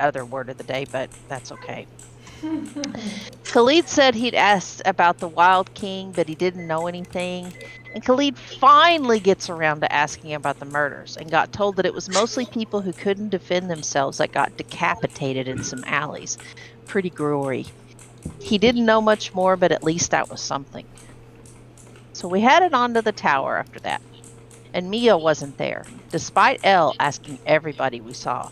other word of the day, but that's okay. Khalid said he'd asked about the Wild King, but he didn't know anything. And Khalid finally gets around to asking about the murders and got told that it was mostly people who couldn't defend themselves that got decapitated in some alleys. Pretty gory. He didn't know much more, but at least that was something. So we headed on to the tower after that. And Mia wasn't there, despite Elle asking everybody we saw.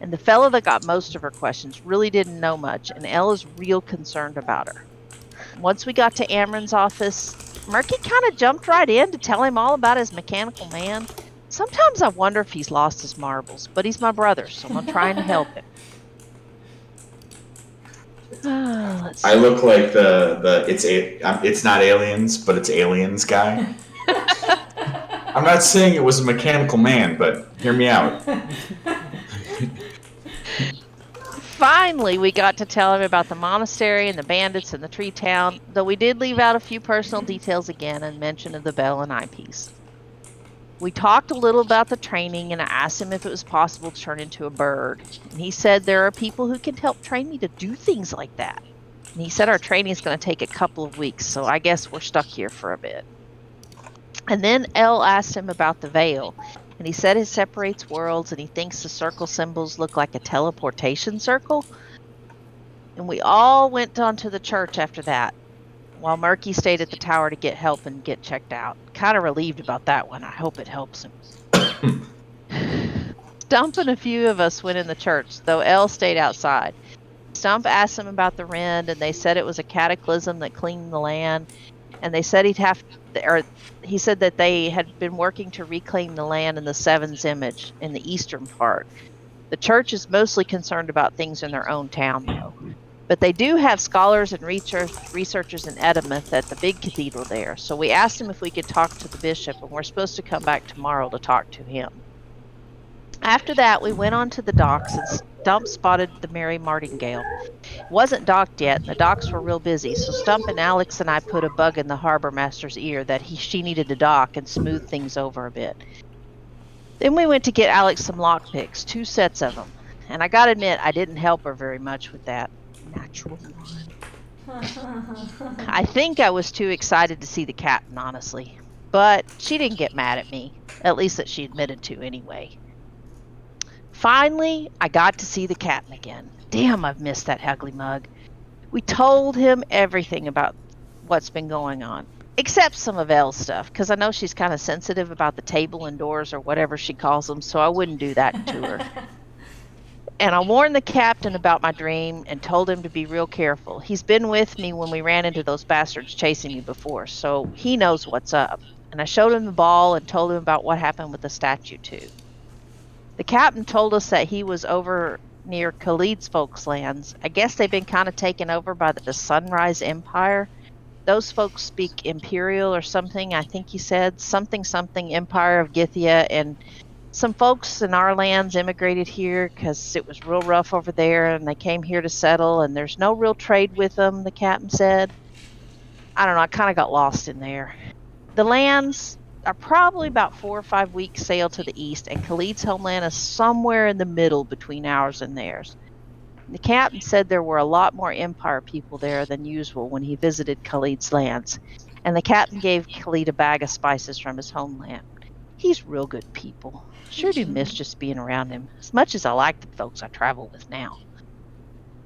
And the fellow that got most of her questions really didn't know much, and Elle is real concerned about her. Once we got to Amron's office, Murky kind of jumped right in to tell him all about his mechanical man. Sometimes I wonder if he's lost his marbles, but he's my brother, so I'm trying to help him. Let's I see. look like it's not aliens, but it's aliens guy. I'm not saying it was a mechanical man, but hear me out. Finally, we got to tell him about the monastery and the bandits and the tree town, though we did leave out a few personal details again and mention of the bell and eyepiece. We talked a little about the training, and I asked him if it was possible to turn into a bird. And he said there are people who can help train me to do things like that. And he said our training is going to take a couple of weeks, so I guess we're stuck here for a bit. And then Elle asked him about the veil, and he said it separates worlds, and he thinks the circle symbols look like a teleportation circle. And we all went on to the church after that, while Murky stayed at the tower to get help and get checked out. Kind of relieved about that one. I hope it helps him. Stump and a few of us went in the church, though Elle stayed outside. Stump asked them about the rend, and they said it was a cataclysm that cleaned the land. And they said he said that they had been working to reclaim the land in the Seven's image in the eastern part. The church is mostly concerned about things in their own town, though. But they do have scholars and researchers in Edinburgh at the big cathedral there. So we asked him if we could talk to the bishop, and we're supposed to come back tomorrow to talk to him. After that, we went on to the docks, and Stump spotted the Mary Martingale. It wasn't docked yet, and the docks were real busy, so Stump and Alex and I put a bug in the harbor master's ear that she needed to dock and smooth things over a bit. Then we went to get Alex some lockpicks, 2 sets of them. And I gotta admit, I didn't help her very much with that. Natural one. I think I was too excited to see the captain, honestly. But she didn't get mad at me, at least that she admitted to anyway. Finally, I got to see the captain again. Damn, I've missed that ugly mug. We told him everything about what's been going on, except some of Elle's stuff, because I know she's kind of sensitive about the table and doors or whatever she calls them, so I wouldn't do that to her. And I warned the captain about my dream and told him to be real careful. He's been with me when we ran into those bastards chasing me before, so he knows what's up. And I showed him the ball and told him about what happened with the statue, too. The captain told us that he was over near Khalid's folks' lands. I guess they've been kind of taken over by the Sunrise Empire. Those folks speak Imperial or something, I think he said. Something Empire of Githia, and some folks in our lands immigrated here because it was real rough over there, and they came here to settle, and there's no real trade with them, the captain said. I don't know, I kind of got lost in there. The lands are probably about 4 or 5 weeks sail to the east, and Khalid's homeland is somewhere in the middle between ours and theirs. The captain said there were a lot more Empire people there than usual when he visited Khalid's lands, and the captain gave Khalid a bag of spices from his homeland. He's real good people. Sure do miss just being around him, as much as I like the folks I travel with now.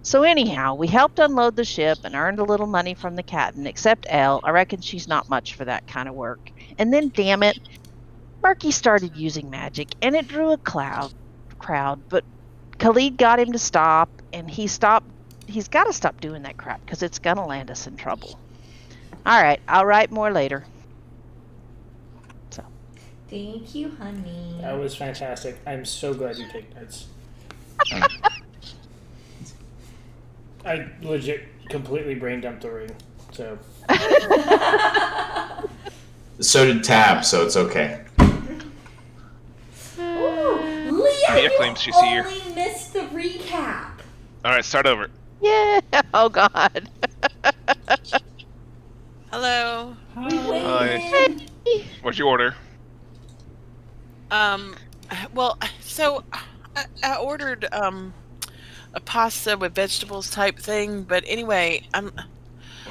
So anyhow, we helped unload the ship and earned a little money from the captain, except Elle. I reckon she's not much for that kind of work. And then, damn it, Murky started using magic, and it drew a crowd, but Khalid got him to stop, and he's got to stop doing that crap, because it's going to land us in trouble. All right, I'll write more later. So. Thank you, honey. That was fantastic. I'm so glad you take notes. I legit completely brain dumped the ring, so. So did Tab, so it's okay. Ooh, Leah, Leah claims she's here. only missed the recap. All right, start over. Yeah. Oh God. Hello. Hi. What's your order? Well, so I ordered a pasta with vegetables type thing. But anyway, Well,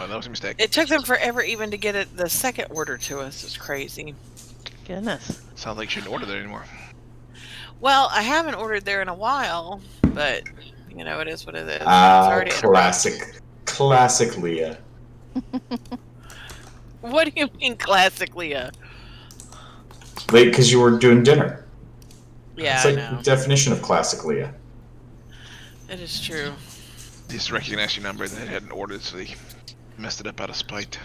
that was a mistake. it took them forever even to get the second order to us. It's crazy. Goodness. Sounds like you shouldn't order there anymore. Well, I haven't ordered there in a while, but it is what it is. It's Ah, already in a rush. classic Leah. What do you mean, classic Leah? Late because you were doing dinner. Yeah, It's I like know. the definition of classic Leah. It is true. Just recognized your number that hadn't ordered, so they messed it up out of spite.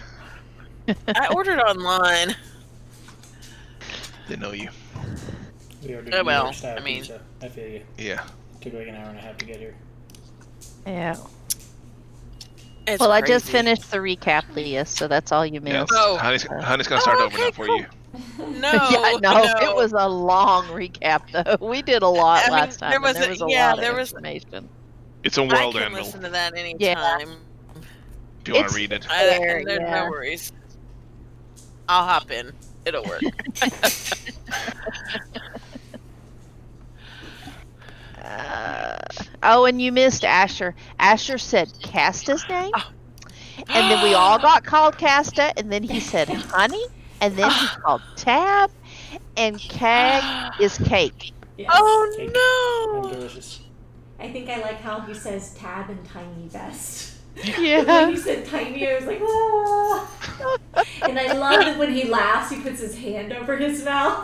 I ordered online. They know you. We ordered Oh, well, New York style I mean- pizza. I feel you. Yeah. Took like an hour and a half to get here. Yeah. It's Well, I just crazy. finished the recap, Leah, so that's all you Yeah. missed. Oh. Honey's gonna start over okay, now for cool. you. No, Yeah, no, it was a long recap, though. We did a lot I mean, last time, and there was a lot of information. It's a I world can anvil. listen to that anytime. Yeah. If you want It's- to read it. Fair, There's yeah. no worries. I'll hop in. It'll work. Oh, and you missed Asher. Asher said Casta's name, and then we all got called Casta, and then he said Honey, and then he called Tab, and Keg is Cake. Yes. Oh Cake. no! Delicious. I think I like how he says tab and tiny best. When Yeah. he said tiny, I was like, oh. And I love that when he laughs, he puts his hand over his mouth.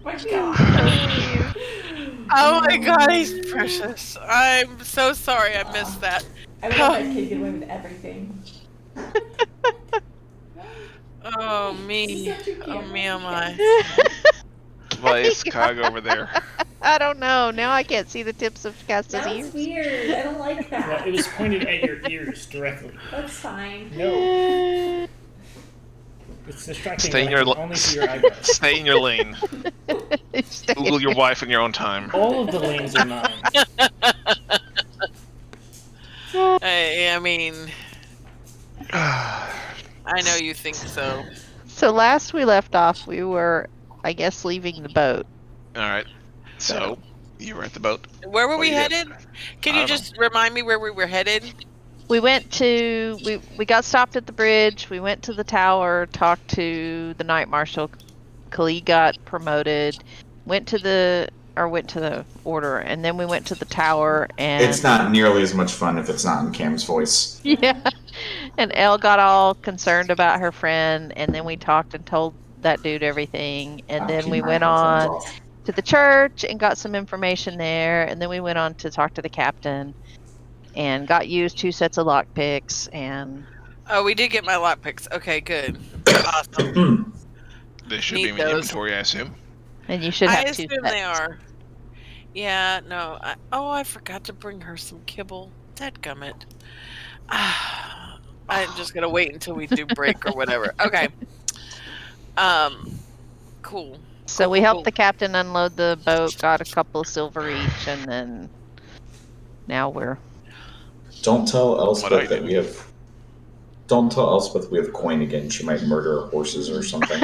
My God. Oh my god, he's precious. I'm so sorry I missed that. I would have that kid get away with everything. Oh me. Such a Oh cute me, oh my. Why is Cog over there? I don't know. Now I can't see the tips of Casta's That was ears. weird. I don't like Well, that. it was pointed at your ears directly. That's fine. No, it's distracting. Stay in when I your can only see your eyebrows. Stay in your lane. Google your wife in your own time. All of the lanes are mine. I mean, I know you think so. So last we left off, we were, I guess, leaving the boat. All right. So you were at the boat. Where were What we do you have? headed? Can I you don't just remind me where we were headed? We went to we got stopped at the bridge. We went to the tower, talked to the night marshal. Khalid got promoted. Went to the order, and then we went to the tower. And It's not nearly as much fun if it's not in Cam's voice. yeah. And Elle got all concerned about her friend, and then we talked and told that dude everything, and then we went on to the church and got some information there, and then we went on to talk to the captain and got used 2 sets of lockpicks, and Oh, we did get my lockpicks. Okay, good. Awesome. They should Need be in the those. inventory, I assume. you should I have 2 assume sets. they are. Yeah, no. I forgot to bring her some kibble. Dadgummit. I'm just gonna wait until we do break or whatever. Okay. Cool. So we helped the captain unload the boat, got a couple of silver each, and then now we're Don't tell What I Elspeth that do. we have. Don't tell Elspeth we have coin again. She might murder our horses or something.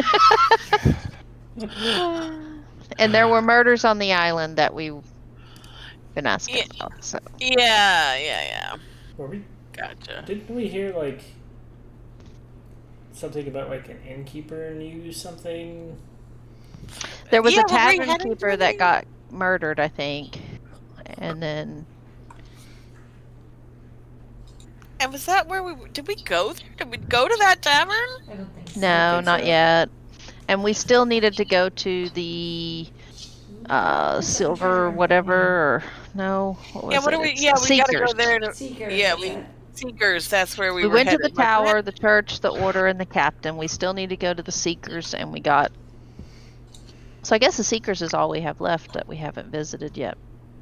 and there were murders on the island that we've been asking Yeah. about. So Yeah. Were we? Gotcha. Didn't we hear like something about like an innkeeper knew something? there was Yeah, a were we tavern headed keeper to that the- got murdered, I think, and then And was that where did we go there? Did we go to that tavern? I don't think so. no, think not so. yet. And we still needed to go to the silver whatever, or no, what was Yeah, what it? do we? It's Yeah, we gotta Seekers. go there. To, Seekers. yeah, I we said. Seekers. That's where we We were went to headed. the wasn't it? tower, the church, the order, and the captain. We still need to go to the Seekers, and we got. So I guess the Seekers is all we have left that we haven't visited yet.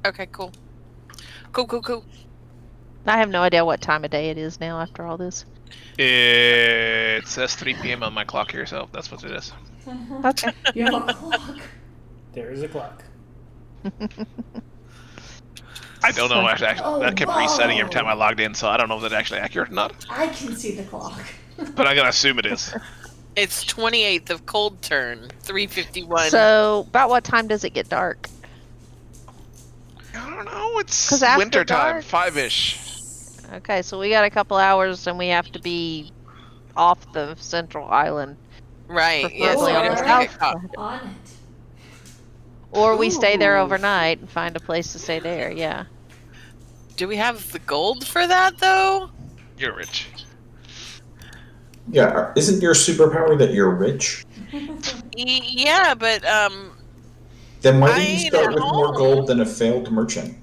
Okay, cool. Cool. I have no idea what time of day it is now after all this. It says 3 p.m. on my clock here, so that's what it is. Okay. You have a clock. There is a clock. I don't know. Actually, Oh, that kept resetting every whoa. time I logged in, so I don't know if that's actually accurate or not. I can see the clock. But I'm gonna assume it is. It's 28th of Cold Turn, 3:51. So about what time does it get dark? I don't don't know. It's 'Cause after winter time, dark- 5-ish. Okay, so we got a couple hours and we have to be off the central island. Right. Yeah. So Preferably we on don't the wanna get south caught. On it. Or we stay there Ooh. overnight and find a place to stay there, yeah. Do we have the gold for that though? You're rich. Yeah, isn't your superpower that you're rich? Yeah, but Then why I did you ain't start at with more home. gold than a failed merchant?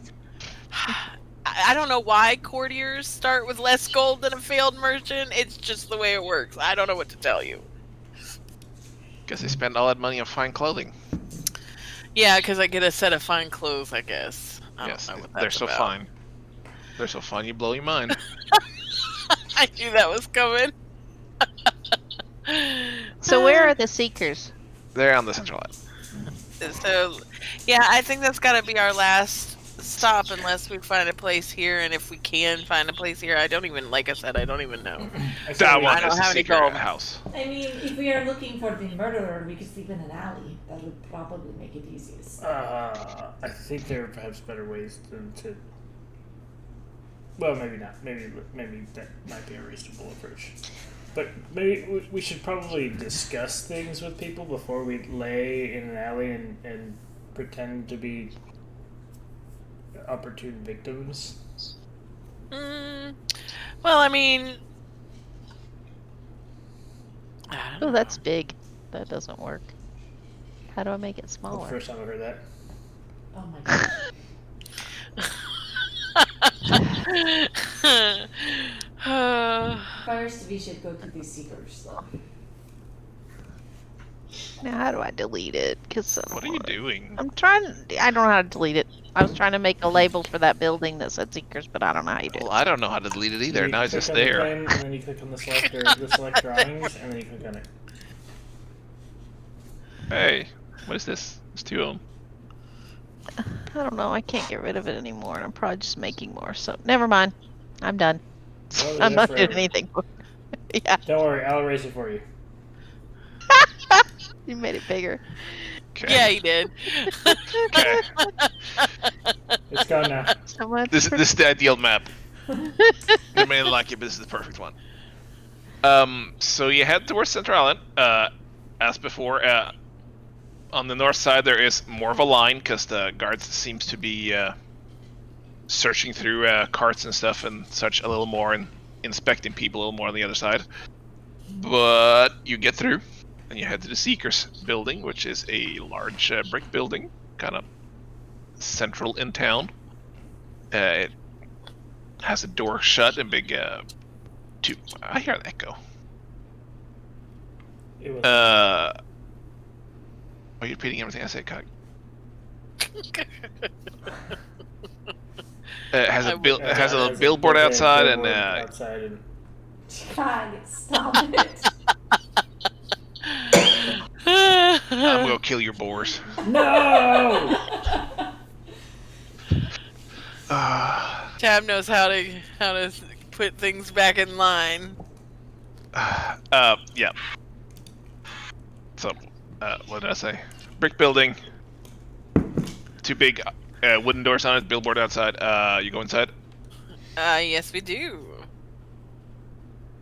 I don't know why courtiers start with less gold than a failed merchant. It's just the way it works. I don't know what to tell you. Guess they spend all that money on fine clothing. Yeah, because I get a set of fine clothes, I guess. I Yes, don't know what they're that's so about. fine. They're so fine, you blow your mind. I knew that was coming. So where are the Seekers? They're on the central island. So, yeah, I think that's got to be our last stop unless we find a place here. And if we can find a place here, I don't even, like I said, I don't even know. That one don't is the have any secret gold. house. I mean, if we are looking for the murderer, we could sleep in an alley. That would probably make it easiest. I think there are perhaps better ways than to. Well, maybe not. Maybe that might be a reasonable approach. But maybe we should probably discuss things with people before we lay in an alley and pretend to be opportune victims. Well, I mean, I don't Oh, know. that's big. That doesn't work. How do I make it That's the smaller? first time I heard that. Oh my god. First, we should go to the Seekers, though. Now, how do I delete it? Because What are you doing? I'm trying. I don't know how to delete it. I was trying to make a label for that building that said Seekers, but I don't know how you do Well, it. I don't know how to delete it either. You Now it's click just on the there. pen, and then you click on the select drawings, and then you click on it. Hey, what is this? It's 2 of them. I don't know. I can't get rid of it anymore, and I'm probably just making more. So never mind. I'm done. Well, I'm they're not there doing forever. anything. Yeah, Don't worry, I'll erase it for you. you made it bigger. Okay. Yeah, he did. Okay. It's gone now. So much. This is the ideal map. You may not like it, but this is the perfect one. So you head towards Central Island. As before, on the north side there is more of a line because the guards seems to be searching through carts and stuff and such a little more and inspecting people a little more on the other side. But you get through and you head to the Seekers building, which is a large brick building, kind of central in town. It has a door shut and big. I hear an echo. It was. Are you repeating everything I said, Cog? It has a I it has a There's billboard there's a outside billboard and outside and God, stop it. I'm gonna go kill your boars. no. Tab knows how to put things back in line. Yeah. So, what did I say? Brick building. 2 big wooden doors on it. Billboard outside. You go inside. Yes, we do.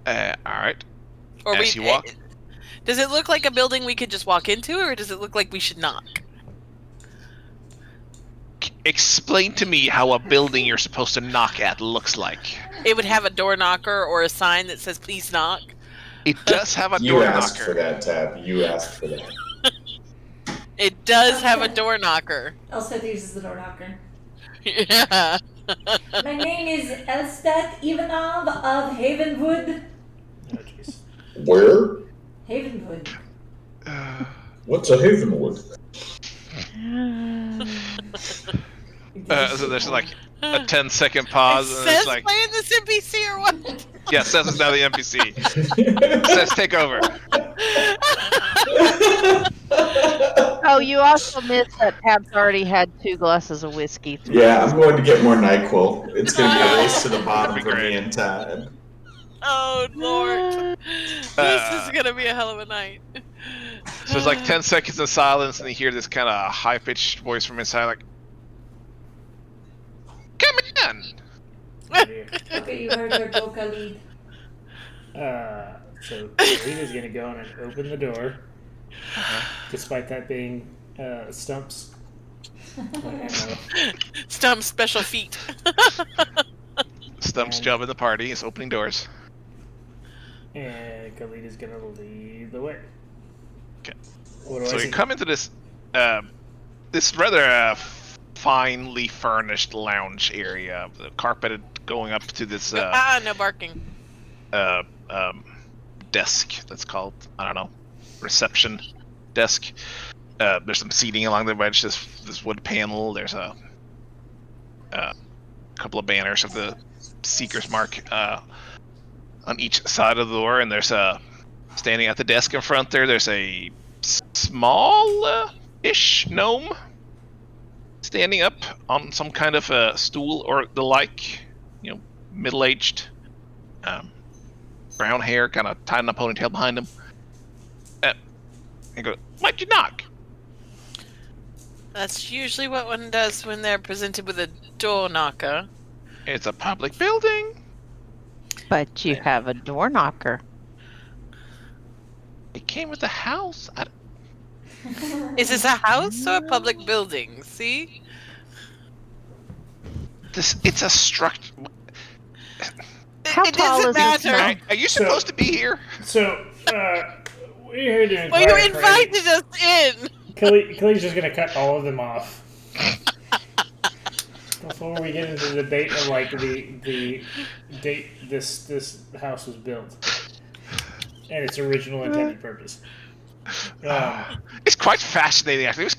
All right. Or As you walk. Does it look like a building we could just walk into, or does it look like we should knock? Explain to me how a building you're supposed to knock at looks like. It would have a door knocker or a sign that says "Please knock." It does have a You door asked knocker. for that, Tab. You asked for that. It does have a door knocker. Elspeth uses the door knocker. Yeah. My name is Elspeth Ivanov of Havenwood. Oh jeez. Where? Havenwood. What's a Havenwood? So there's like a 10-second pause, It and says it's like, playing this NPC or what? yeah, Seth is now the NPC. Seth, take over. Oh, you also missed that Tab's already had 2 glasses of whiskey. Yeah, I'm going to get more NyQuil. It's going to be a race to the bottom That'd be for me great. and Tab. Oh Lord, this is gonna be a hell of a night. So it's like 10 seconds of silence, and you hear this kind of high-pitched voice from inside, like, out here. Okay, you heard her, go Khalid. So Rita's gonna go in and open the door, despite that being Stump's MO. Stump's special feat. Stump's And- job in the party is opening doors. And Khalid is gonna lead the way. Okay. What do So I you see? come into this this rather finely furnished lounge area, the carpeted going up to this No barking. desk that's called, I don't know, reception desk. There's some seating along the edge. This wood panel. There's a couple of banners of the Seeker's Mark on each side of the door, and there's a standing at the desk in front there. There's a small-ish gnome standing up on some kind of a stool or the like. You know, middle-aged, brown hair, kind of tied in a ponytail behind him. And go, why'd you knock? That's usually what one does when they're presented with a door knocker. It's a public building. But you have a door knocker. It came with the house. Is this a house or a public building? See? It's a structure. How It tall doesn't is this matter. gnome? Are you supposed to be here? So, we're here to Well, inquire you for invited us in. Khalid's just gonna cut all of them off. Before we get into the debate of like the date this house was built and its original intended purpose. It's quite fascinating, actually. It was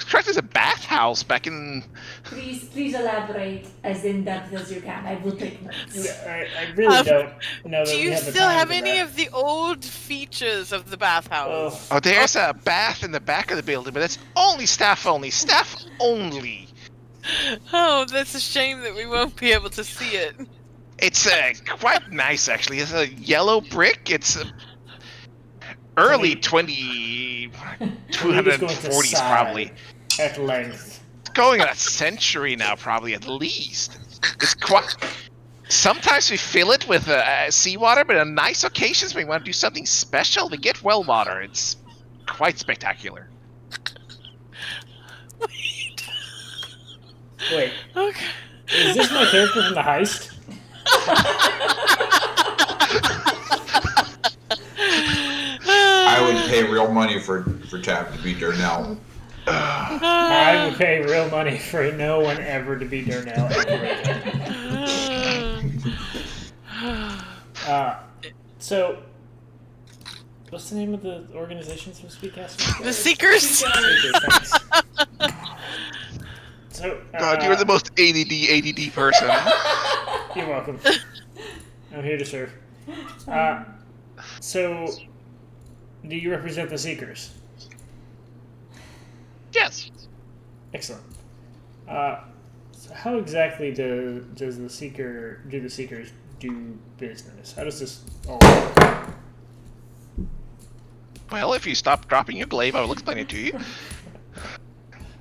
constructed as a bathhouse back in. Please elaborate as in depth as you can. I will take notes. I really don't know that Do we you have the still time have for any that. of the old features of the bathhouse? Oh, Oh, there's a bath in the back of the building, but it's only staff only. Staff only. Oh, that's a shame that we won't be able to see it. It's quite nice, actually. It's a yellow brick. It's early 240s, sigh. probably. at length. It's going on a century now, probably at least. It's quite. Sometimes we fill it with seawater, but on nice occasions we want to do something special. We get well water. It's quite spectacular. Wait, Okay. is this my character from the heist? I would pay real money for Tap to be Darnell. I would pay real money for no one ever to be Darnell ever again. So, what's the name of the organization supposed to be casting? The Seekers. Thanks. So, God, you're the most ADD person. You're welcome. I'm here to serve. So, do you represent the Seekers? Yes. Excellent. So how exactly does the Seekers do business? How does this all work? Well, if you stop dropping your glaive, I will explain it to you.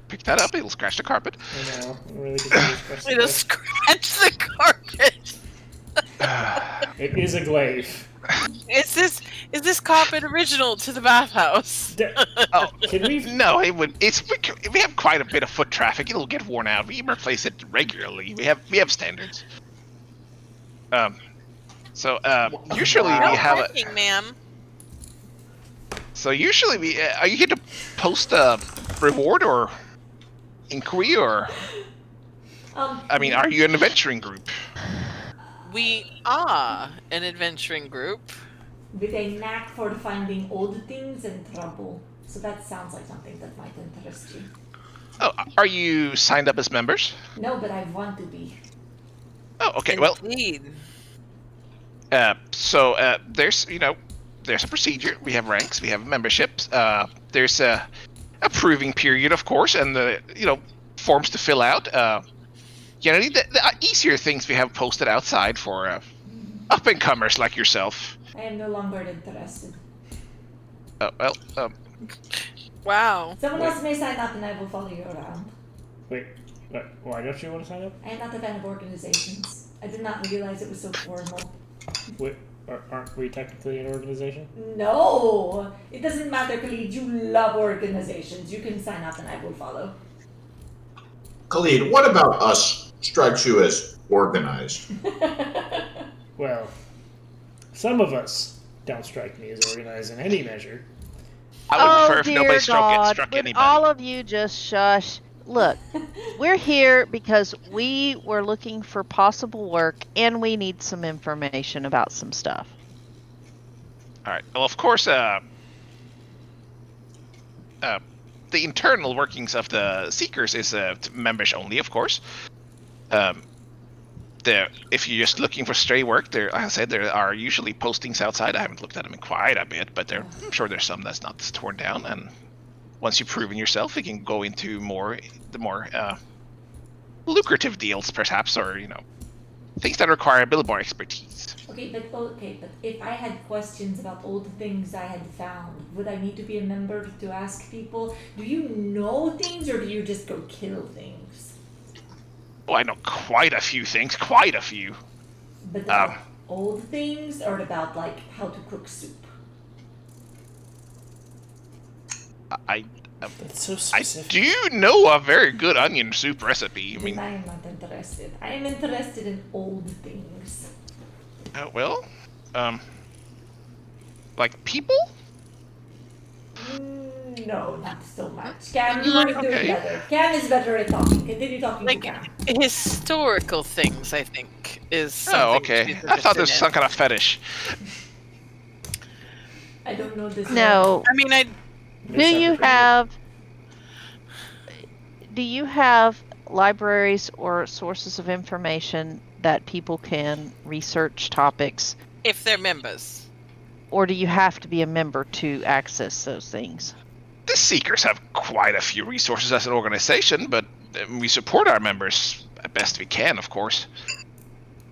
Pick that up, it'll scratch the carpet. I know, I'm really confused. Question It'll this. scratch the carpet. It is a glaive. Is this carpet original to the bathhouse? Oh, Can we? no, it would. We have quite a bit of foot traffic. It'll get worn out. We replace it regularly. We have standards. Usually No we have a. parking, ma'am. So usually we are you here to post a reward or inquiry or I mean, are you an adventuring group? We are an adventuring group. With a knack for finding old things and trouble. So that sounds like something that might interest you. Oh, are you signed up as members? No, but I want to be. Oh, okay. Well, Indeed. there's there's a procedure. We have ranks. We have memberships. There's a approving period, of course, and the forms to fill out. The easier things we have posted outside for up and comers like yourself. I am no longer interested. Wow. Someone else may sign up and I will follow you around. Wait, why don't you want to sign up? I am not a fan of organizations. I did not realize it was so formal. Aren't we technically an organization? No! It doesn't matter, Khalid. You love organizations. You can sign up and I will follow. Khalid, what about us strikes you as organized? Well, some of us don't strike me as organized in any measure. I would Oh prefer if dear nobody God! struck Would anybody. all of you just shush? Look, we're here because we were looking for possible work and we need some information about some stuff. All right. Well, of course, the internal workings of the Seekers is members only, of course. If you're just looking for stray work, like I said, there are usually postings outside. I haven't looked at them in quite a bit, but I'm sure there's some that's not torn down. And once you've proven yourself, you can go into the more lucrative deals, perhaps, or things that require a bit more expertise. Okay, but if I had questions about all the things I had found, would I need to be a member to ask people? Do you know things, or do you just go kill things? Oh, I know quite a few things. Quite a few. But about old things, or about like how to cook soup? That's so I specific. do know a very good onion soup recipe. I mean, I am not interested. I am interested in old things. well, like people? No, not so much. Cam, you want to do it better. Cam is better at talking. Continue talking to Cam. Historical things, I think, is something. Oh, okay. I thought there was some kind of fetish. I don't know this. No. I mean, Do you have libraries or sources of information that people can research topics? If they're members. Or do you have to be a member to access those things? The Seekers have quite a few resources as an organization, but we support our members as best we can, of course.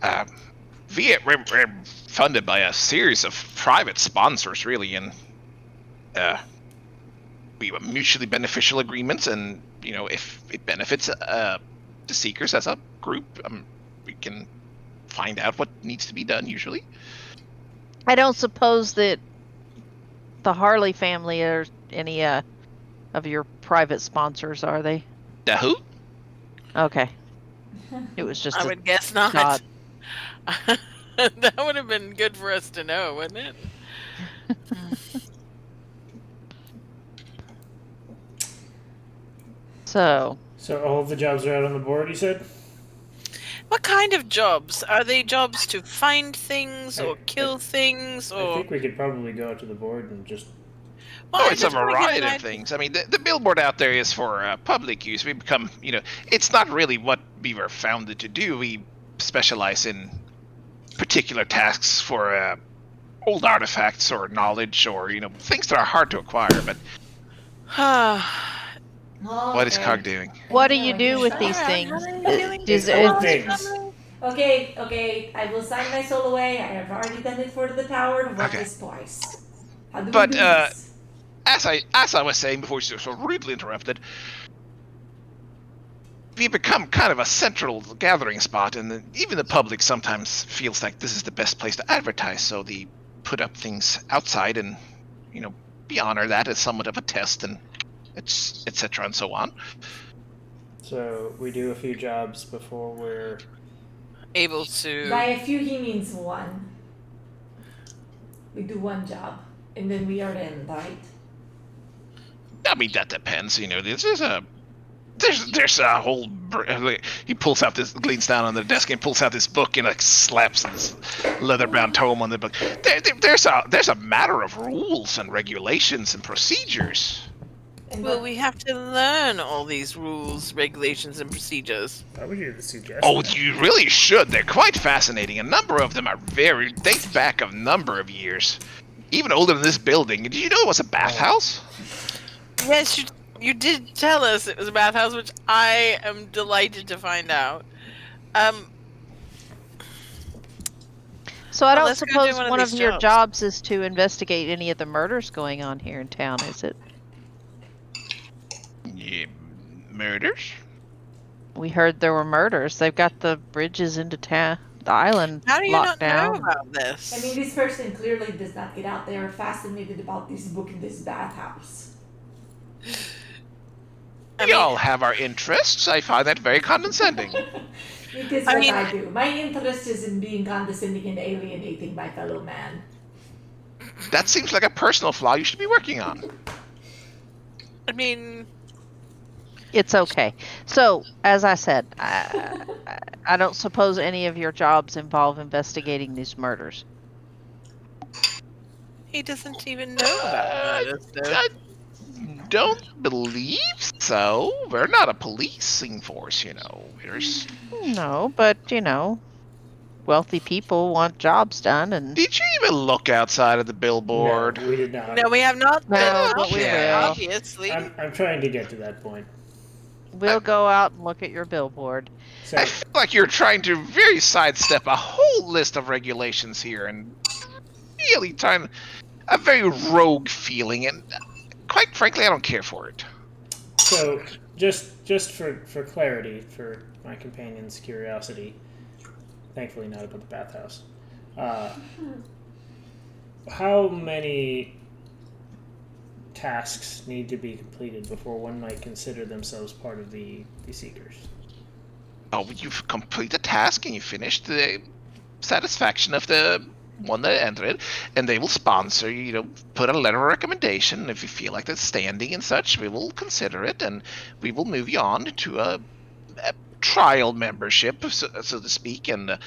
We're funded by a series of private sponsors, really, and we have mutually beneficial agreements, and if it benefits the Seekers as a group, we can find out what needs to be done, usually. I don't suppose that the Harley family are any of your private sponsors, are they? The who? Okay. It was just I would guess not. thought. That would have been good for us to know, wouldn't it? So all of the jobs are out on the board, you said? What kind of jobs? Are they jobs to find things or kill things? Or I think we could probably go out to the board and just... Well, it's a variety of things. I mean, the billboard out there is for public use. We become, it's not really what we were founded to do. We specialize in particular tasks for old artifacts or knowledge or, things that are hard to acquire. But what is Cog doing? what do you do with these things? Okay. I will sign my soul away. I have already done it for the tower. What is twice? How do we do this? As I was saying before you were so rudely interrupted, we become kind of a central gathering spot, and even the public sometimes feels like this is the best place to advertise, so they put up things outside, and we honor that as somewhat of a test, and etc. and so on. So we do a few jobs before we're able to. By a few, he means one. We do one job, and then we are in, right? I mean, that depends. This is there's a whole. He pulls out this, leans down on the desk and pulls out this book and slaps this leather-bound tome on the book. There's a matter of rules and regulations and procedures. Well, we have to learn all these rules, regulations, and procedures. I would hear the suggestion. Oh, you really should. They're quite fascinating. A number of them are date back a number of years, even older than this building. Did you know it was a bathhouse? Yes, you did tell us it was a bathhouse, which I am delighted to find out. So I don't suppose one of your jobs is to investigate any of the murders going on here in town, is it? Yeah, murders? We heard there were murders. They've got the bridges into town, the island How do you locked not know down. about this? I mean, this person clearly does not get out. They are fascinated about this book in this bathhouse. We all have our interests. I find that very condescending. It is I what mean- I do. My interest is in being condescending and alienating my fellow man. That seems like a personal flaw you should be working on. I mean, It's okay. So, as I said, I don't suppose any of your jobs involve investigating these murders. he doesn't even know about this, though. I don't believe so. We're not a policing force, you know. No, but wealthy people want jobs done, and Did you even look outside of the billboard? No, we did not. No, we have not. No, but we Okay. will. Obviously. I'm trying to get to that point. we'll go out and look at your billboard. So I feel like you're trying to very sidestep a whole list of regulations here and really trying a very rogue feeling, and quite frankly, I don't care for it. So, just for clarity, for my companion's curiosity, thankfully not about the bathhouse. How many tasks need to be completed before one might consider themselves part of the Seekers? Oh, you've completed the task and you finished the satisfaction of the one that entered, and they will sponsor you, put a letter of recommendation. If you feel like that's standing and such, we will consider it, and we will move you on to a trial membership, so to speak, and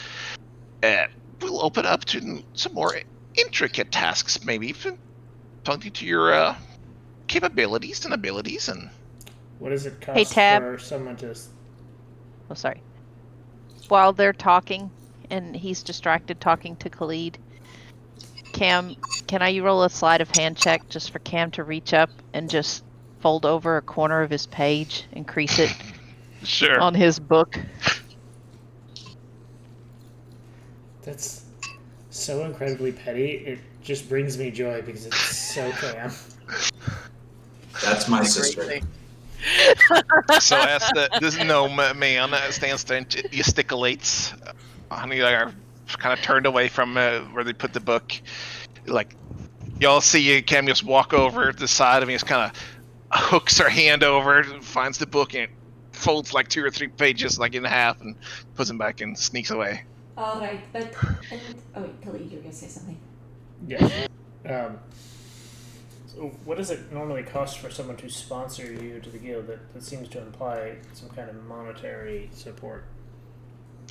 we'll open up to some more intricate tasks, maybe pointing to your capabilities and abilities. And What does it cost Hey, Tab. for someone to? Oh, sorry. While they're talking, and he's distracted talking to Khalid, Cam, can I roll a sleight of hand check just for Cam to reach up and just fold over a corner of his page and crease it sure. on his book? That's so incredibly petty. It just brings me joy because it's so Cam. That's my Great sister. thing. So as this gnome man stands there and gesticulates, honey, are kind of turned away from where they put the book. Like, y'all see Cam just walk over to the side of me, just kind of hooks her hand over, finds the book, and folds like 2 or 3 pages like in half and puts them back and sneaks away. All right, but oh wait, Khalid, you're gonna say something. Yes. So what does it normally cost for someone to sponsor you to the guild? That seems to imply some kind of monetary support.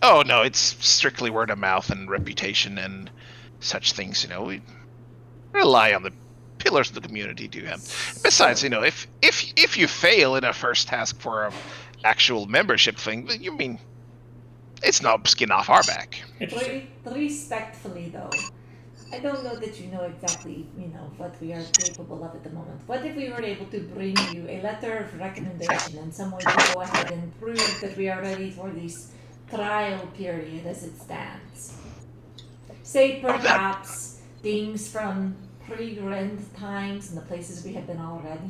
Oh no, it's strictly word of mouth and reputation and such things. We rely on the pillars of the community to have. Besides, if you fail in a first task for a actual membership thing, you mean it's no skin off our back. Interesting. Respectfully, though, I don't know that you know exactly, what we are capable of at the moment. What if we were able to bring you a letter of recommendation and someone to go ahead and prove that we are ready for this trial period as it stands? Say perhaps things from pre-rent times and the places we have been already.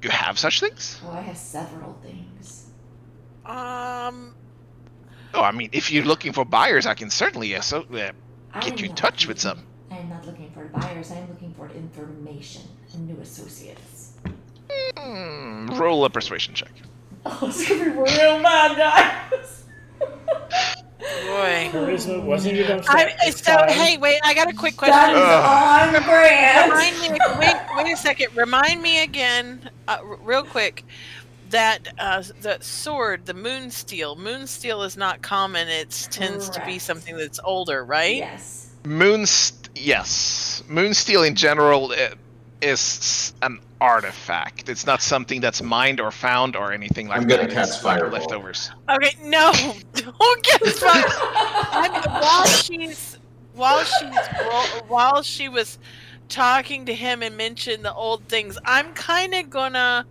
You have such things? Oh, I have several things. Oh, I mean, if you're looking for buyers, I can certainly get you in touch with some. I am not looking for buyers. I am looking for information and new associates. Roll a persuasion check. Oh, it's gonna be real bad, guys. Boy. Charisma wasn't your Hey, wait, I got a quick That question. is on brand. Wait a second. Remind me again, real quick, that the sword, the moonsteel. Moonsteel is not common. It tends to be Correct. something that's older, right? Yes. Yes. Moonsteel in general is an artifact. It's not something that's mined or found or anything like I'm that. gonna cast It's like Fireball. leftovers. Okay, no, don't get started. While she was talking to him and mentioned the old things, I'm kind of gonna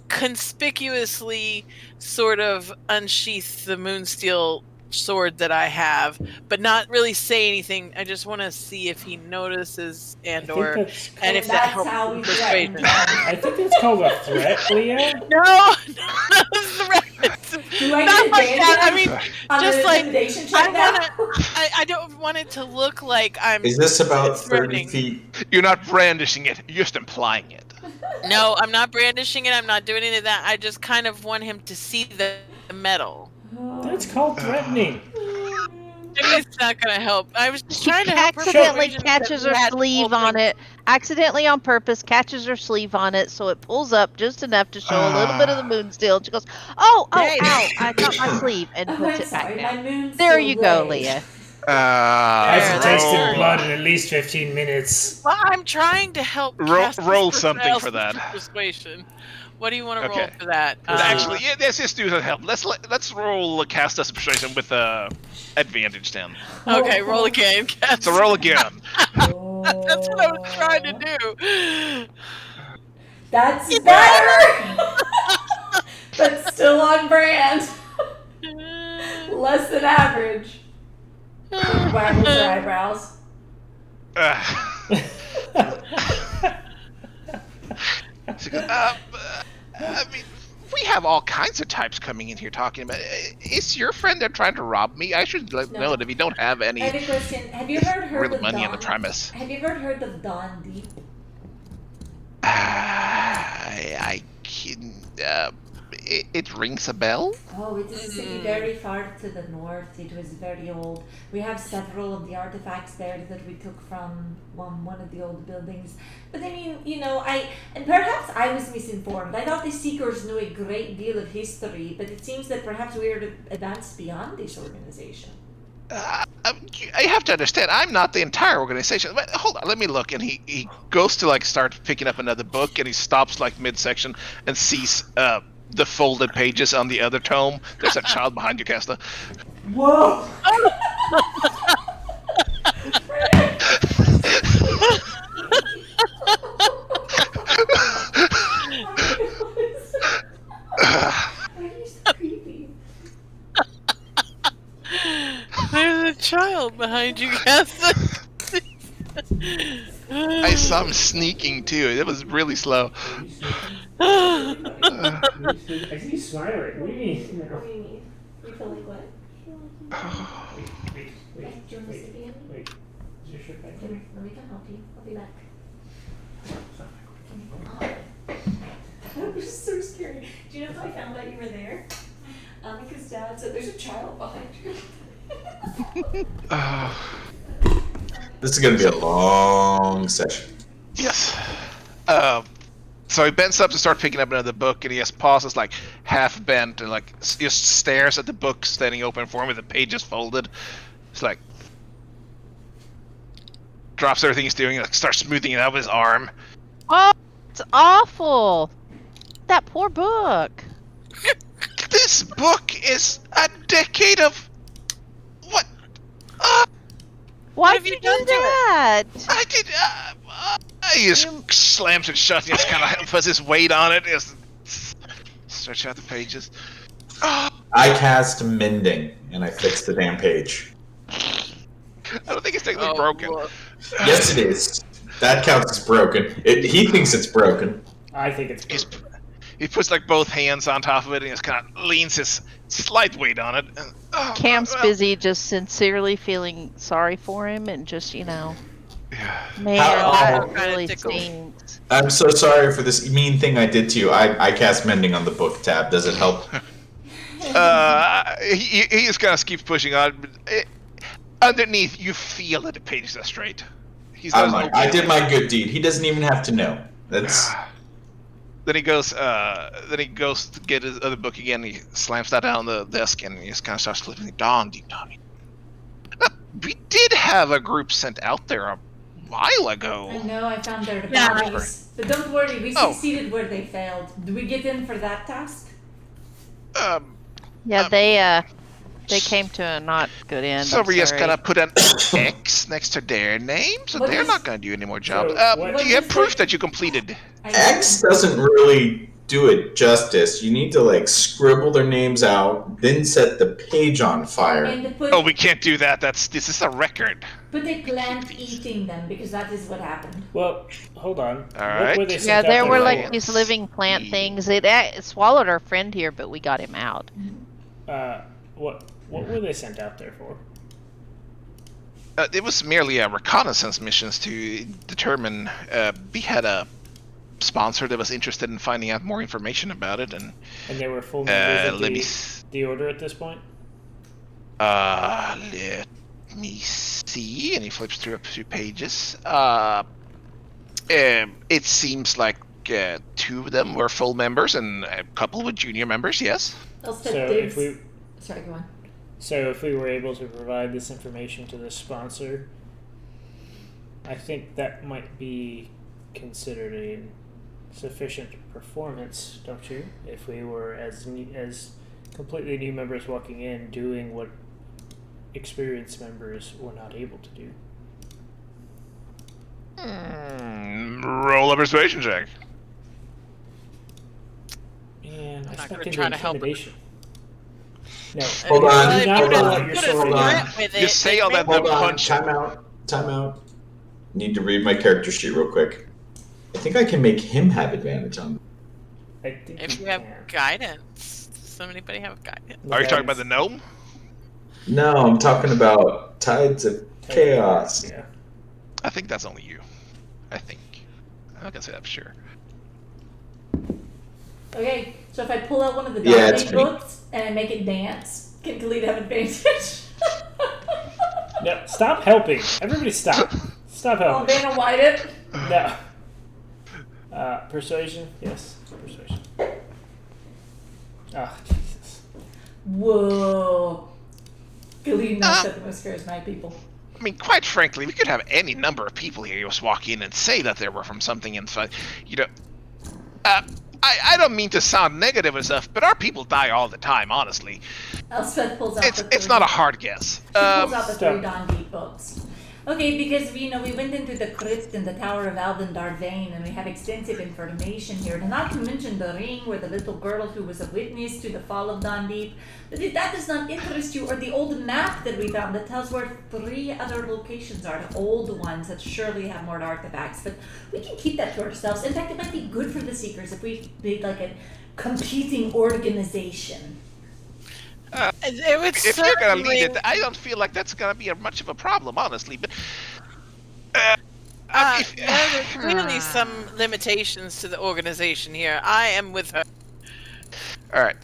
conspicuously sort of unsheath the moonsteel sword that I have, but not really say anything. I just want to see if he notices and/or and if that That's helps how with we persuasion. threaten. I think that's called a threat, Leah. No, not threats. Do I Not get like that. I advantage On Just an like, intimidation check I don't want it to look like I'm. Is this about 30 threatening. feet? You're not brandishing it. You're just implying it. No, I'm not brandishing it. I'm not doing any of that. I just kind of want him to see the metal. That's called threatening. Maybe it's not going to help. I was just He trying to help her accidentally persuasion catches that her we had sleeve whole on thing. it. Accidentally on purpose, catches her sleeve on it, so it pulls up just enough to show a little bit of the moon still. And she goes, "Oh, Hey. ow! I got my sleeve," and Oh, puts I'm it back sorry, down. my moon's There still you go, late. Leah. Hasn't There, tasted roll. blood in at least 15 minutes. Well, I'm trying to help cast Roll this something spell for that. Persuasion. What do you want to Okay. roll for that? Actually, yeah, let's just do that help. Let's roll cast us persuasion with advantage then. Okay, roll again. Cast. So roll again. Oh. That's what I was trying to do. That's better! But still on brand. Less than average. Waggles her eyebrows. She goes, I mean, we have all kinds of types coming in here talking about. Is your friend there trying to rob me? I should know it if you don't have any I have a question. Have you ever heard real of money Dawn? on the premise. Have you ever heard of Dawn Deep? I can. It rings a bell. Oh, it is a city very far to the north. It was very old. We have several of the artifacts there that we took from one of the old buildings. But I mean, and perhaps I was misinformed. I thought the Seekers knew a great deal of history, but it seems that perhaps we are advanced beyond this organization. I have to understand, I'm not the entire organization. But hold on, let me look. And he goes to start picking up another book, and he stops midsection and sees the folded pages on the other tome. There's a child behind you, Casta. Whoa! Why are you so creepy? There's a child behind you, Casta. I saw him sneaking too. It was really slow. I see you smiling. What do you mean? What do you mean? You feel like what? Wait. Do you want to sit again? Wait. Is your shirt back Come there? here, let me come help you. I'll be back. That was so scary. Do you know how I found out you were there? Because Dad said there's a child behind you. This is going to be a long session. Yes. So he bends up to start picking up another book, and he has pauses half bent and just stares at the book standing open for him with the pages folded. It's drops everything he's doing, starts smoothing it out with his arm. Oh, it's awful. That poor book. This book is a decade of what? Why have did you you done do to it? that? I did. He just slams it shut. He just kind of puts his weight on it. Just stretch out the pages. I cast mending, and I fixed the damn page. I don't think it's technically broken. Look. Yes, it is. That counts as broken. He thinks it's broken. I think it's broken. He puts both hands on top of it and just kind of leans his slight weight on it. And, Cam's busy just sincerely feeling sorry for him and just, Yeah. man, How that awful. really Tickle. stinks. I'm so sorry for this mean thing I did to you. I cast mending on the book tab. Does it help? He just kind of keeps pushing on. But underneath, you feel that the pages are straight. I did my good deed. He doesn't even have to know. That's. Then he goes to get his other book again. And he slams that down on the desk and he just kind of starts flipping. Dawn. We did have a group sent out there a while ago. I know, I found their Yeah. bodies. But don't worry, we Oh. succeeded where they failed. Do we get in for that task? Yeah, they came to a not good end. So I'm we're just sorry. gonna put an X next to their name, so What they're is- not gonna do any more jobs. So what- Do you have proof that you completed? I X doesn't really do it justice. You need to scribble their names out, then set the page on fire. And put, Oh, we can't do that. This is a record. put a plant eating them, because that is what happened. Well, hold on. All What right. were they Yeah, sent out there were for? these living plant things. It swallowed our friend here, but we got him out. What? What were they sent out there for? It was merely a reconnaissance missions to determine. We had a sponsor that was interested in finding out more information about it, and they were full members of let the order at this point? Let me see. And he flips through a few pages. It seems like 2 of them were full members and a couple were junior members, yes. Sorry, go on. So if we were able to provide this information to the sponsor, I think that might be considered a sufficient performance, don't you? If we were as completely new members walking in doing what experienced members were not able to do. Roll a persuasion check. Man, I not stuck gonna into try to help intimidation. No. Hold on. Do not Hold roll on. out your Put a sword. Hold on. threat with it. You say all that, then Hold on. punch. Time out. Need to read my character sheet real quick. I think I can make him have advantage on. I think If you have guidance. Does anybody have guidance? Are you talking about the gnome? No, I'm talking about Tides of Chaos. Yeah. I think that's only you. I think. I'm not gonna say that for sure. Okay, so if I pull out one of the Yeah, it's Dante me. books and I make it dance, can Khalid have advantage? No, stop helping. Everybody stop. Stop Oh, helping. Vanna White it. No. Persuasion? Yes, persuasion. Ah, Jesus. Whoa. Khalid not the most charismatic people. I mean, quite frankly, we could have any number of people here just walk in and say that they were from something inside. You know, I don't mean to sound negative and stuff, but our people die all the time, honestly. Elspeth pulls out It's not a hard guess. She pulls out the Stop. 3 Don Deep books. Okay, because we went into the crypt in the Tower of Alden Darvain, and we have extensive information here. And not to mention the ring where the little girl who was a witness to the fall of Don Deep. But if that does not interest you, or the old map that we found that tells where 3 other locations are, the old ones that surely have more artifacts. But we can keep that to ourselves. In fact, it might be good for the Seekers if we made like a competing organization. It would If you're gonna certainly- lead it, I don't feel like that's gonna be much of a problem, honestly. But there's clearly some limitations to the organization here. I am with her. all right.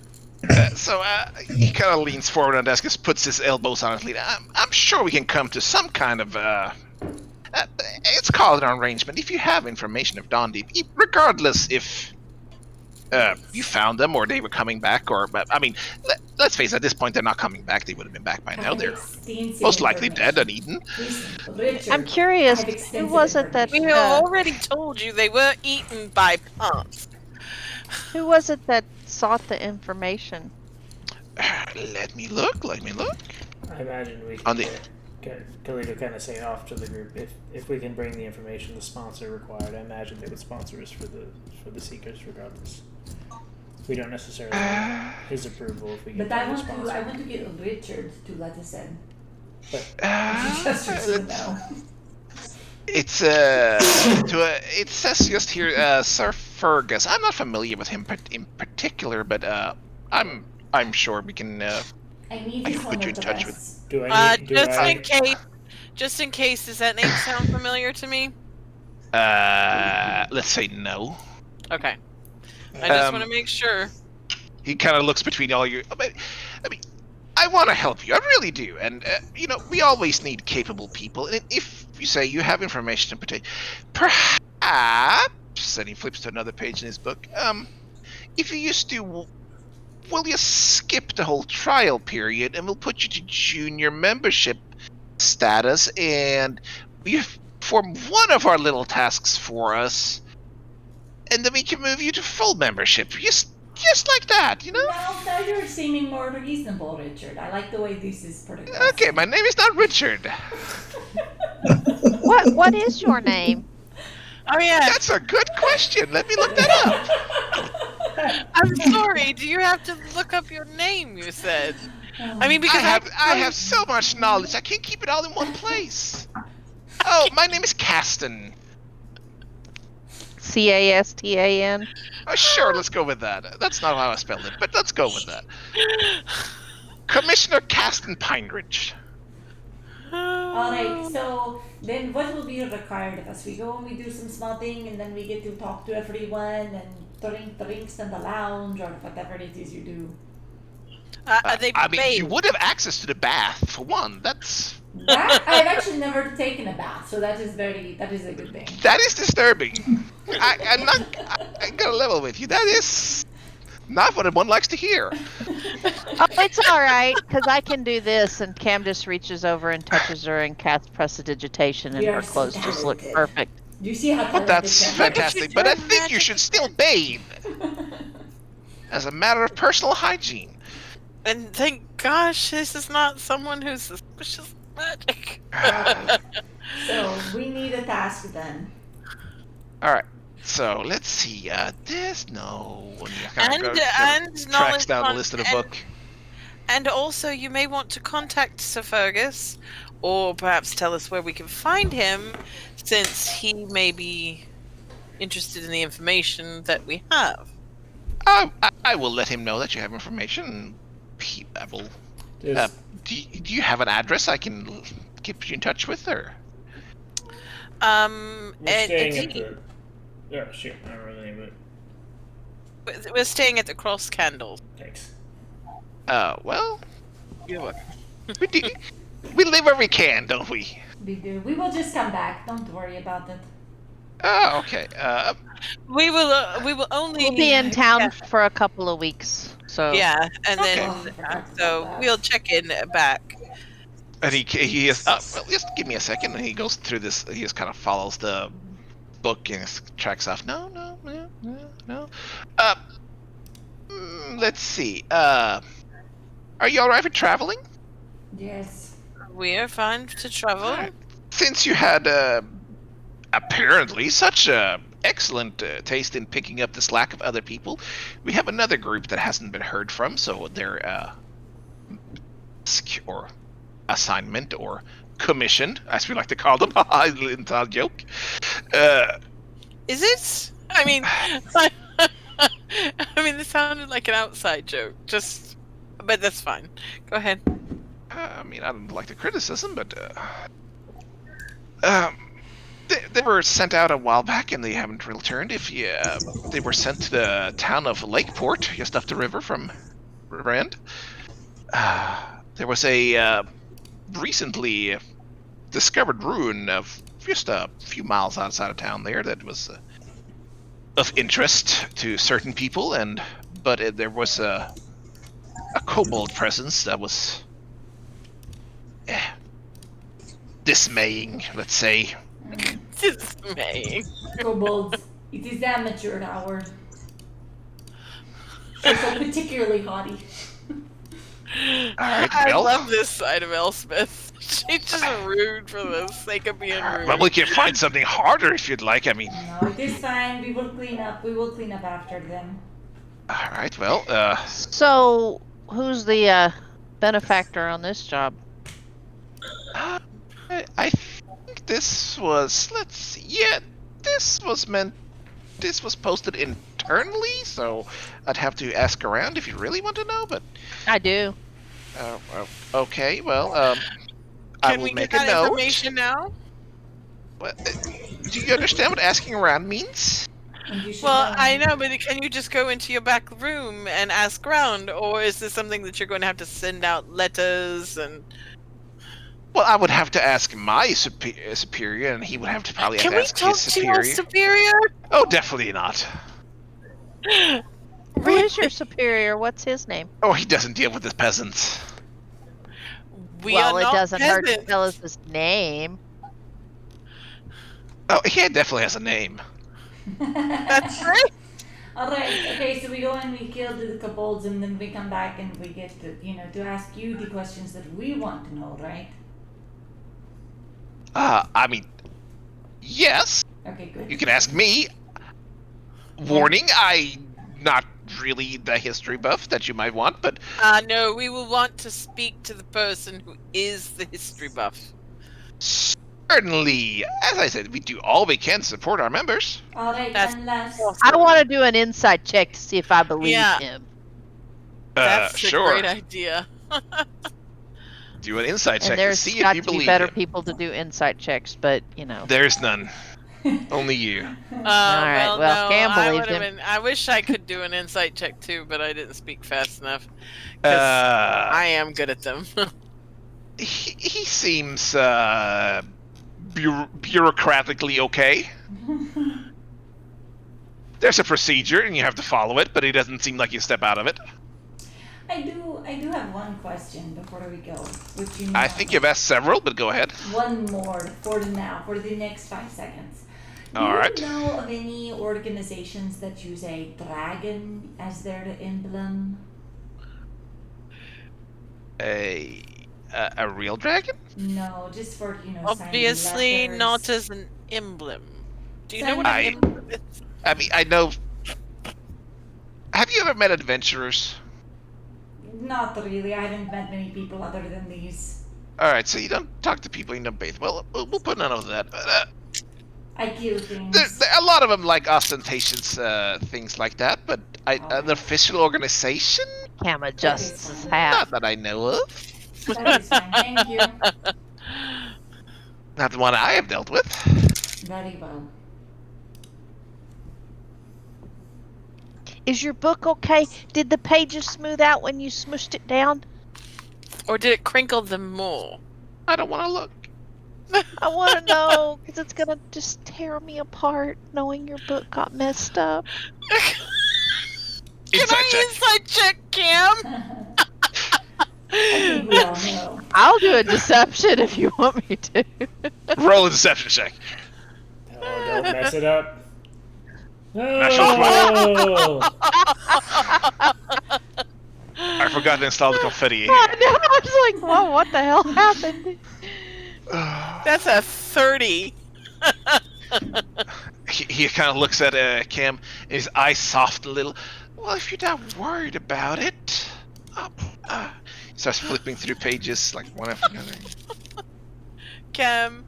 So he kind of leans forward on the desk, and puts his elbows on his lead. I'm sure we can come to some kind of let's call it an arrangement. If you have information of Don Deep, regardless if you found them or they were coming back, or I mean, let's face it, at this point they're not coming back. They would have been back by now. They're most likely dead and eaten. Listen, Richard, I'm curious, I have who extensive was it that We have already told you they were eaten by punks. who was it that sought the information? Let me look. I imagine we On can the- Khalid will kind of say off to the group, if we can bring the information the sponsor required, I imagine they would sponsor us for the Seekers regardless. We don't necessarily need his approval if we get But I the want sponsor. to get Richard to let us in. But Just to know. It's it says just here, Sir Fergus. I'm not familiar with him in particular, but I'm sure we can. I need I his can home put you in touch address. do I need, Just in case, does that name sound familiar to me? Let's say no. Okay. I just want to make sure. He kind of looks between all you. I mean, I want to help you. I really do. And we always need capable people. And if you say you have information in particular, perhaps, and he flips to another page in his book. If you used to, will you skip the whole trial period, and we'll put you to junior membership status, and you perform one of our little tasks for us, and then we can move you to full membership, just like that, Now you're seeming more reasonable, Richard. I like the way this is progressing. Okay, my name is not Richard. What is your name? Oh yeah, That's a good question. Let me look that up. I'm sorry. Do you have to look up your name? You said. I mean, because I have so much knowledge. I can't keep it all in one place. Oh, my name is Caston. Castan? Oh, sure, let's go with that. That's not how I spelled it, but let's go with that. Commissioner Caston Pine Ridge. Alright, so then what will be required of us? We go and we do some small thing and then we get to talk to everyone and drink drinks in the lounge or whatever it is you do. They I mean, you bathe. would have access to the bath for one. That's That I've actually never taken a bath, so that is a good thing. that is disturbing. I'm gonna level with you. That is not what one likes to hear. Oh, it's all right, because I can do this, and Cam just reaches over and touches her and casts prestidigitation, and We her are so clothes just look talented. perfect. Do you see how Well, talented that's Cam is? fantastic, but I think you should still bathe as a matter of personal hygiene. And thank gosh, this is not someone who's suspicious of magic. Alright. So we need a task then. All right. So let's see. There's no. And tracks knowledge down the on- list of the and- book. And also, you may want to contact Sir Fergus, or perhaps tell us where we can find him, since he may be interested in the information that we have. I will let him know that you have information. I will. There's, Do you have an address I can get you in touch with, or? we're staying at and the. Oh shit! I don't remember the name of it. we're staying at the Cross Candle. Thanks. Well, you know what? We live where we can, don't we? We do. We will just come back. Don't worry about it. Oh, okay. We will only We'll be in town for a couple of weeks, so Yeah, and Okay. then Oh, I forgot about so that. we'll check in back. And he is. Well, just give me a second. And he goes through this. He just kind of follows the book and tracks off. No. Let's see. Are you alright for traveling? Yes. We are fine to travel. Alright. Since you had apparently such excellent taste in picking up the slack of other people, we have another group that hasn't been heard from. So their or assignment or commission, as we like to call them, inside joke. Is it? I mean, I mean, this sounded like an outside joke. But that's fine. Go ahead. I mean, I don't like the criticism, but they were sent out a while back and they haven't returned. They were sent to the town of Lakeport, just up the river from Rand. There was a recently discovered ruin of just a few miles outside of town there that was of interest to certain people, but there was a kobold presence that was dismaying, let's say. Dismaying. Kobolds. It is amateur hour. She's so particularly haughty. Alright, I well, love this side of Elspeth. She's just rude for the sake of being rude. well, we can find something harder if you'd like. I mean, No, it is fine. We will clean up. We will clean up after them. alright, well, So, who's the benefactor on this job? I think this was, let's see, yeah, this was posted internally, so I'd have to ask around if you really want to know, but, I do. okay, well, I Can will we make get a that note. information now? What, do you understand what asking around means? And you should Well, know. I know, but can you just go into your back room and ask around, or is this something that you're going to have to send out letters and? Well, I would have to ask my superior, and he would have to probably have Can to we ask talk his to superior. your superior? Oh, definitely not. Who is your superior? What's his name? Oh, he doesn't deal with the peasants. We Well, are it not doesn't hurt to peasants. tell us his name. Oh, he definitely has a name. That's right. Alright, okay, so we go and we kill the kobolds and then we come back and we get to, to ask you the questions that we want to know, right? I mean, yes, Okay, good. you can ask me. Warning, I'm not really the history buff that you might want, but No, we will want to speak to the person who is the history buff. certainly, as I said, we do all we can to support our members. Alright, That's unless... I want to do an insight check to see if I believe Yeah. him. That's a Sure. great idea. Do an insight check And to there's see if got you to be believe better him. people to do insight checks, but you know. There's none. Only you. right, Well, well, no, Cam I believes would have him. been. I wish I could do an insight check too, but I didn't speak fast enough. Because I am good at them. He seems bureaucratically okay. There's a procedure and you have to follow it, but it doesn't seem like you step out of it. I do have one question before we go, which you know. I think you've asked several, but go ahead. One more for the next 5 seconds. Do All you right. know of any organizations that use a dragon as their emblem? A real dragon? No, just for signing Obviously, letters. not as an emblem. Do you know what I- an emblem is? I mean, I know. Have you ever met adventurers? Not really. I haven't met many people other than these. All right, so you don't talk to people you know bathe. Well, we'll put none of that. But, I kill things. a lot of them like ostentatious things like that, but an Okay. official organization? Cam adjusts That is his fine. hat. Not that I know of. That is fine. Thank you. Not the one I have dealt with. Very well. Is your book okay? Did the pages smooth out when you smushed it down? Or did it crinkle them more? I don't want to look. I want to know, because it's going to just tear me apart knowing your book got messed up. Can Insight check. I insight check, Cam? I think we all know. I'll do a deception if you want me to. Roll a deception check. Oh, don't mess it up. Natural No! I forgot to install the confetti. I know, I was like, whoa, what the hell happened? That's a 30. He kind of looks at Cam, his eyes soft a little. Well, if you're not worried about it, he starts flipping through pages like one after another. Cam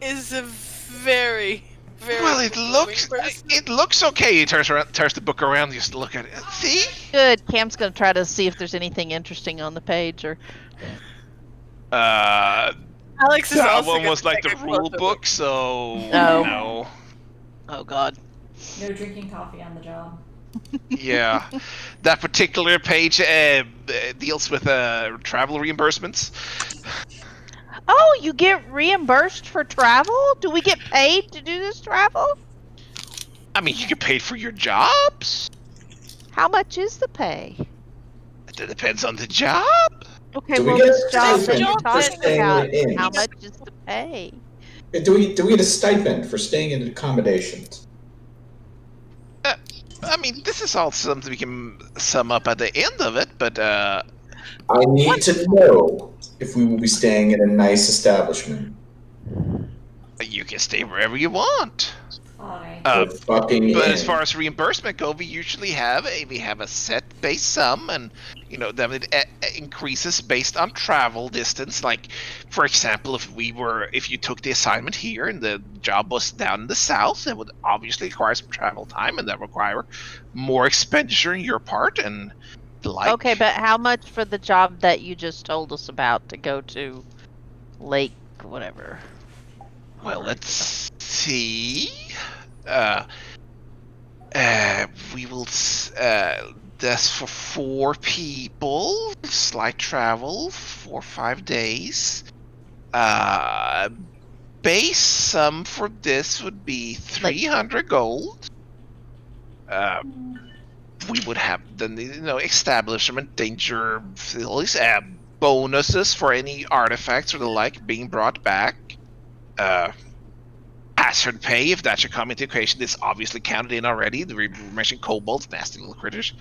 is a very, very Well, it performing person. looks okay. He turns the book around just to look at it. See? Good. Cam's going to try to see if there's anything interesting on the page. Or Alex is That also one gonna was like the take a rule closer book, so No. no. Oh, God. No drinking coffee on the job. Yeah, that particular page deals with travel reimbursements. Oh, you get reimbursed for travel? Do we get paid to do this travel? I mean, you get paid for your jobs. How much is the pay? It depends on the job. Okay, Do we well, get this a job that stipend you're for talking staying about, in the inn? how much is the pay? Do we get a stipend for staying in accommodations? I mean, this is all something we can sum up at the end of it, but I need to know if we will be staying in a nice establishment. you can stay wherever you want. Alright. We're fucking But in. as far as reimbursement go, we usually have a set base sum, and then it increases based on travel distance. Like, for example, if you took the assignment here and the job was down in the south, it would obviously require some travel time, and that would require more expenditure on your part and the like. Okay, but how much for the job that you just told us about to go to Lake, whatever? Well, let's see. We will. That's for 4 people. Slight travel, 4 or 5 days. Base sum for this would be 300 gold. We would have the establishment danger facilities, bonuses for any artifacts or the like being brought back. Hazard pay, if that should come into equation, is obviously counted in already. We mentioned kobolds, nasty little critters.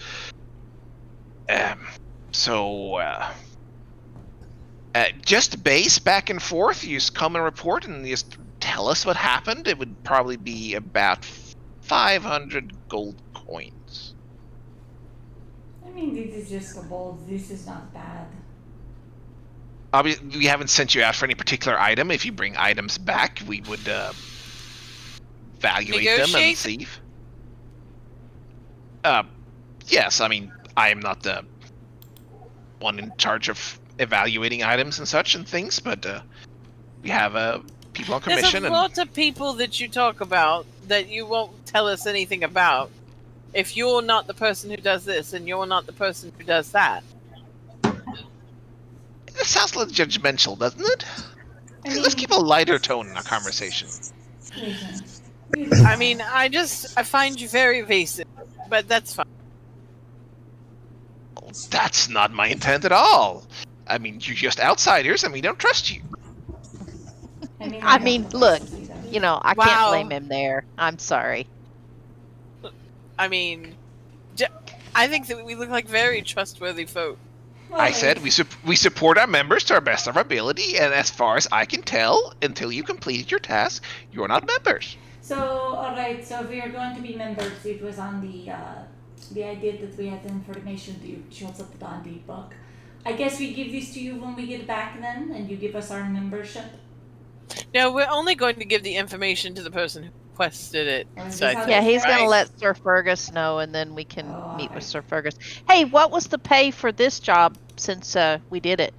Just base back and forth. You just come and report and just tell us what happened. It would probably be about 500 gold coins. I mean, this is just kobolds. This is not bad. Obviously, we haven't sent you out for any particular item. If you bring items back, we would evaluate them and Negotiate? see. Yes, I mean, I am not the one in charge of evaluating items and such and things, but we have people on commission. There's a lot of people that you talk about that you won't tell us anything about. If you're not the person who does this, and you're not the person who does that. It sounds a little judgmental, doesn't it? I mean, Let's keep a lighter tone in our conversation. I mean, I find you very evasive, but that's fine. Well, that's not my intent at all. I mean, you're just outsiders, and we don't trust you. I mean, look, you know, I can't Wow. blame him there. I'm sorry. I mean, I think that we look like very trustworthy folk. I said we support our members to our best of our ability, and as far as I can tell, until you completed your task, you're not members. So, alright, so if we are going to be members, it was on the idea that we had the information to shows up on the book. I guess we give these to you when we get back then, and you give us our membership. No, we're only going to give the information to the person who requested it. Oh, So I is this think, Yeah, he's right? gonna let Sir Fergus know, and then we can Oh, meet with alright. Sir Fergus. Hey, what was the pay for this job since we did it?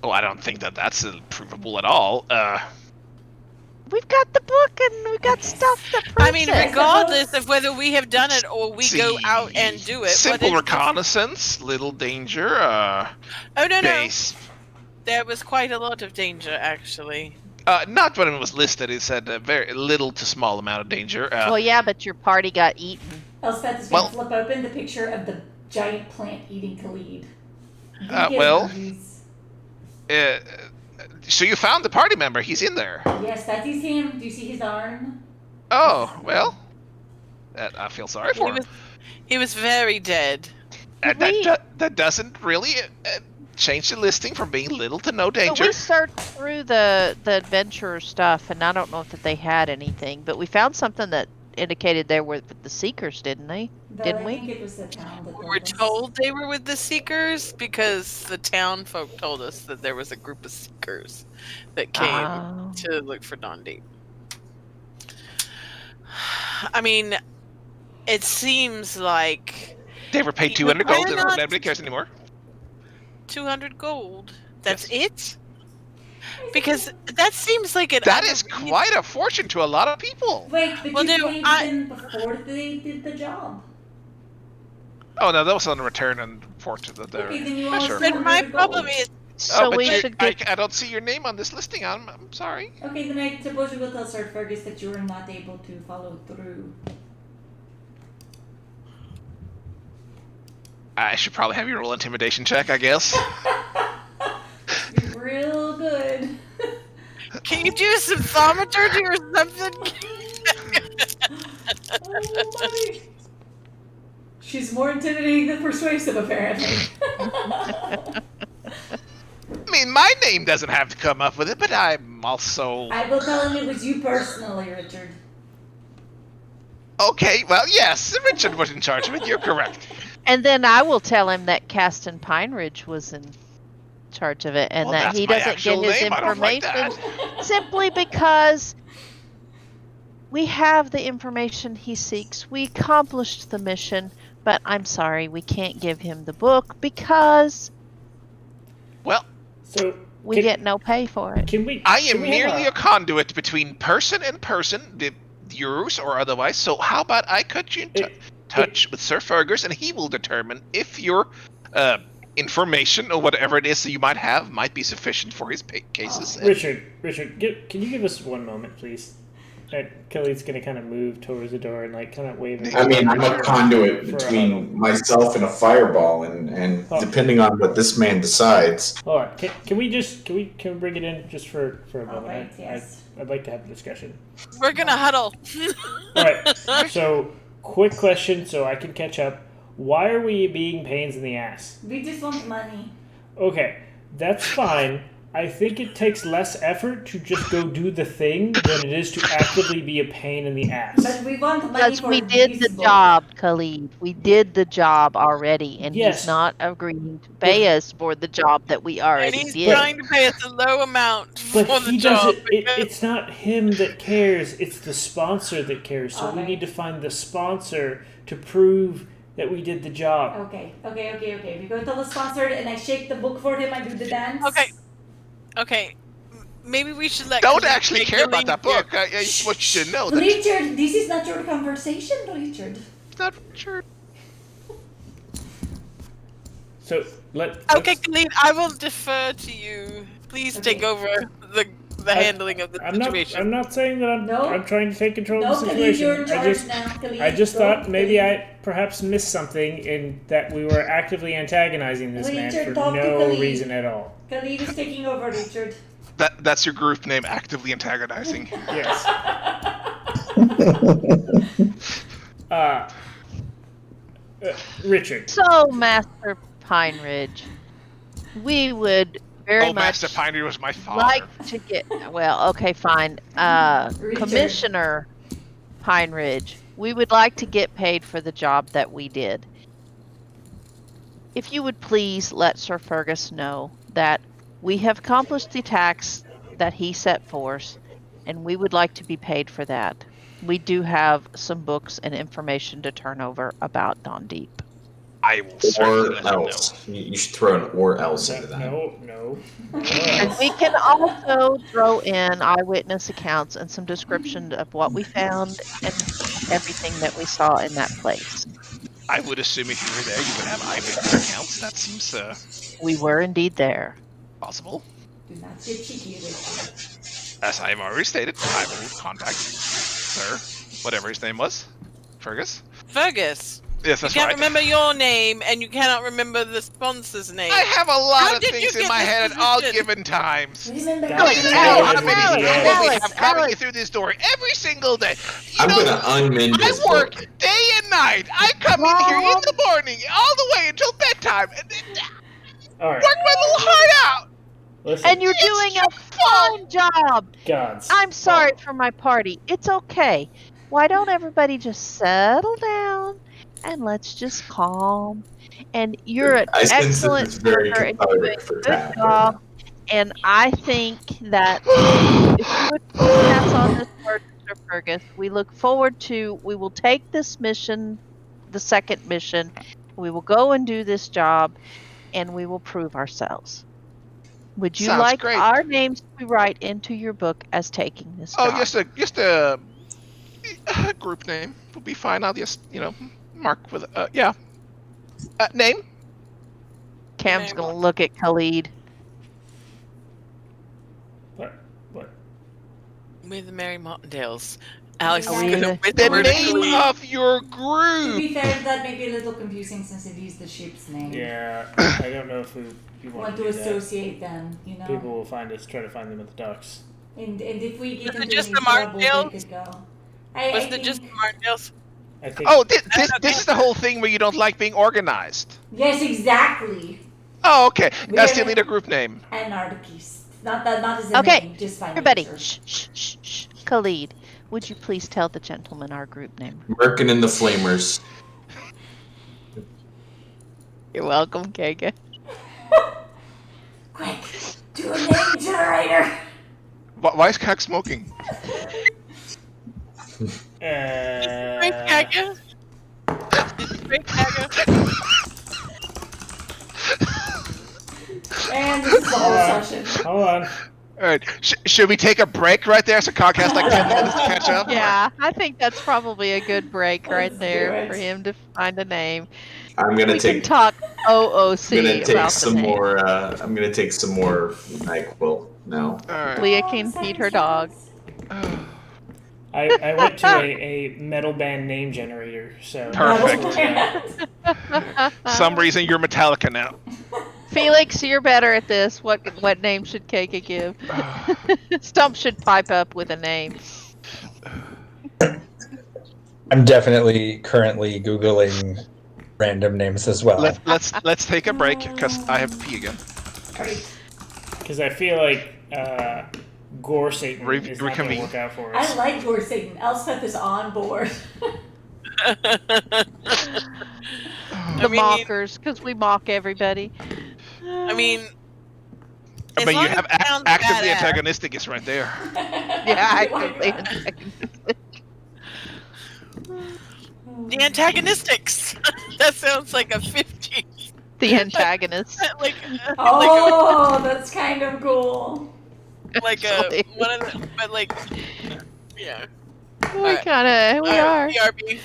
Oh, I don't think that that's provable at all. We've got the book, and we've got stuff that proves I mean, it. regardless of whether we have done it or we go out and do it. Simple what is- reconnaissance, little danger. Oh no, no, Base. there was quite a lot of danger actually. Not when it was listed. It said very little to small amount of danger. Well, yeah, but your party got eaten. Elspeth is going to flip open the picture of the giant plant eating Khalid. Well- These- So you found the party member. He's in there. Yes, that is him. Do you see his arm? Oh, well. I feel sorry for him. He was very dead. That doesn't really change the listing from being little to no So danger. we searched through the adventurer stuff, and I don't know if that they had anything, but we found something that indicated they were with the Seekers, didn't they? Though Didn't I we? think it was the town that We're us. told they were with the Seekers because the town folk told us that there was a group of Seekers that came Oh. to look for Dondi. I mean, it seems like They were paid We're 200 gold. not- Nobody cares anymore. 200 gold. That's Yes. it? Because that seems like an That is quite a fortune to a lot of people. Wait, but Well, you no, paid them before they did the job. Oh no, that was on the return and port to the. Okay, then you Yeah, always sure. do- But my 200 problem gold. is, So but we you- should get. I don't see your name on this listing. I'm sorry. Okay, then I suppose you will tell Sir Fergus that you were not able to follow through. I should probably have you roll intimidation check, I guess. You're real good. can you do some thaumaturgy or something? Oh my. She's more intimidating than persuasive, apparently. I mean, my name doesn't have to come up with it, but I'm also I will tell him it was you personally, Richard. okay. Well, yes, Richard was in charge of it. You're correct. And then I will tell him that Caston Pine Ridge was in charge of it, and Well, that that's he my doesn't actual get his name. I don't like information that. simply because we have the information he seeks. We accomplished the mission, but I'm sorry, we can't give him the book because Well, So we can, get no pay for it. Can we? I can am we have merely a conduit between person and person, yours or otherwise. So how about I cut you in touch with Sir Fergus, and he will determine if your information or whatever it is that you might have might be sufficient for his cases. Richard, can you give us one moment, please? Kelly's gonna kind of move towards the door and like kind of wave. I mean, I'm a conduit between myself and a fireball, and depending on what this man decides. Hold on. Can we bring it in just for a moment? Alright, yes. I'd like to have a discussion. We're gonna huddle. All right. So, quick question, so I can catch up. Why are we being pains in the ass? We just want money. Okay, that's fine. I think it takes less effort to just go do the thing than it is to actively be a pain in the ass. But we want money Because for we did the reasonable- job, Khalid. We did the job already, and Yes. he's not agreeing to pay us for the job that we And already he's did. trying to pay us a low amount But for the he job. doesn't. It's not him that cares. It's the sponsor that cares. So we Alright. need to find the sponsor to prove that we did the job. Okay. We go tell the sponsor, and I shake the book for him. I do the dance. Okay. Maybe we should let. Don't Khalid actually take care the about lead that here. book. I what you should know. That Richard, this is not your conversation, Richard. it's not sure. So let's Okay, Khalid, I will defer to you. Please take over the handling of the situation. I'm not saying that I'm trying to take control of the Khalid, situation. you're in charge now. Khalid, I just go, thought maybe Khalid. I perhaps missed something in that we were actively antagonizing this man Richard, for talk to no Khalid. reason at all. Khalid is taking over, Richard. That's your group name, actively antagonizing. Yes. Richard. So, Master Pine Ridge, we would very much Master Piney was my father. like to get. Well, okay, fine. Commissioner Pine Ridge, we would like to get paid for the job that we did. If you would please let Sir Fergus know that we have accomplished the task that he set forth, and we would like to be paid for that. We do have some books and information to turn over about Dawn Deep. I will certainly Or let him know. else. You should throw an or else into that. No. And we can also throw in eyewitness accounts and some description of what we found and everything that we saw in that place. I would assume if you were there, you would have eyewitness accounts. That seems We were indeed there. possible. Do not get cheeky, Richard. As I have already stated, I will contact Sir, whatever his name was, Fergus. Fergus, Yes, you that's can't right. remember your name, and you cannot remember the sponsor's name. I have a lot How of did things you in get my this head at all position? given times. Remember, Alex, You know Alex, how many Alex, people we Alex, have coming Alex. through this door every single day. I'm gonna unmend I this work book. day and night. I come in here in the morning, all the way until bedtime, and All right. work my little heart out. Listen. And you're doing a fine job. Gods. I'm sorry for my party. It's okay. Why don't everybody just settle down and let's just calm? And you're an I sense excellent this is very worker and you're doing cathartic for a good Tab right job. now. And I think that if you would pass on this word, Mr. Fergus, we will take this mission, the second mission. We will go and do this job, and we will prove ourselves. Would you Sounds like great. our names to write into your book as taking this job? Oh, just a group name would be fine. I'll just mark with name. Cam's gonna look at Khalid. What? We're the Mary Martindales. Alex is Are we gonna the- The whisper to name Khalid. of your To group. be fair, that may be a little confusing since it is the ship's name. Yeah, I don't know if we want Want to to do that. associate them, you know? People will try to find them at the docks. And if we get Was it into just any the trouble, they Martindales? could go. Was it just the Martindales? I think. Oh, this is the whole thing where you don't like being organized. Yes, exactly. Oh, okay. We That's are- the leader group name. Anarchists. Not as a Okay, name, just fine. Everybody, shh. Khalid, would you please tell the gentleman our group name? Merkin and the Flamers. You're welcome, Kega. Quick, do a name generator. Why is Kak smoking? Great Kagger. Great Kagger. And this is the whole session. Hold on. All right. Should we take a break right there so Kak has like 10 minutes to catch up? Yeah, I think that's probably a good break right Let's there do it. for him to find a name. I'm gonna We can take. talk I'm OOC gonna take about some the name. more. I'm gonna take some more NyQuil now. All right. Leah can feed her dog. I went to a metal band name generator, so. Perfect. Some reason you're Metallica now. Felix, you're better at this. What name should Kega give? Stump should pipe up with a name. I'm definitely currently Googling random names as well. Let's take a break because I have to pee again. Because I feel like Gore Satan is not going to Reconvene. work out for us. I like your Satan. Elspeth is on board. The mean- mockers, because we mock everybody. I mean, I as mean, you long have as it sounds actively badass. antagonistic is right there. Yeah, actively antagonistic. The antagonistics. That sounds like a 50s. The antagonist. like Oh, that's kind of cool. like Actually. one of the, but like yeah. We kind of, we are. BRB.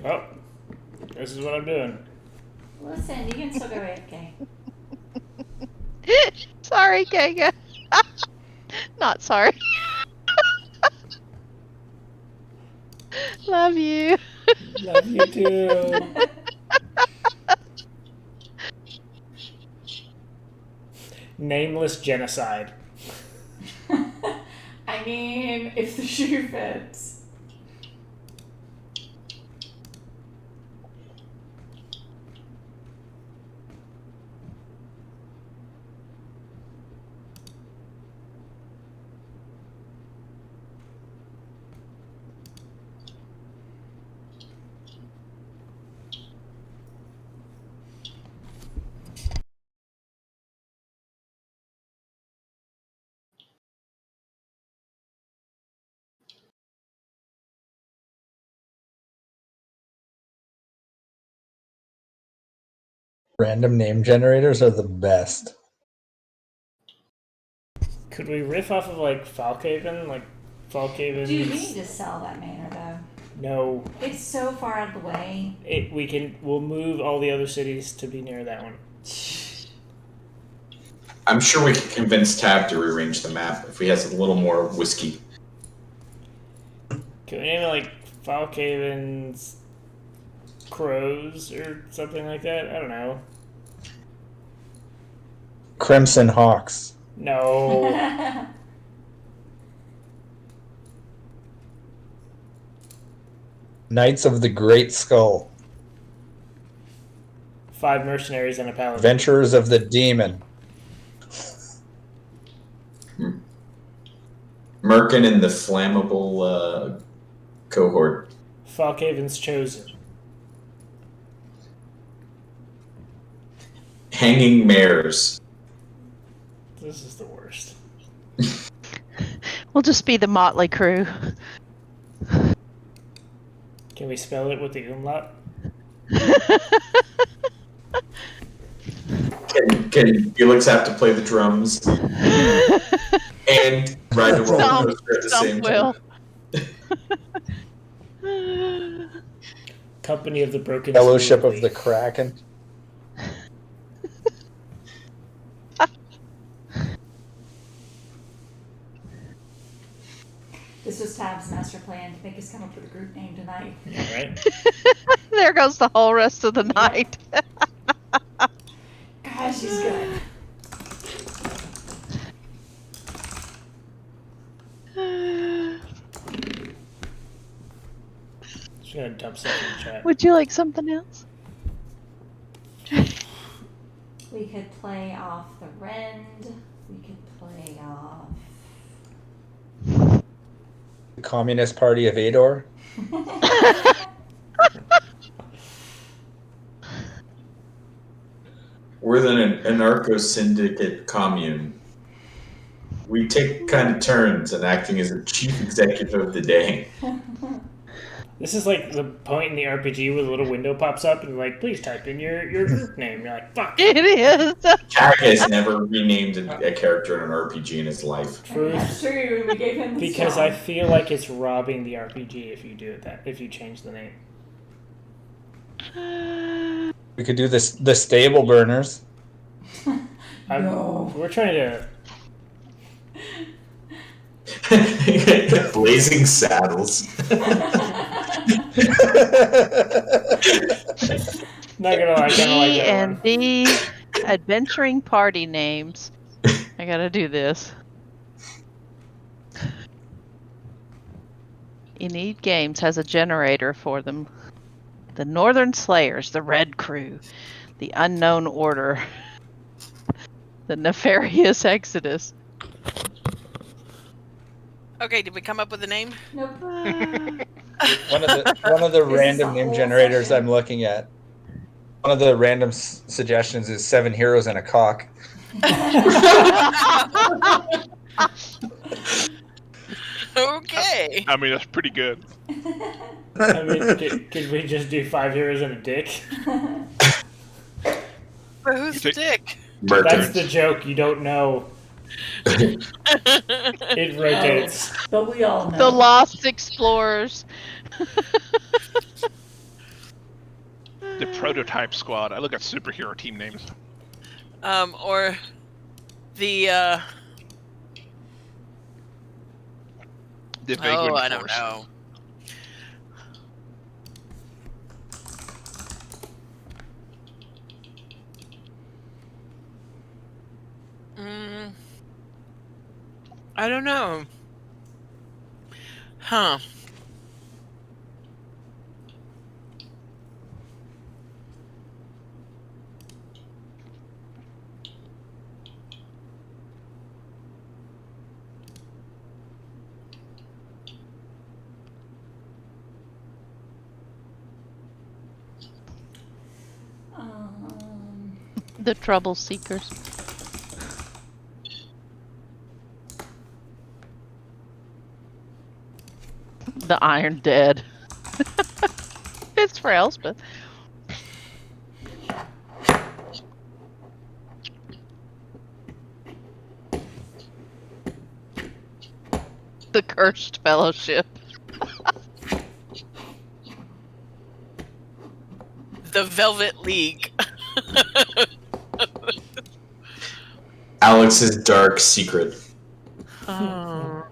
Oh, this is what I'm doing. Listen, you can still go AFK. Sorry, Kega. Not sorry. Love you. Love you too. Nameless genocide. I mean, if the shoe fits. Random name generators are the best. Could we riff off of like Falkhaven? Like Falkhaven. Dude, we need to sell that manor though. No. It's so far out of the way. We'll move all the other cities to be near that one. I'm sure we could convince Tab to rearrange the map if he has a little more whiskey. Can we name it like Falkhaven's Crows or something like that? I don't know. Crimson Hawks. No. Knights of the Great Skull. 5 mercenaries and a paladin. Adventurers of the Demon. Merkin and the flammable cohort. Falkhaven's Chosen. Hanging mares. This is the worst. We'll just be the Motley Crew. Can we spell it with the umlaut? Can Felix have to play the drums and ride the roller coaster at the same Will. time? Company of the Broken Fellowship Smoothly. of the Kraken. This was Tab's master plan to make us come up with a group name tonight. Yeah, right? There goes the whole rest of the night. Gosh, she's good. Just gonna dump stuff in the chat. Would you like something else? We could play off the Rend. We could play off. The Communist Party of Aedor. We're the anarcho syndicate commune. We take kind of turns in acting as the chief executive of the day. This is like the point in the RPG where the little window pops up and like, please type in your group name. You're like, fuck. It is. Cat has never renamed a character in an RPG in his life. That's true. We gave him the Because song. I feel like it's robbing the RPG if you do it if you change the name. We could do this. The Stable Burners. No. We're trying to. Blazing Saddles. Not gonna lie, I kind of like D that and one. D adventuring party names. I gotta do this. Enid Games has a generator for them. The Northern Slayers, the Red Crew, the Unknown Order, the Nefarious Exodus. Okay, did we come up with a name? Nope. One of the This is random a name whole generators session. I'm looking at. One of the random suggestions is 7 heroes and a cock. Okay. I mean, that's pretty good. I mean, could we just do 5 heroes and a dick? But who's the take- dick? That's Merchants. the joke. You don't know. It rotates. But we all know. The Lost Explorers. The prototype squad. I look at superhero team names. Or the The Vagrant I don't Force. know. I don't know. Huh. The Trouble Seekers. The Iron Dead. It's for Elspeth. The Cursed Fellowship. The Velvet League. Alex's dark secret. Oh.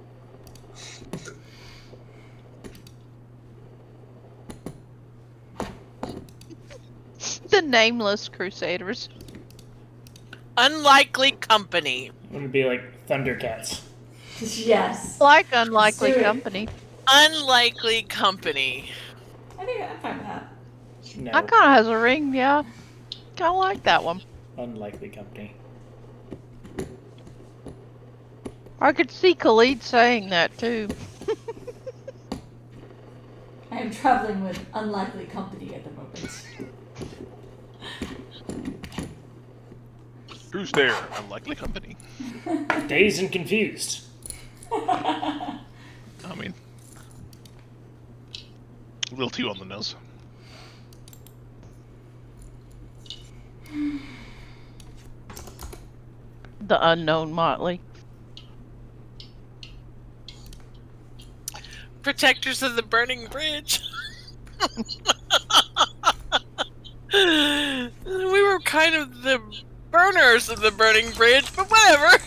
The Nameless Crusaders. Unlikely company. It would be like Thundercats. Yes. Like Unlikely Do it. Company. Unlikely company. I think I'm fine with that. No, That kind of has a ring, yeah. Kind of like that one. unlikely company. I could see Khalid saying that too. I am traveling with unlikely company at the moment. Who's there? Unlikely company. Dazed and confused. I mean, a little too on the nose. The Unknown Motley. Protectors of the burning bridge. We were kind of the burners of the burning bridge, but whatever.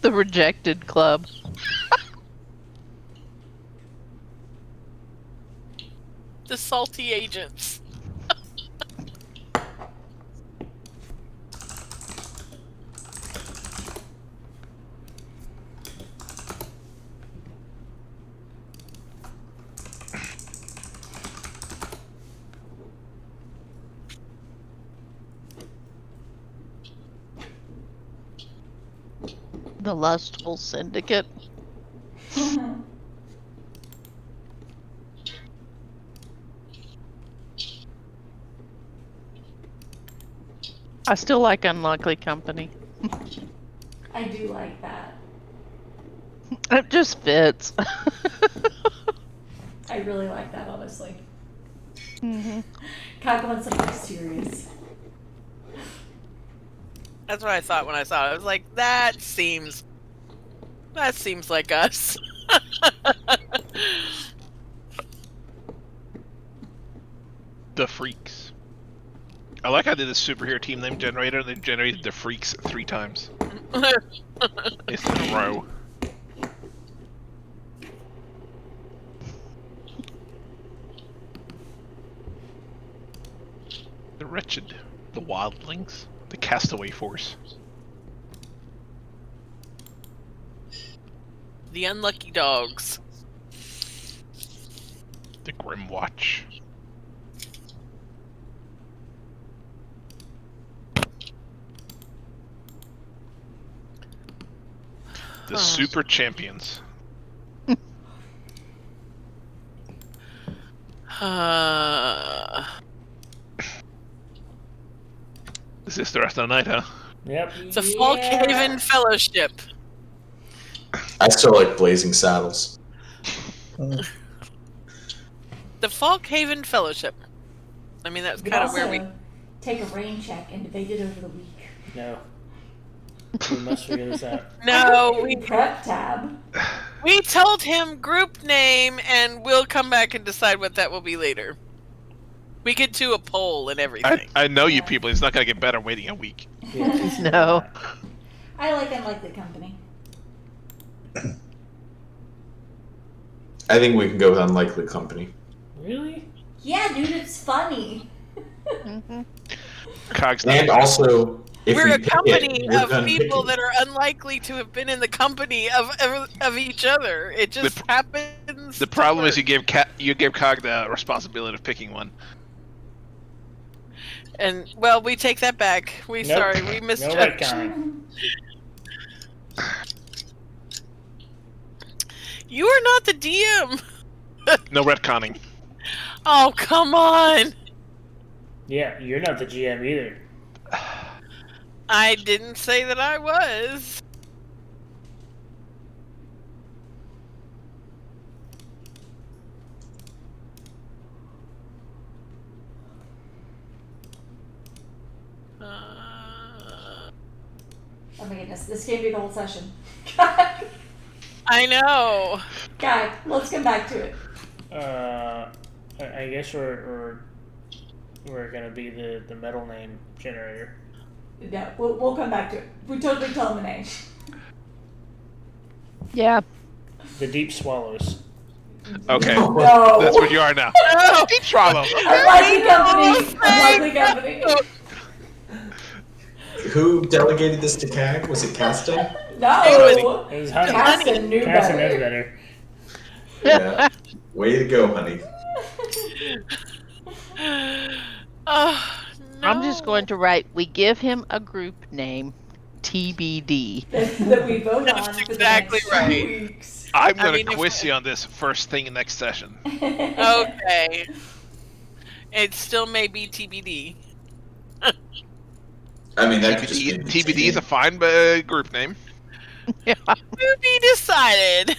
The Rejected Club. The salty agents. The Lustful Syndicate. I still like Unlikely Company. I do like that. It just fits. I really like that, honestly. Mm-hmm. Kind of want something serious. That's what I thought when I saw it. I was like, that seems like us. The Freaks. I like how they did a superhero team name generator. They generated the Freaks 3 times. It's in a row. The Wretched. The Wildlings. The Castaway Force. The unlucky dogs. The Grim Watch. The Super Champions. Is this the rest of the night, huh? Yep. The Falkhaven Fellowship. I still like Blazing Saddles. The Falkhaven Fellowship. I mean, that's We kind of also where we. take a rain check and debate it over the week. No. We must figure this out. No, we Prep tab. we told him group name, and we'll come back and decide what that will be later. We could do a poll and everything. I know you Yeah. people. It's not going to get better waiting a week. Yeah. No. I like unlikely company. I think we can go with Unlikely Company. Really? Yeah, dude, it's funny. Mhm. Cog's not. And also, if We're we a pick company it, we're of done people picking. that are unlikely to have been in the company of each other. It just happens. The to problem is work. you gave Cog the responsibility of picking one. And well, we take that back. We Nope. sorry, we No misjudged. retconning. You are not the DM. No retconning. Oh, come on. Yeah, you're not the GM either. I didn't say that I was. Oh my goodness, this can't be the whole session. God, I know. God, let's come back to it. I guess we're gonna be the metal name generator. Yeah, we'll come back to it. We totally tell them a name. Yeah. The Deep Swallows. Okay. No. That's what you are now. No. Deep swallow. Unlikely company. No, Unlikely company. Who delegated this to CAG? Was it Castan? No. It was Honey. Caston knew Cassie knows better. better. Yeah. Way to go, honey. Oh, no. I'm just going to write, we give him a group name, TBD. that we vote That's on for exactly the next 2 right. weeks. I'm going mean, to if- quiz you on this first thing next session. Okay. It still may be TBD. I mean, that could just be TBD is a fine group name. Yeah. To be decided.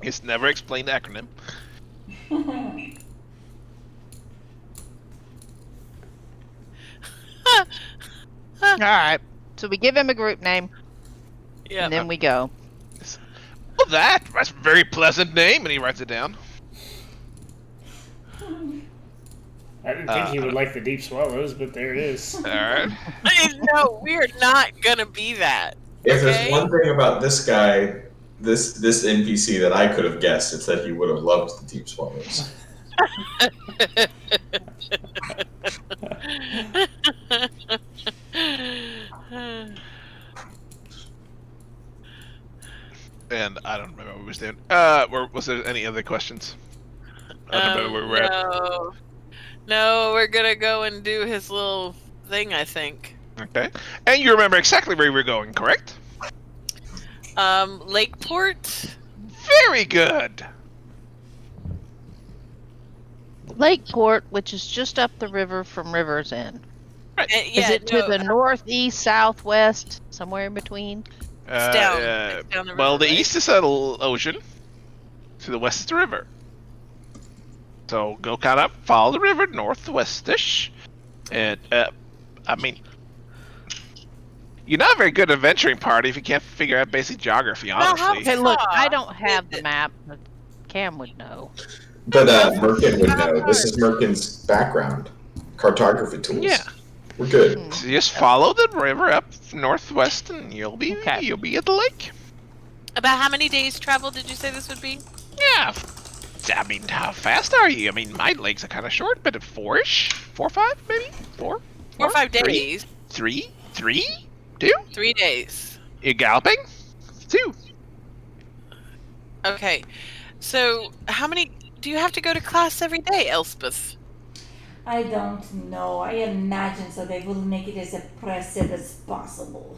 It's never explained acronym. All right. So we give him a group name, Yeah. and then we go. Well, that's a very pleasant name, and he writes it down. I didn't think he would like the Deep Swallows, but there it is. All right. No, we're not gonna be that. If Okay. there's one thing about this guy, this NPC that I could have guessed, it's that he would have loved the Deep Swallows. And I don't remember what we was doing. Was there any other questions? I don't remember where we're at. No. No, we're gonna go and do his little thing, I think. Okay. And you remember exactly where we were going, correct? Lakeport? Very good. Lakeport, which is just up the river from River's End. Yeah, Is it to the northeast, southwest, somewhere in between? It's down. It's down the Well, river, the right? east is an ocean. To the west is the river. So go kind of follow the river northwestish. And, I mean, you're not a very good adventuring party if you can't figure out basic geography, Well, how honestly. Okay, look, I far don't have is the it? map, but Cam would know. But Merkin would know. This is Merkin's background. Cartography tools. Yeah. We're good. Hmm. So just follow the river up northwest, and you'll be Okay. at the lake. About how many days travel did you say this would be? Yeah. I mean, how fast are you? I mean, my legs are kind of short, but 4-ish, 4 or 5, maybe 4. 4 or 5 3, days. 3, 2. 3 days. You're galloping. 2. Okay. So, how many do you have to go to class every day, Elspeth? I don't know. I imagine so they will make it as oppressive as possible.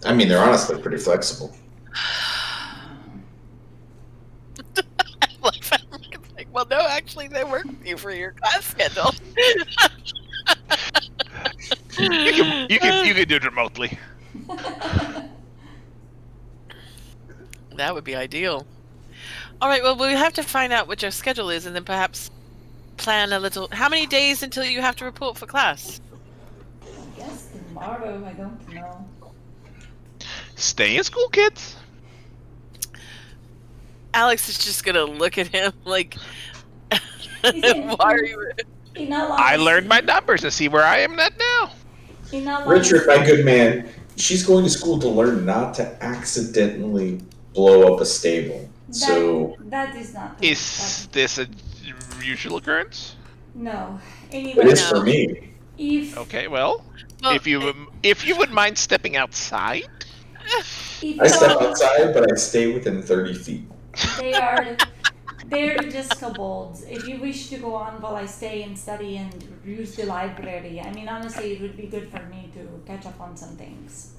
I mean, they're honestly pretty flexible. It's like, well, no, actually, they work with you for your class schedule. You can do it remotely. That would be ideal. All right, well, we have to find out what your schedule is and then perhaps plan a little. How many days until you have to report for class? I guess tomorrow, I don't know. Stay in school, kids. Alex is just going to look at him like, He said, why are you. in all I honesty- learned my numbers and see where I am at now. In all Richard, honesty- my good man, she's going to school to learn not to accidentally blow up a stable. So that is not true. Is this a usual occurrence? No. it Anyway, is for me. if Okay, well, Well, if you would mind stepping outside. if I step outside, but I stay within 30 feet. they're just kobolds. If you wish to go on while I stay and study and use the library, I mean, honestly, it would be good for me to catch up on some things.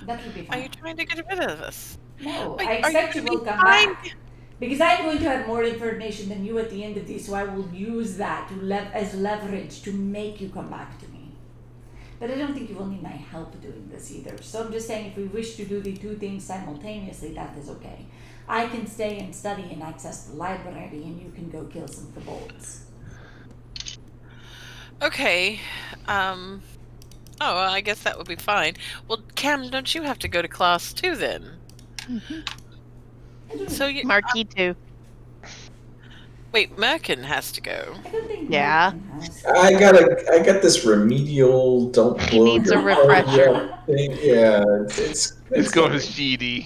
That would be are fine. you trying to get rid of us? No, Are- I are expect you you will being come kind? back. Because I'm going to have more information than you at the end of this, so I will use that to as leverage to make you come back to me. But I don't think you will need my help doing this either. So I'm just saying if we wish to do the two things simultaneously, that is okay. I can stay and study and access the library, and you can go kill some kobolds. Okay. Oh, well, I guess that would be fine. Well, Cam, don't you have to go to class too then? I don't, So you Marquee too. wait, Merkin has to go. I don't think Yeah. Merton has. I got this remedial don't He blow needs your a refresher. heart out thing. Yeah, it's Let's go with his GD.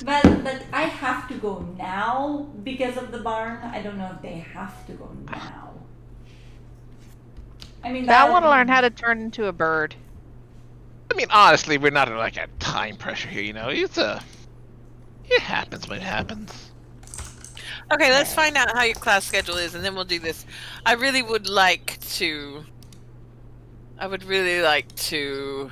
But I have to go now because of the barn. I don't know if they have to go now. I mean, I want to learn how to turn into a bird. I mean, honestly, we're not in like a time pressure here. You know, it happens when it happens. Okay, let's find out how your class schedule is, and then we'll do this. I really would like to. I would really like to.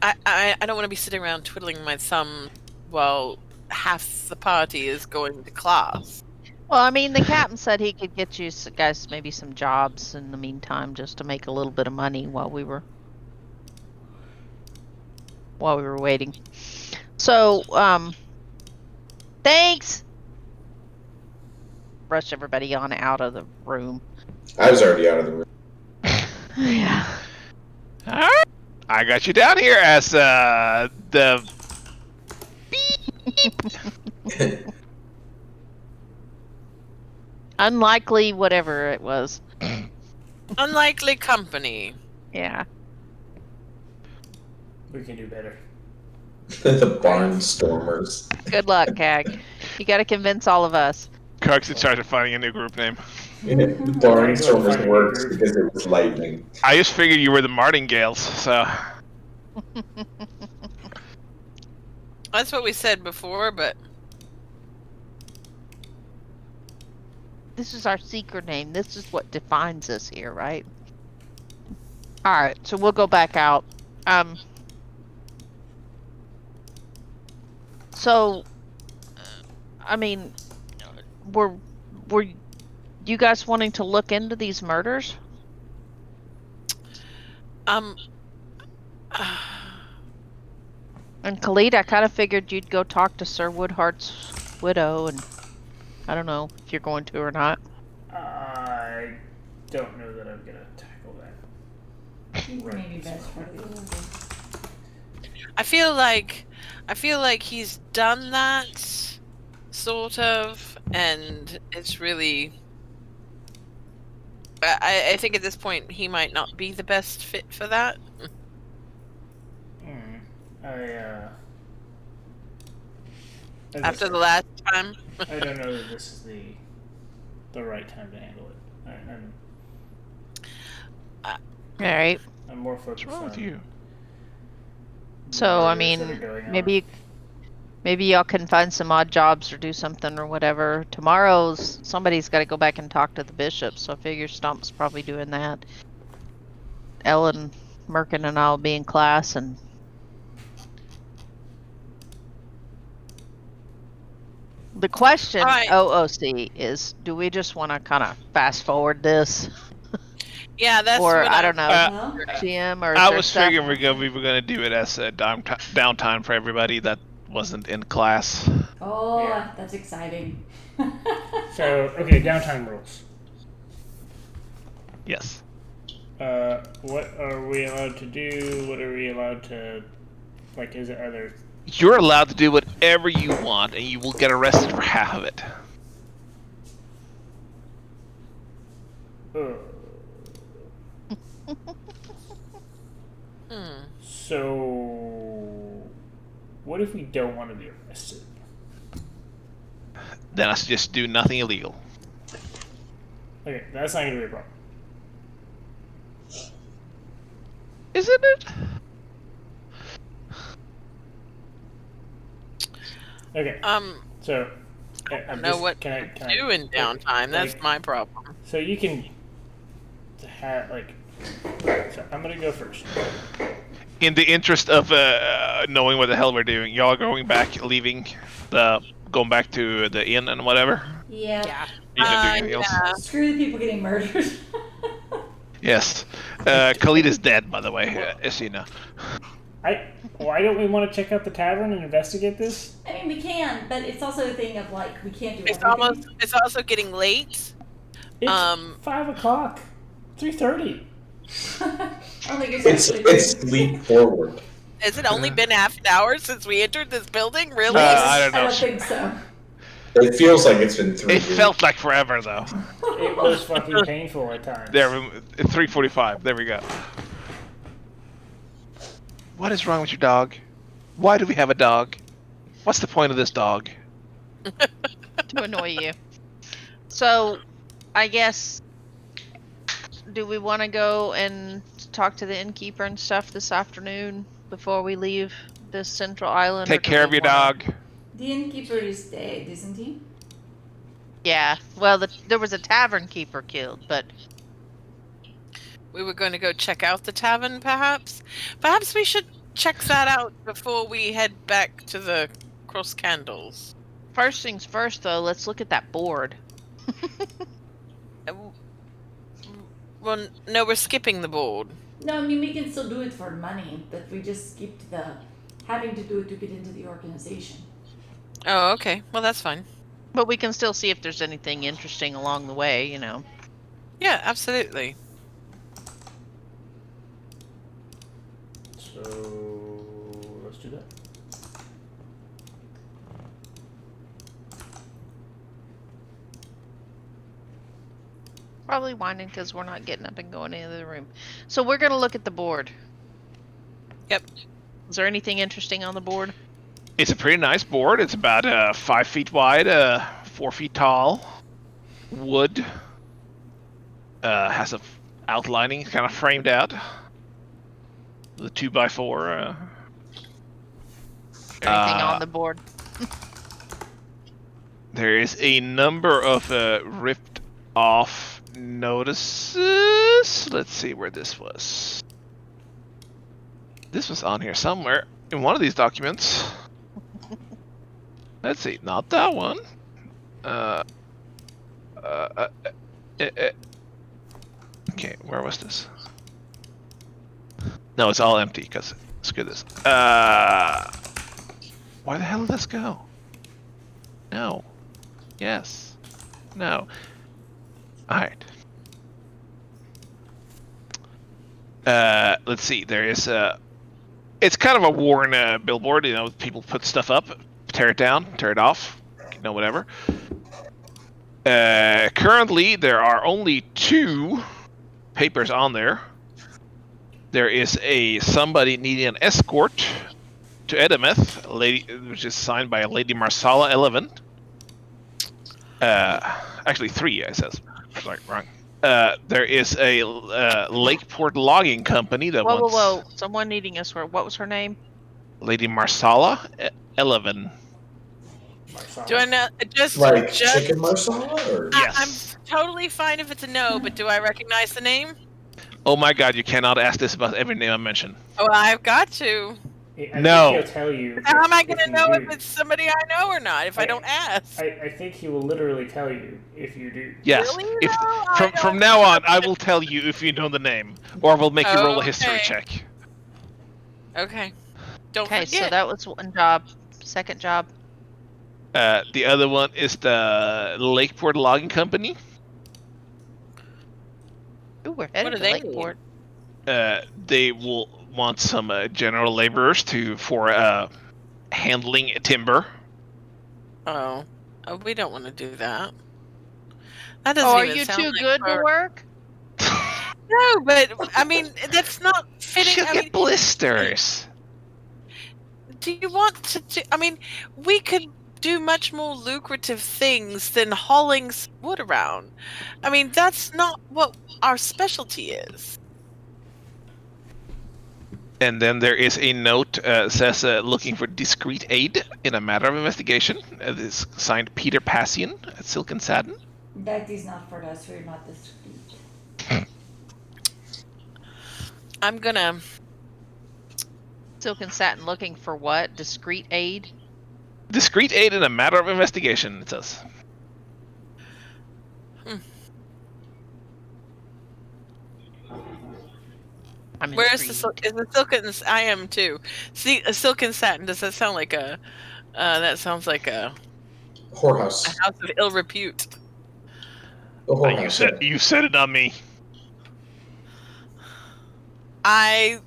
I don't want to be sitting around twiddling my thumb while half the party is going to class. Well, I mean, the captain said he could get you guys maybe some jobs in the meantime, just to make a little bit of money while we were waiting. So, thanks. Rush everybody on out of the room. I was already out of the room. Yeah. All right, I got you down here as the. Unlikely, whatever it was. Unlikely company. Yeah. We can do better. The barnstormers. Good luck, Cag. You got to convince all of us. Kirk's in charge of finding a new group name. The barnstormers works because it was lightning. I just figured you were the Martingales, so. That's what we said before, but This is our secret name. This is what defines us here, right? All right, so we'll go back out. So, I mean, were you guys wanting to look into these murders? um. And Khalid, I kind of figured you'd go talk to Sir Woodhart's widow, and I don't know if you're going to or not. I don't know that I'm gonna tackle that. Maybe best for the order. I feel like he's done that, sort of, and it's really. I think at this point he might not be the best fit for that. As I After said, the last time. I don't know that this is the right time to handle it. All right. I'm more focused What's wrong with on you? So, I murders that mean, are going on. maybe y'all can find some odd jobs or do something or whatever. Tomorrow's somebody's got to go back and talk to the bishop, so I figure Stomp's probably doing that. Ellen Merkin and I'll be in class, and the question, All right. OOC, is do we just want to kind of fast forward this? Yeah, that's Or, what I don't know, Well, GM, or is I there was stuff? figuring we were going to do it as a downtime for everybody that wasn't in class. oh, Yeah. that's exciting. So, okay, downtime rules. Yes. What are we allowed to do? What are we allowed to, like, is it other? You're allowed to do whatever you want, and you will get arrested for half of it. So, what if we don't want to be arrested? Then I suggest do nothing illegal. Okay, that's not going to be a problem. Isn't it? Okay, so I don't know what can I do in downtime. That's my problem. So you can have like. So I'm gonna go first. In the interest of knowing what the hell we're doing, y'all are going back, leaving going back to the inn and whatever. Yeah. You can do anything else. Screw the people getting murdered. Yes. Khalid is dead, by the way, as you know. Why don't we want to check out the tavern and investigate this? I mean, we can, but it's also a thing of like we can't do It's everything. It's also getting late. It's 5:00, 3:30. Only gives It's sleep forward. Has it only been half an hour since we entered this building? Really? I don't know. I don't think so. It feels like it's been 3 It years. felt like forever, though. It was fucking painful at times. There, 3:45. There we go. What is wrong with your dog? Why do we have a dog? What's the point of this dog? To annoy you. So, I guess, do we want to go and talk to the innkeeper and stuff this afternoon before we leave this central island? Take care of your dog. The innkeeper is dead, isn't he? Yeah. Well, there was a tavern keeper killed, but We were going to go check out the tavern, perhaps? Perhaps we should check that out before we head back to the Cross Candles. first things first, though, let's look at that board. Well, no, we're skipping the board. No, I mean we can still do it for money, but we just skipped the having to do it to get into the organization. Oh, okay. Well, that's fine. But we can still see if there's anything interesting along the way, you know. Yeah, absolutely. So let's do that. Probably whining because we're not getting up and going into the room. So we're going to look at the board. Yep. Is there anything interesting on the board? It's a pretty nice board. It's about 5 feet wide, 4 feet tall. Wood. Has a outlining, kind of framed out. The 2x4. Anything on the board? There is a number of ripped off notices. Let's see where this was. This was on here somewhere in one of these documents. Let's see, not that one. Okay, where was this? No, it's all empty because screw this. Why the hell did this go? No. Yes. No. Alright. Let's see. There is a. It's kind of a worn billboard. You know, people put stuff up, tear it down, tear it off, you know, whatever. Currently, there are only 2 papers on there. There is somebody needing an escort to Edameth, which is signed by Lady Marsala 11. Actually 3, it says. Sorry, wrong. There is a Lakeport logging company that wants... Whoa. Someone needing us. What was her name? Lady Marsala 11. Do I know? Just Like chicken marsala? Or? Yes. I'm totally fine if it's a no, but do I recognize the name? Oh my god, you cannot ask this about every name I mention. Oh, I've got to. I No. think he'll tell you. How am I going to you know do. if it's somebody I know or not if I don't ask? I think he will literally tell you if you do. Yes. Really, If though? I from don't now on, know. I will tell you if you know the name, or we'll make you roll a history Okay. check. Okay. Don't Okay, forget. so that was one job. Second job. The other one is the Lakeport Logging Company. Ooh, we're What headed do to they Lakeport. They will want some general laborers for handling timber. Oh, we don't want to do that. That doesn't Oh, are even you sound too like good to her. work? No, but I mean that's not fitting. She'll I get mean, blisters. do you want to do? I mean, we could do much more lucrative things than hauling wood around. I mean, that's not what our specialty is. And then there is a note says looking for discreet aid in a matter of investigation. It is signed Peter Passian at Silk and Satin. That is not for us. We're not discreet. I'm gonna. Silk and Satin looking for what? Discreet aid? Discreet aid in a matter of investigation, it says. I'm Where's the intrigued. is the silk and I am too. See, a silk and satin. Does that sound like a? That sounds like a Whorehouse. house of ill repute. A whorehouse. You said it on me. I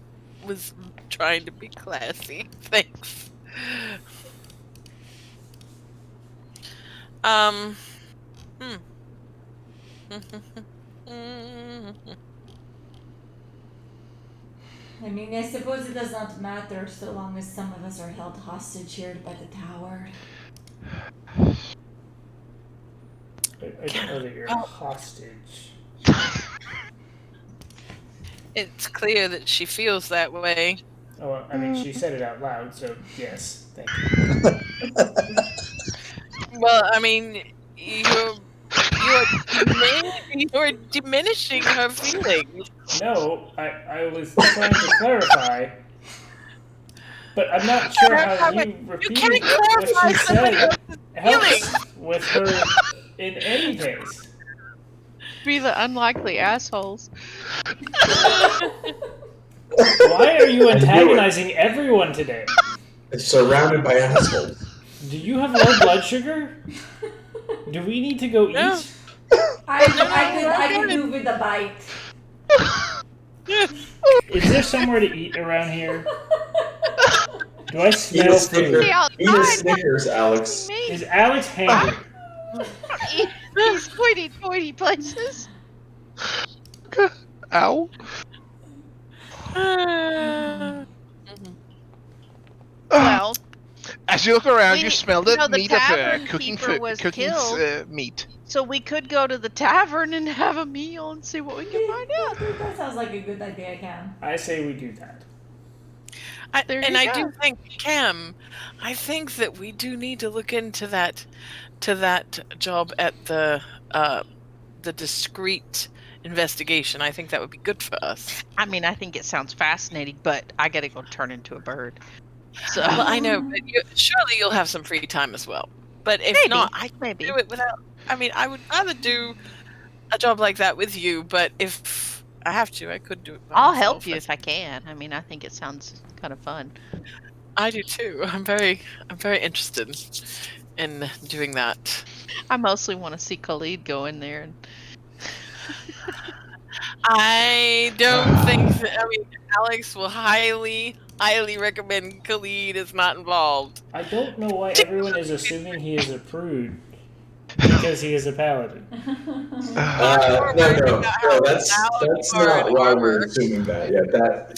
was trying to be classy. Thanks. I mean, I suppose it does not matter so long as some of us are held hostage here by the tower. I don't know that you're a hostage. It's clear that she feels that way. Oh, well, I mean, she said it out loud, so yes, thank you. Well, I mean, you're diminishing her feelings. No, I was trying to clarify, but I'm not sure how you repeating can't what clarify she somebody said else's helps with her in any case. Be the unlikely assholes. Why are you antagonizing everyone today? It's surrounded by assholes. Do you have low blood sugar? Do we need to go No. eat? I could do with a bite. Is there somewhere to eat around here? Do I Eat smell a food? Snickers. outside. Eat a Snickers, Alex. Is Alex hangry? These hoity-toity places. Ow. Well, As you look around, you we- smell you the know, the meat of tavern cooking keeper food, was cooking killed. meat. so we could go to the tavern and have a meal and see what we can find out. That sounds like a good idea, Cam. I say we do that. There And you I go. do think, Cam, I think that we do need to look into that job at the discreet investigation. I think that would be good for us. I mean, I think it sounds fascinating, but I gotta go turn into a bird. So Well, I know, but surely you'll have some free time as well. But if Maybe, not, I can maybe. do it without. I mean, I would rather do a job like that with you. But if I have to, I could do it. By I'll myself. help you if I can. I mean, I think it sounds kind of fun. I do too. I'm very interested in doing that. I mostly want to see Khalid go in there and I don't think that, I mean, Alex will highly recommend Khalid is not involved. I don't know why everyone is assuming he is a prude because he is a paladin. No, that's not why we're assuming that. Yeah,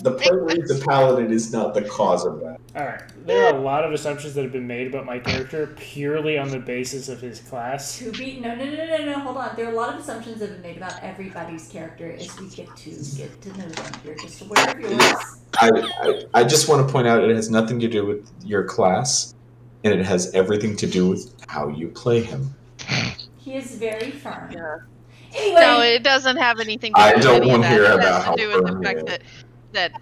the part where he's a paladin is not the cause of that. Alright, there are a lot of assumptions that have been made about my character purely on the basis of his class. No, hold on. There are a lot of assumptions that have been made about everybody's character as we get to know them. You're just aware of yours. I just want to point out it has nothing to do with your class, and it has everything to do with how you play him. He is very firm. Yeah. Anyway, No, it doesn't have anything to I do with don't any of want to that. hear It about has how to do with the firm fact you that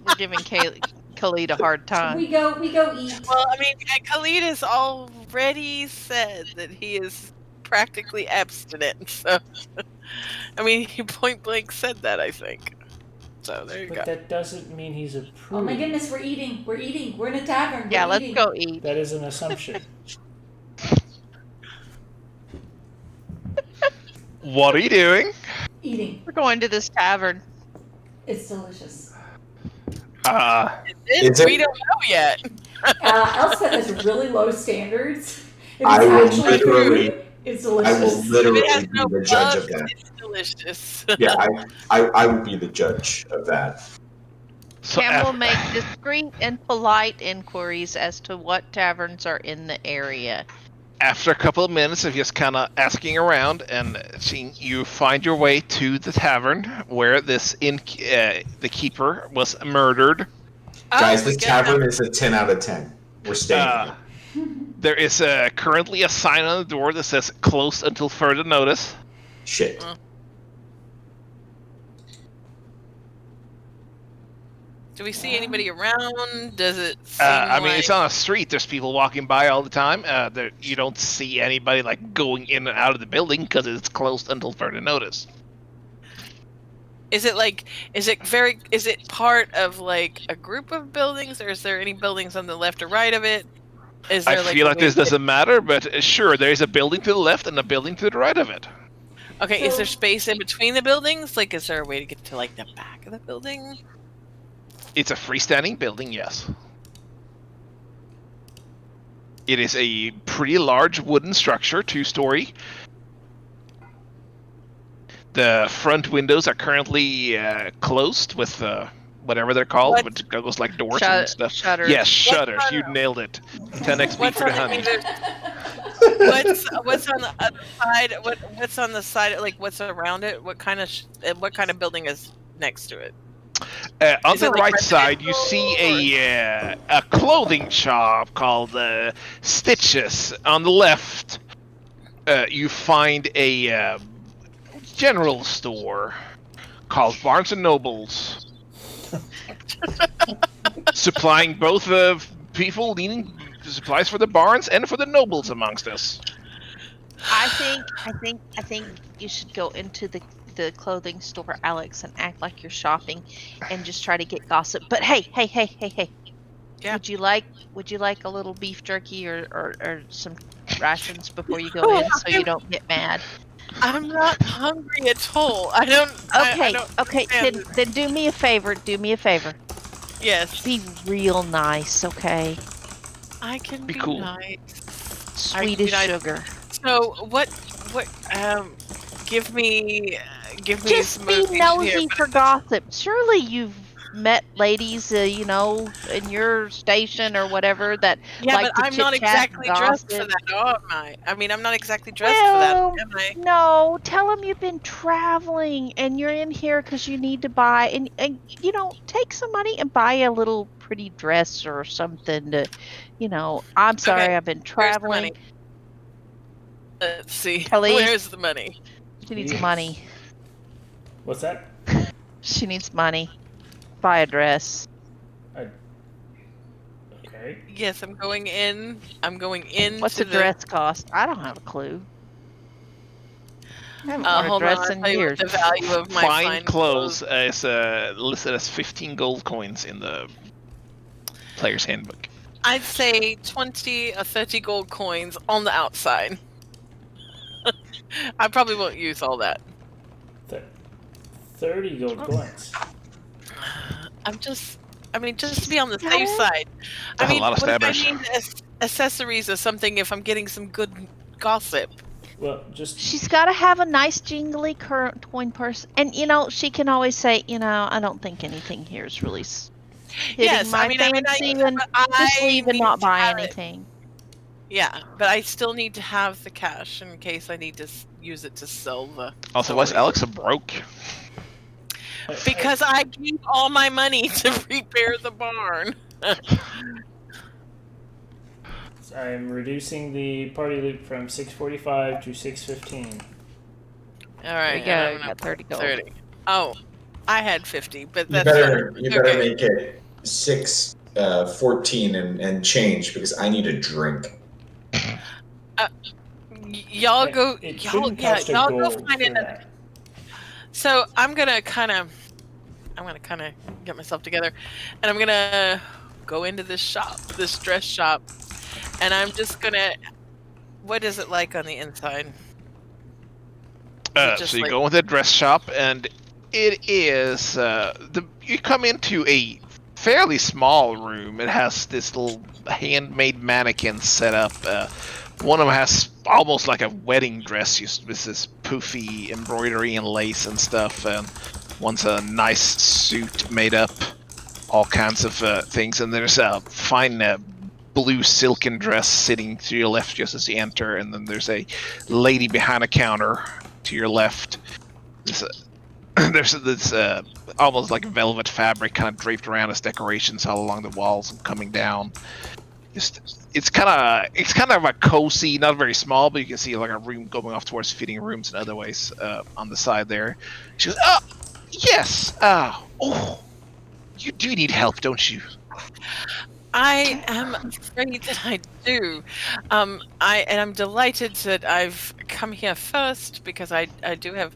we're giving Khalid a hard time. we go eat. Well, I mean, Khalid has already said that he is practically abstinent. So, I mean, he point blank said that. I think. So there you But go. that doesn't mean he's a prude. Oh my goodness, we're eating. We're eating. We're in a tavern. Yeah, We're let's eating. go eat. That is an assumption. What are you doing? Eating. We're going to this tavern. It's delicious. Is it- We don't know yet. Elspeth has really low standards. If I it's will actually literally- food, it's I will delicious. If literally it has be no the judge of bugs, that. it's delicious. Yeah, I will be the judge of that. So Cam will af- make discreet and polite inquiries as to what taverns are in the area. after a couple of minutes of just kind of asking around and seeing, you find your way to the tavern where the keeper was murdered. Guys, we this get tavern them. is a 10 out of 10. We're staying here. There is currently a sign on the door that says "Closed until further notice." Shit. Do we see anybody around? Does it seem I mean, like... it's on a street. There's people walking by all the time. You don't see anybody like going in and out of the building because it's closed until further notice. Is it part of like a group of buildings, or is there any buildings on the left or right of it? Is I there feel a like way this to- doesn't matter, but sure, there is a building to the left and a building to the right of it. Okay, is there So- space in between the buildings? Like, is there a way to get to like the back of the building? It's a freestanding building, yes. It is a pretty large wooden structure, 2-story. The front windows are currently closed with whatever they're called, What? which goes like doors Shut- and stuff. shutters. Yes, shutters. on- You nailed it. 10 XP What's for the on honey. what's on the other side? What's on the side? Like, what's around it? What kind of building is next to it? On Is the it, like, right side, you see a clothing shop called Stitches. On the left, you find a general store called Barnes and Nobles, supplying both people needing supplies for the barns and for the nobles amongst us. I think you should go into the clothing store, Alex, and act like you're shopping, and just try to get gossip. But hey. Yeah. Would you like a little beef jerky or some rations before you go Oh, in, so you don't get mad? I'm not hungry at all. I don't. I Okay, don't okay. understand Then do me a favor. Yes, Be real nice, okay? I can Be be cool. nice. Sweet I- as sugar. So what? Give me Just some be motivation nosy here. for gossip. Surely you've met ladies, in your station or whatever that Yeah, like but to I'm not chit-chat and exactly dressed for gossip. that, oh, am I? I mean, I'm not exactly dressed Well, for that, am I? no, tell them you've been traveling and you're in here because you need to buy, and take some money and buy a little pretty dress or something to, I'm sorry, Okay, I've been Where's the traveling. money? Let's see. Kelly? Where's the money? She needs Yes. money. What's that? She needs money. Buy a dress. Okay. Yes, I'm going in. I'm going in. What's to a dress cost? I don't have a clue. I haven't worn a Hold on, dress I'll in tell you what years. the value of my Fine clothes is listed as 15 gold coins in the player's handbook. I'd say 20 or 30 gold coins on the outside. I probably won't use all that. 30 gold coins. just to be on the safe side. That's a lot of what if I stabbers. need accessories or something if I'm getting some good gossip? Well, just She's got to have a nice jingly current coin purse, and she can always say, I don't think anything here is really hitting Yes, my I mean, I fancy, and just leave and not buy anything. Yeah, but I still need to have the cash in case I need to use it to sell the. Also, why is Alexa broke? Because I keep all my money to repair the barn. I'm reducing the party loot from 645 to 615. All right. There you go. You got 30 gold. 30. Oh, I had 50, but You that's better fine. you better Okay. make it 6, 14 and change because I need a drink. Y'all go. It Y'all, shouldn't yeah. cost a Y'all go gold find for it. that. So I'm gonna kind of get myself together, and I'm gonna go into this shop, this dress shop, and I'm just gonna. What is it like on the inside? Is it just So you like go into the dress shop, and it is you come into a fairly small room. It has this little handmade mannequin set up. One of them has almost like a wedding dress with this poofy embroidery and lace and stuff. And one's a nice suit made up, all kinds of things. And there's a fine blue silken dress sitting to your left just as you enter. And then there's a lady behind a counter to your left. There's this almost like velvet fabric kind of draped around as decorations all along the walls and coming down. It's kind of a cozy, not very small, but you can see like a room going off towards fitting rooms and other ways on the side there. She goes, "Oh, yes. Oh, you do need help, don't you?" I am afraid that I do. I'm delighted that I've come here first because I do have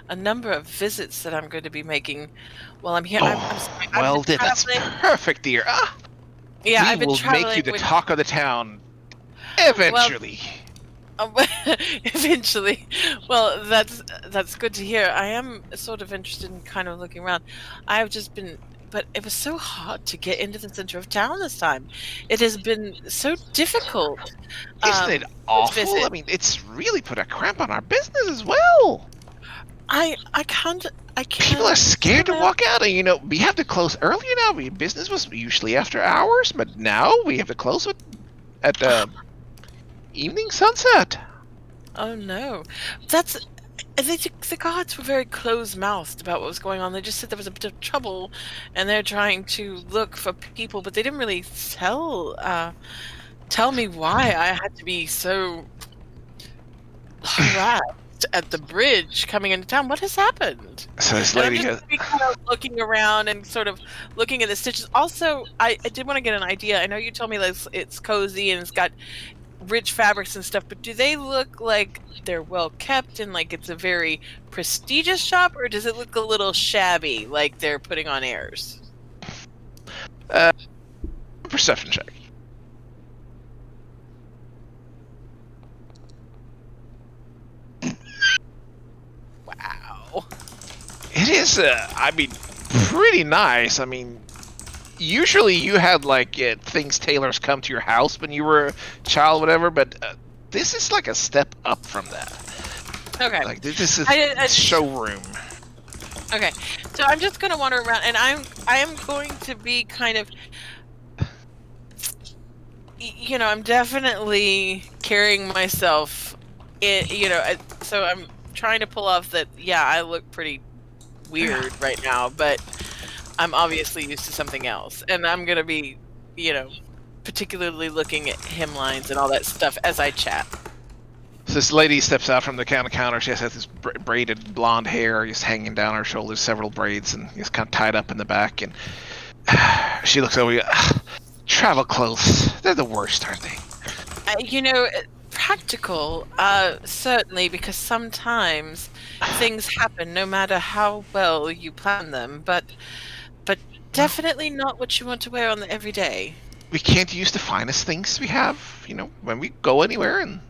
a number of visits that I'm going to be making while I'm here. I'm sorry. I've Well, been then that's traveling. perfect, dear. Yeah, We I've been will make you traveling the with. talk of the town eventually. Um, eventually. Well, that's good to hear. I am sort of interested in kind of looking around. I've just been, but it was so hard to get into the center of town this time. It has been so difficult. Isn't it To awful? visit. I mean, it's really put a cramp on our business as well. I can't. I People can't. are scared to walk out, and we have to close earlier now. Business was usually after hours, but now we have to close it at evening sunset. Oh no, that's. The guards were very closed-mouthed about what was going on. They just said there was a bit of trouble, and they're trying to look for people, but they didn't really tell me why I had to be so harassed at the bridge coming into town. What has happened? So this And I'm lady just goes, gonna be kind of looking around and sort of looking at the stitches. Also, I did want to get an idea. I know you told me that it's cozy and it's got rich fabrics and stuff, but do they look like they're well kept and like it's a very prestigious shop, or does it look a little shabby, like they're putting on airs? perception check. Wow. It is, pretty nice. I mean, usually you had like things tailors come to your house when you were a child, whatever. But this is like a step up from that. Okay. Like this is I showroom. Okay, so I'm just gonna wander around, and I am going to be kind of, I'm definitely carrying myself, so I'm trying to pull off that. Yeah, I look pretty weird right now, but I'm obviously used to something else, and I'm gonna be, particularly looking at hemlines and all that stuff as I chat. So this lady steps out from the counter. She has this braided blonde hair just hanging down her shoulders, several braids, and it's kind of tied up in the back. And she looks over you. Travel clothes. They're the worst, aren't they? Practical, certainly, because sometimes things happen no matter how well you plan them, but definitely not what you want to wear on the everyday. We can't use the finest things we have, when we go anywhere, and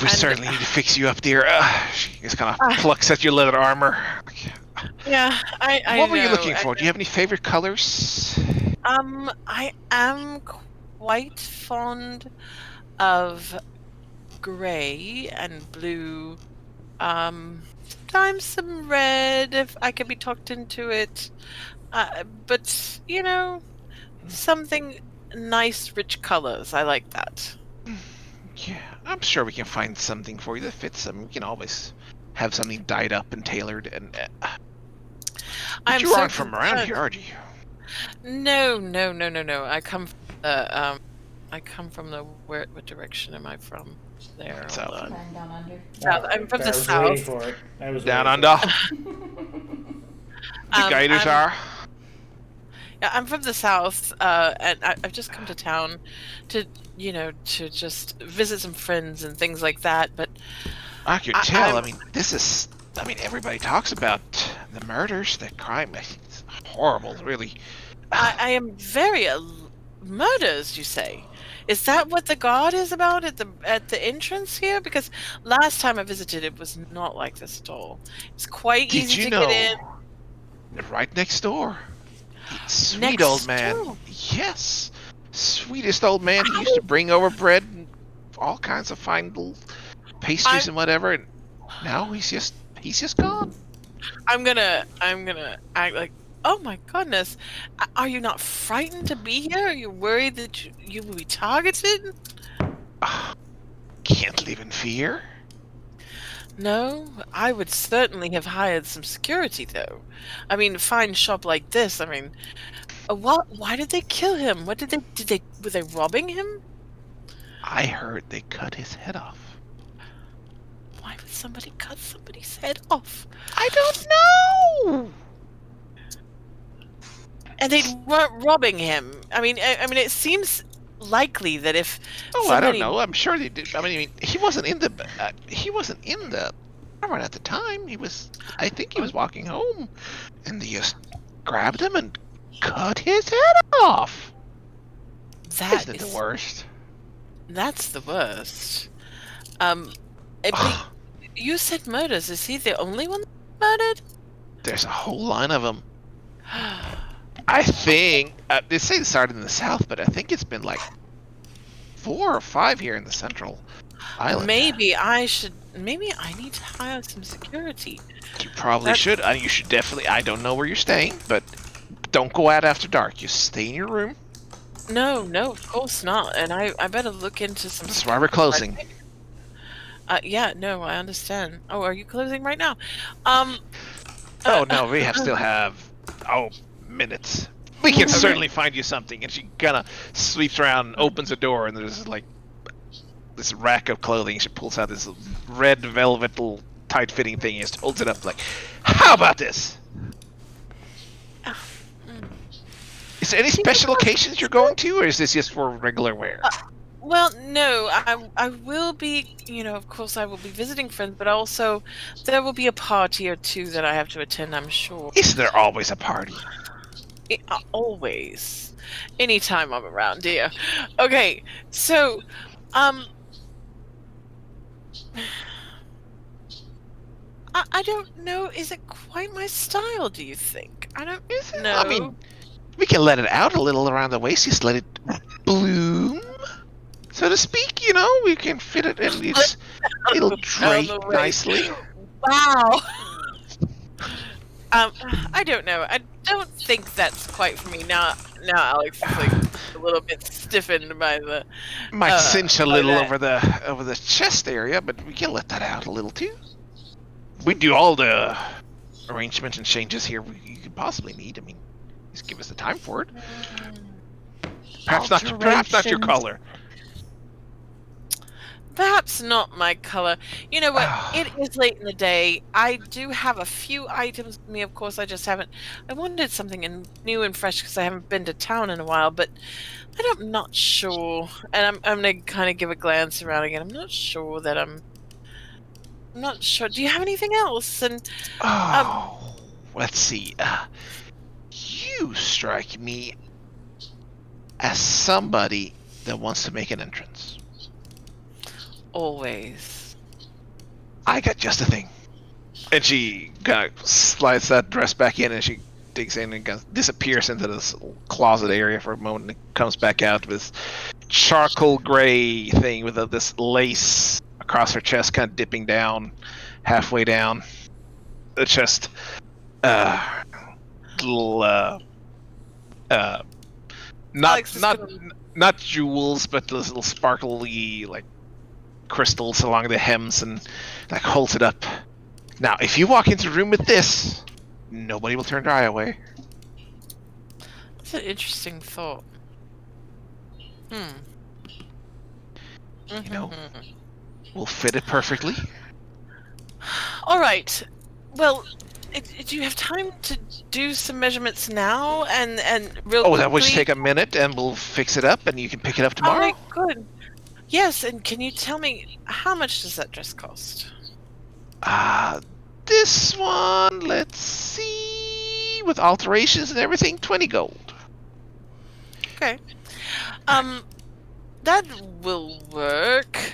we certainly need to fix you up, dear. She just kind of plucks at your leather armor. Yeah, I What were you know, looking for? Do you have any favorite colors? I am quite fond of gray and blue. Sometimes some red if I can be talked into it. But something nice, rich colors. I like that. Yeah, I'm sure we can find something for you that fits them. We can always have something dyed up and tailored. And but you aren't from around here, are you? No. I come from the what direction am I from? there. So- Hold on. Land down under. South. I'm from the I was waiting south. for it. I was Down waiting under. for it. The gators are. Yeah, I'm from the south, and I've just come to town to, to just visit some friends and things like that. But I can I- tell. I'm- I mean, this is. I mean, everybody talks about the murders, the crime. It's horrible, really. I am very murders. You say, is that what the guard is about at the entrance here? Because last time I visited, it was not like this at all. It's quite Did easy you to know? get in. Right next door. Sweet Next old man. door? Yes. Sweetest old man. He used to bring over bread and all kinds of fine little pastries and whatever. And now he's just gone. I'm gonna act like, oh my goodness, are you not frightened to be here? Are you worried that you will be targeted? Can't live in fear. No, I would certainly have hired some security though. I mean, a fine shop like this. I mean, why did they kill him? What did they were they robbing him? I heard they cut his head off. Why would somebody cut somebody's head off? I don't know. And they weren't robbing him. I mean, it seems likely that if Oh, I don't know. I'm sure they did. I mean, he wasn't in the tavern at the time. I think he was walking home, and they just grabbed him and cut his head off. Isn't it the worst? That's the worst. You said murders. Is he the only one murdered? There's a whole line of them. I think they say it started in the south, but I think it's been like 4 or 5 here in the central island. Maybe I need to hire some security. You probably should. You should definitely. I don't know where you're staying, but don't go out after dark. Just stay in your room. No, of course not. And I better look into some. That's why we're closing. Yeah, no, I understand. Oh, are you closing right now? Oh no, we still have minutes. We can certainly find you something. And she kind of sweeps around, and opens a door, and there's like this rack of clothing. She pulls out this red velvet little tight-fitting thing and just holds it up like, "How about this?" Is there any special occasions you're going to, or is this just for regular wear? Well, no, I will be, of course I will be visiting friends, but also there will be a party or two that I have to attend, I'm sure. Is there always a party? Always. Anytime I'm around, dear. Okay, so, I don't know, is it quite my style, do you think? I don't know. I mean, we can let it out a little around the waist, just let it bloom, so to speak, we can fit it in. It'll drape nicely. Wow. I don't know. I don't think that's quite for me. Now Alex is like a little bit stiffened by the. Might cinch a little over the chest area, but we can let that out a little too. We do all the arrangements and changes here you could possibly need. I mean, just give us the time for it. Perhaps not your color. Perhaps not my color. You know what? It is late in the day. I do have a few items with me. Of course, I just haven't. I wanted something new and fresh because I haven't been to town in a while. But I'm not sure. And I'm gonna kind of give a glance around again. I'm not sure that I'm not sure. Do you have anything else? And let's see. You strike me as somebody that wants to make an entrance. Always. I got just a thing. And she kind of slides that dress back in, and she digs in and disappears into this closet area for a moment, and comes back out with charcoal gray thing with this lace across her chest, kind of dipping down, halfway down the chest. Little not jewels, but those little sparkly like crystals along the hems, and like holds it up. Now, if you walk into the room with this, nobody will turn their eye away. That's an interesting thought. We'll fit it perfectly. All right. Well, do you have time to do some measurements now and real Oh, quickly? that will just take a minute, and we'll fix it up, and you can pick it up tomorrow. All right, good. Yes, and can you tell me how much does that dress cost? This one, let's see, with alterations and everything, 20 gold. Okay. That will work.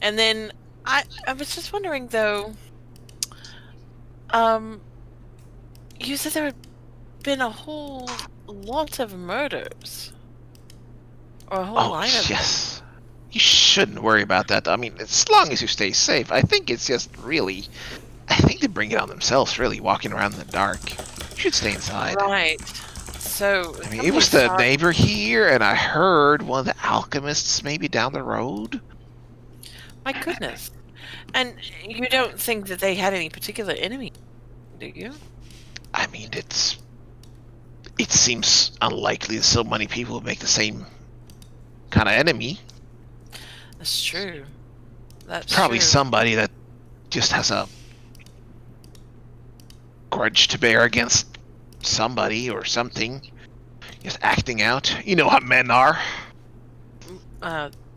And then I was just wondering though. You said there had been a whole lot of murders, or a whole line of them. Yes. You shouldn't worry about that. I mean, as long as you stay safe. I think it's just really... I think they bring it on themselves, really, walking around in the dark. You should stay inside. Right. So I mean, it was the neighbor here, and I heard one of the alchemists maybe down the road. My goodness. And you don't think that they had any particular enemy, do you? I mean, it seems unlikely that so many people would make the same kind of enemy. That's true. That's Probably true. somebody that just has a grudge to bear against somebody or something. Just acting out. You know how men are.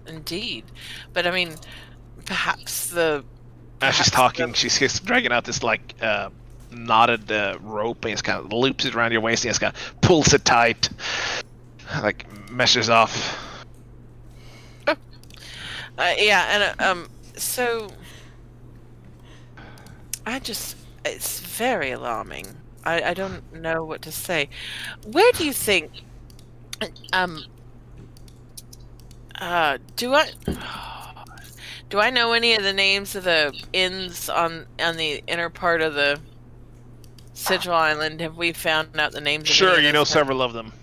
Indeed. But I mean, perhaps the... As she's talking, she's just dragging out this, like, knotted rope, and it's kind of loops it around your waist, and it's kind of pulls it tight. Like, meshes off. Yeah, and so it's very alarming. I don't know what to say. Where do you think do I know any of the names of the inns on the inner part of the Sigil Island? Have we found out the names of Sure, any you of know those? several of them.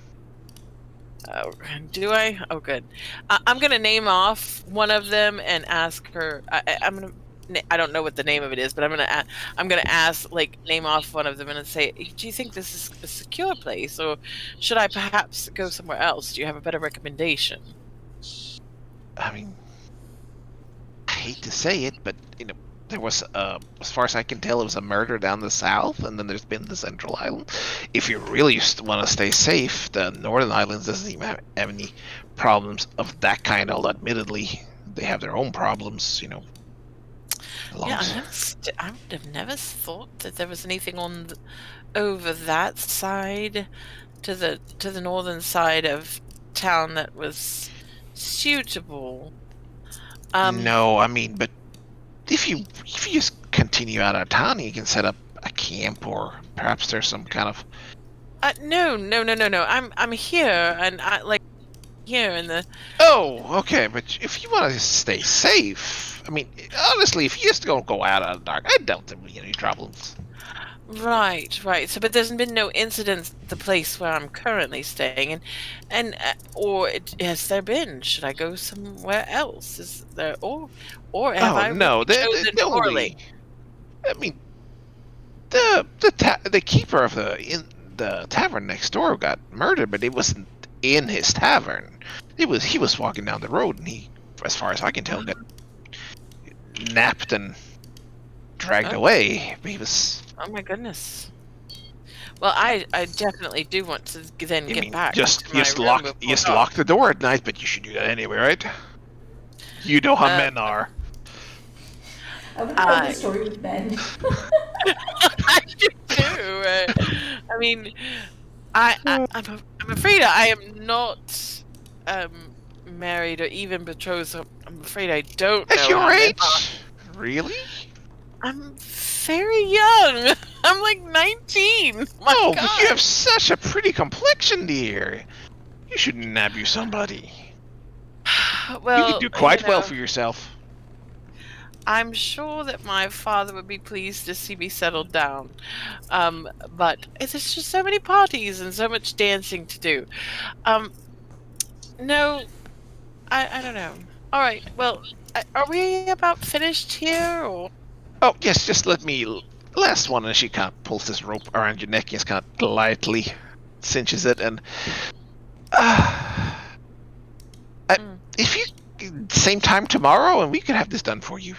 Do I? Oh, good. I'm gonna name off one of them and ask her. I don't know what the name of it is, but I'm gonna ask, like, name off one of them and say, do you think this is a secure place, or should I perhaps go somewhere else? Do you have a better recommendation? I mean, I hate to say it, but, you know, there was, as far as I can tell, it was a murder down the south, and then there's been the central island. If you really want to stay safe, the northern islands doesn't even have any problems of that kind, although admittedly, they have their own problems, you know. Yeah, I would have never thought that there was anything over that side to the northern side of town that was suitable. No, I mean, but if you just continue out of town, you can set up a camp, or perhaps there's some kind of... No. I'm here, and I like here in the... Oh, okay, but if you want to stay safe, I mean, honestly, if you just don't go out in the dark, I doubt there will be any problems. Right. So, but there's been no incidents at the place where I'm currently staying, has there been? Should I go somewhere else? Is there, or have I no, chosen poorly? I mean, the keeper of the tavern next door got murdered, but it wasn't in his tavern. He was walking down the road, and he, as far as I can tell, got napped and dragged away. He was... Oh my goodness. Well, I definitely do want to then get back. Just to my room before lock the door at night, but you should do that anyway, right? You know how men are. I would love the story with Ben. I do too. I mean, I'm afraid I am not married or even betrothed. So I'm afraid I don't know. At your how men age? are. Really? I'm very young. I'm like 19. My God. But you have such a pretty complexion, dear. You should nab you somebody. Well, you could do quite well for yourself. I'm sure that my father would be pleased to see me settled down. But there's just so many parties and so much dancing to do. No, I don't know. All right, well, are we about finished here, or? Oh, yes, just let me... Last one, and she kind of pulls this rope around your neck and just kind of lightly cinches it, and... if you same time tomorrow, and we could have this done for you.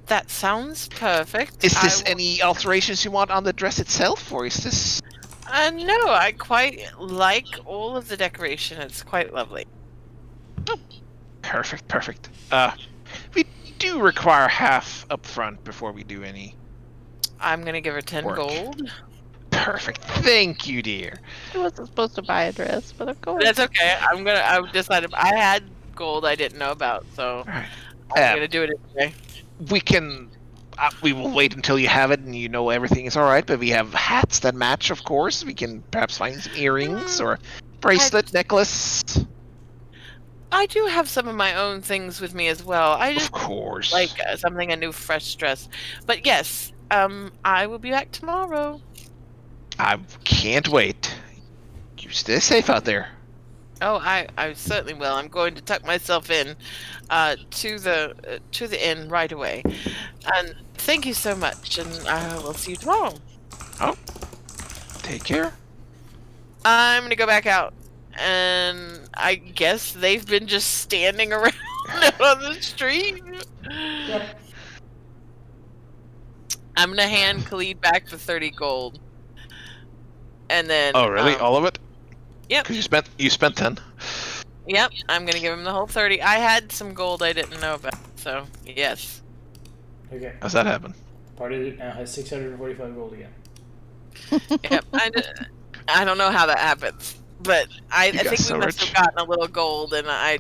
That sounds perfect. Is this any alterations you want on the dress itself, or is this? No, I quite like all of the decoration. It's quite lovely. Perfect. We do require half up front before we do any. I'm gonna give her 10 Work. gold. Perfect. Thank you, dear. I wasn't supposed to buy a dress, but of course. That's okay. I decided I had gold I didn't know about, so Alright. I'm gonna do it anyway. We can. We will wait until you have it and you know everything is all right. But we have hats that match, of course. We can perhaps find some earrings or bracelet, necklace. I do have some of my own things with me as well. I Of just course. like something, a new fresh dress. But yes, I will be back tomorrow. I can't wait. You stay safe out there. Oh, I certainly will. I'm going to tuck myself in to the inn right away. And thank you so much, and I will see you tomorrow. Take care. I'm gonna go back out, and I guess they've been just standing around on the street. Yep. I'm gonna hand Khalid back the 30 gold, and then. Oh, really? All of it? Yep. Because you spent 10. Yep. I'm gonna give him the whole 30. I had some gold I didn't know about, so yes. Okay. How's that happen? Party now has 645 gold again. Yep. I don't know how that happens, but I You got think so we must rich. have gotten a little gold, and I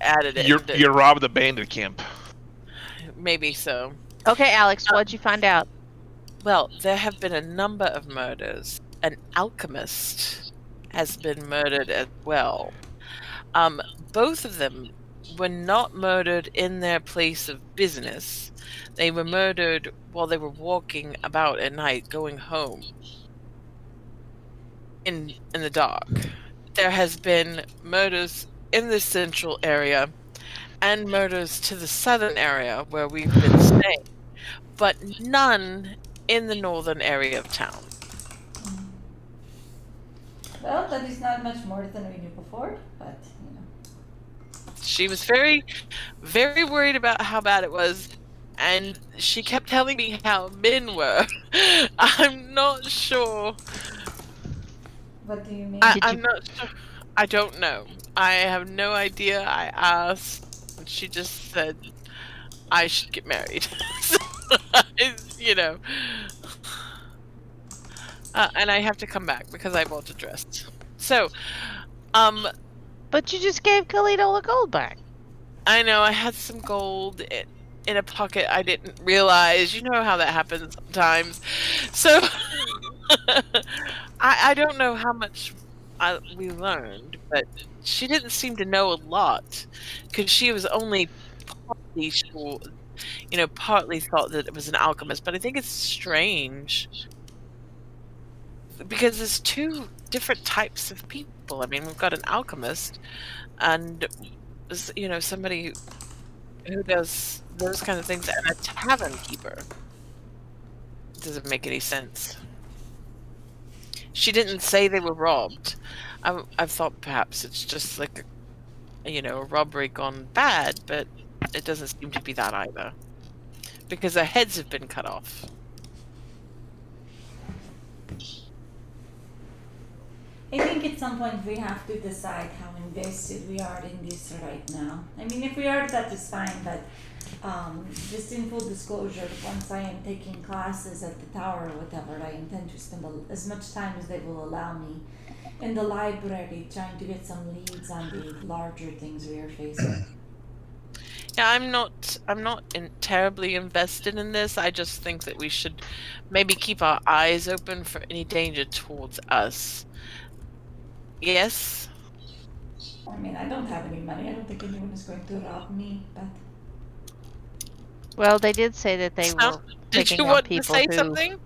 added it. You robbed the bandit camp. Maybe so. Okay, Alex, what'd you find out? Well, there have been a number of murders. An alchemist has been murdered as well. Both of them were not murdered in their place of business. They were murdered while they were walking about at night, going home in the dark. There has been murders in the central area and murders to the southern area where we've been staying, but none in the northern area of town. Well, that is not much more than we knew before, but you know. She was very, very worried about how bad it was, and she kept telling me how men were. I'm not sure. What do you mean? I'm not sure. I don't know. I have no idea. I asked, and she just said I should get married. So, you know. And I have to come back because I bought a dress. So, But you just gave Khalid all the gold back. I know I had some gold in a pocket I didn't realize. You know how that happens sometimes. So, I don't know how much we learned, but she didn't seem to know a lot because she was only partly sure, partly thought that it was an alchemist. But I think it's strange because there's two different types of people. I mean, we've got an alchemist and somebody who does those kind of things, and a tavern keeper. It doesn't make any sense. She didn't say they were robbed. I thought perhaps it's just like a robbery gone bad, but it doesn't seem to be that either, because their heads have been cut off. I think at some point we have to decide how invested we are in this right now. I mean, if we are, that is fine, but just in full disclosure, once I am taking classes at the tower or whatever, I intend to spend as much time as they will allow me in the library trying to get some leads on the larger things we are facing. Yeah, I'm not terribly invested in this. I just think that we should maybe keep our eyes open for any danger towards us. Yes? I mean, I don't have any money. I don't think anyone is going to rob me, but... Well, they did say that they were Did picking you on want to people say who something?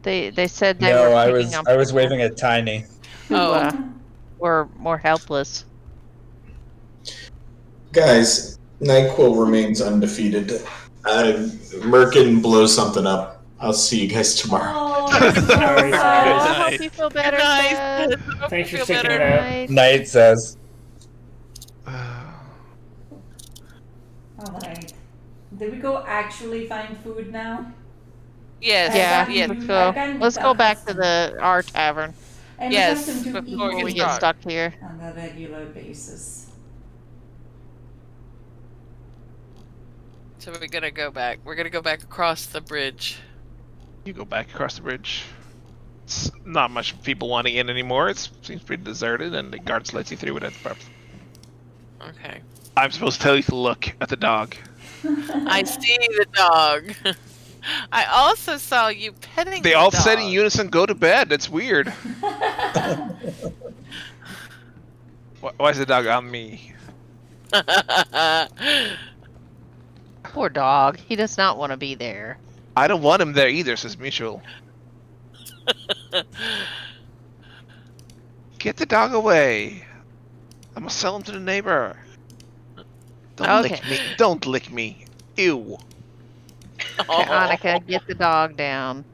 they said they No, were I picking was on I was people waving at Tiny. who Oh. were more helpless. Guys, NyQuil remains undefeated. Merkin blows something up. I'll see you guys tomorrow. Oh, I'm so Sorry, Oh, sorry. I Night. hope you feel better. Nice. Seth. I hope Thanks you for feel sticking better. it out. Night. Knight says. Did we go actually find food now? Yes. Yeah, Yes. let's I've go. gotten Let's go back to accustomed. our tavern I'm Yes, accustomed to before it before we gets get dark. stuck here. on a regular basis. So we're gonna go back. We're gonna go back across the bridge. You go back across the bridge. It's not much people wanting in anymore. It seems pretty deserted, and the guards let you through without problems. Okay. I'm supposed to tell you to look at the dog. I see the dog. I also saw you petting They the all dog. said in unison, "Go to bed." That's weird. Why is the dog on me? Poor dog. He does not want to be there. I don't want him there either, says Mutual. Get the dog away. I'm gonna sell him to the neighbor. Don't lick Okay. me. Don't lick me. Ew. Okay, Annika, get the dog down.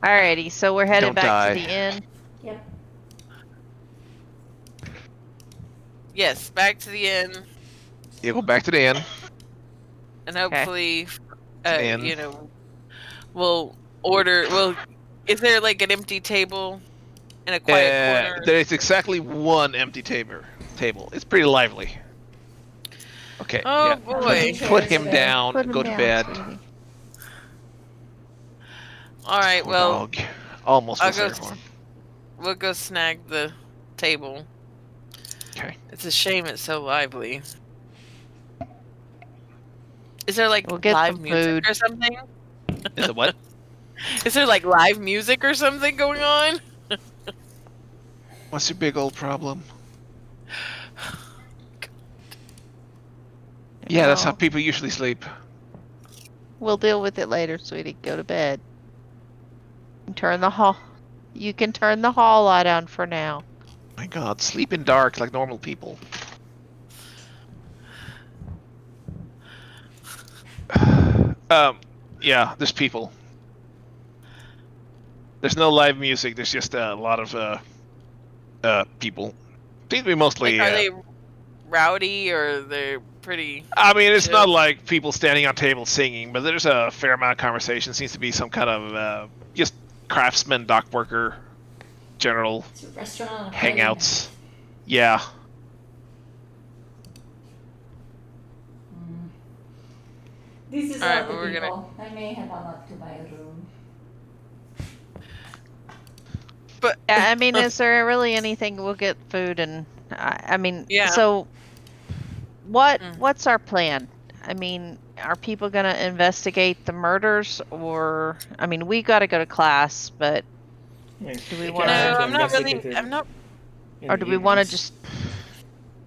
Alrighty, so we're headed Don't back die. to the inn. Yep. Yes, back to the inn, You go back to the inn. and hopefully, Inn. you know, we'll order. Well, is there like an empty table in a quiet corner? There is exactly one empty table. It's pretty lively. Okay. Oh yeah. boy! Put him Today. down Put and him go to down, bed. sweetie. All right. Poor Well, dog. Almost I'll was go. there for him. We'll go snag the table. Okay. It's a shame it's so lively. Is there like We'll get live some music food. or something? Is it what? Is there like live music or something going on? What's your big old problem? Yeah, that's how Well, people usually sleep. we'll deal with it later, sweetie. Go to bed. Turn the hall. You can turn the hall light on for now. My God, sleep in dark like normal people. Yeah, there's people. There's no live music. There's just a lot of people. Seems to be mostly. Like, are they rowdy or they're pretty? I mean, it's chill? not like people standing on tables singing, but there's a fair amount of conversation. Seems to be some kind of just craftsman, dock worker, general It's a restaurant on a hangouts. Yeah. Mm. This is Alright, all the well, we're gonna- people. I may head on up to my room. But Yeah, I mean, is there really anything? We'll get food and I mean, Yeah. so Mm. what's our plan? I mean, are people gonna investigate the murders, or I mean, we got to go to class, but I mean, Do we it wanna- can't hurt no, to I'm not really. investigate it I'm not. in or the do we want to evenings. just?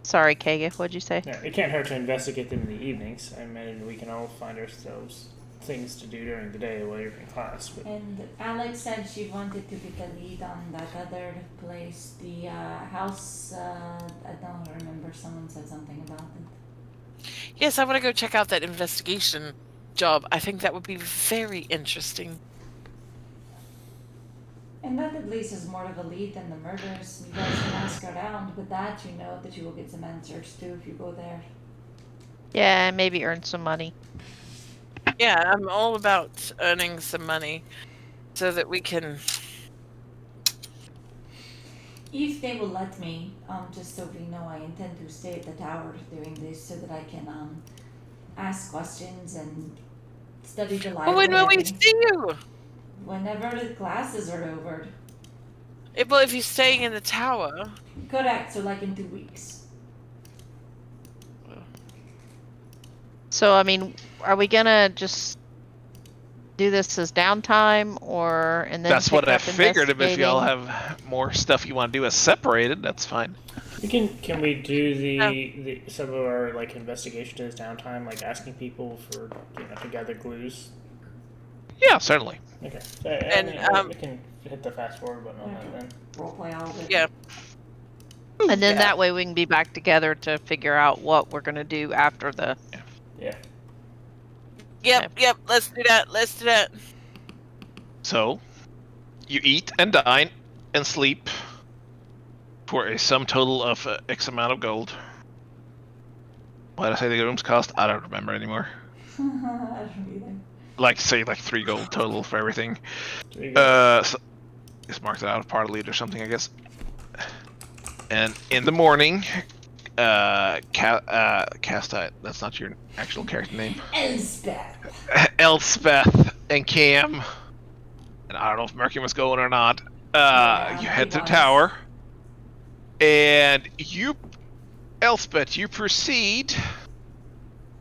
Sorry, Kaga, what'd you say? No, it can't hurt to investigate them in the evenings. I imagine we can all find ourselves things to do during the day while you're in class. But And Alex said she wanted to get the lead on that other place, the house. I don't remember. Someone said something about it. Yes, I want to go check out that investigation job. I think that would be very interesting. And that at least is more of a lead than the murders. You guys can ask around. With that, you know that you will get some answers too if you go there. Yeah, maybe earn some money. Yeah, I'm all about earning some money so that we can. If they will let me, just so we know, I intend to stay at the tower during this so that I can ask questions and study the Well, when will we library. see you? Whenever the classes are over. Well, if you're staying in the tower. Correct, so like in 2 weeks. So, I mean, are we gonna just do this as downtime, or and then That's pick what I up figured. If y'all investigating? have more stuff you want to do as separated, that's fine. we can we do the some of our like investigation as downtime, like asking people for to gather clues. Yeah, certainly. Okay. We can hit the fast forward button on that then. Roleplay all of it. Yeah. And then Yeah. that way we can be back together to figure out what we're gonna do after the. Yeah. Yep. Let's do that. Let's do that. So, you eat and dine and sleep for a sum total of X amount of gold. What did I say the rooms cost? I don't remember anymore. I don't either. Like, say, like 3 gold total for everything. There you go. So it's marked out of part lead or something, I guess. And in the morning, Castite, that's not your actual character name. Elspeth. Elspeth and Cam, and I don't know if Mercury was going or not. Yeah, You he head to the was. tower, and you, Elspeth, you proceed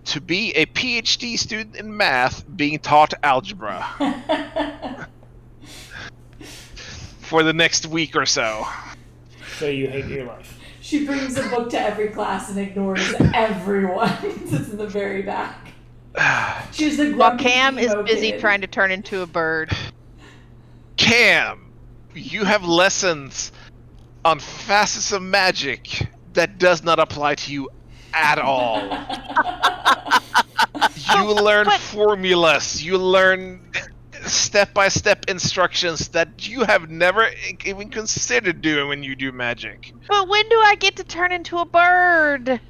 to be a PhD student in math being taught algebra for the next week or so. So you hate your life. She brings a book to every class and ignores everyone. Sits in the very back. She's the While grumpy Cam is emo busy kid. trying to turn into a bird. Cam, you have lessons on facets of magic that does not apply to you at all. You learn formulas. You learn step-by-step instructions that you have never even considered doing when you do magic. But when do I get to turn into a bird?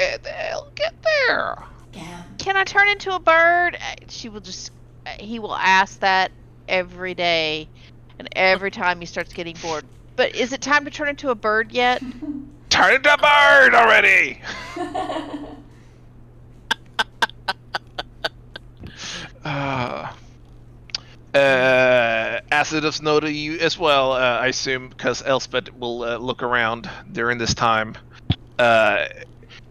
And they'll get there. Cam. Can I turn into a bird? He will ask that every day, and every time he starts getting bored. But is it time to turn into a bird yet? Turn into a bird already! Acidus know to you as well, I assume, because Elspeth will look around during this time.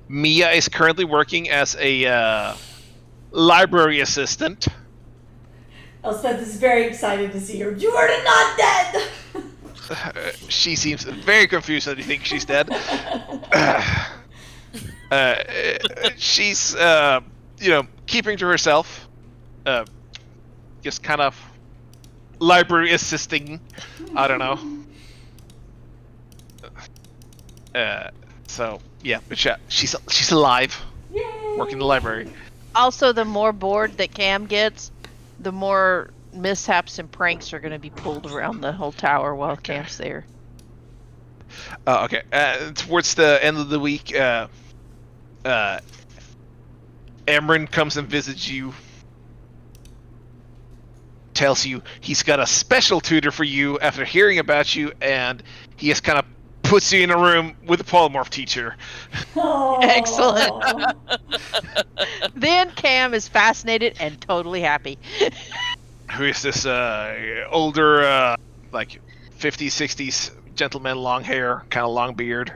Mia is currently working as a library assistant. Elspeth is very excited to see her. You are not dead! She seems very confused that you think she's dead. She's, keeping to herself. Just kind of library assisting. I don't know. So yeah, but she's alive, Yay! working in the library. Also, the more bored that Cam gets, the more mishaps and pranks are going to be pulled around the whole tower while Cam's there. Okay. Towards the end of the week, Emran comes and visits you. Tells you he's got a special tutor for you after hearing about you, and he just kind of puts you in a room with a polymorph teacher. Oh. Excellent. Then Cam is fascinated and totally happy. Who is this older, like 50s, 60s gentleman, long hair, kind of long beard.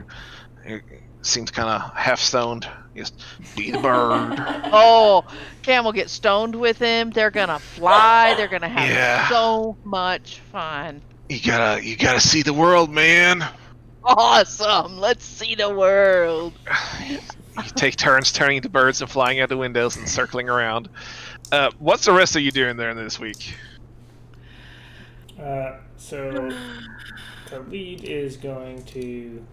He seems kind of half stoned. Just be the bird. Oh, Cam will get stoned with him. They're gonna fly. They're gonna have Yeah. so much fun. You gotta see the world, man. Awesome. Let's see the world. You take turns turning into birds and flying out the windows and circling around. What's the rest of you doing there this week? So Khalid is going to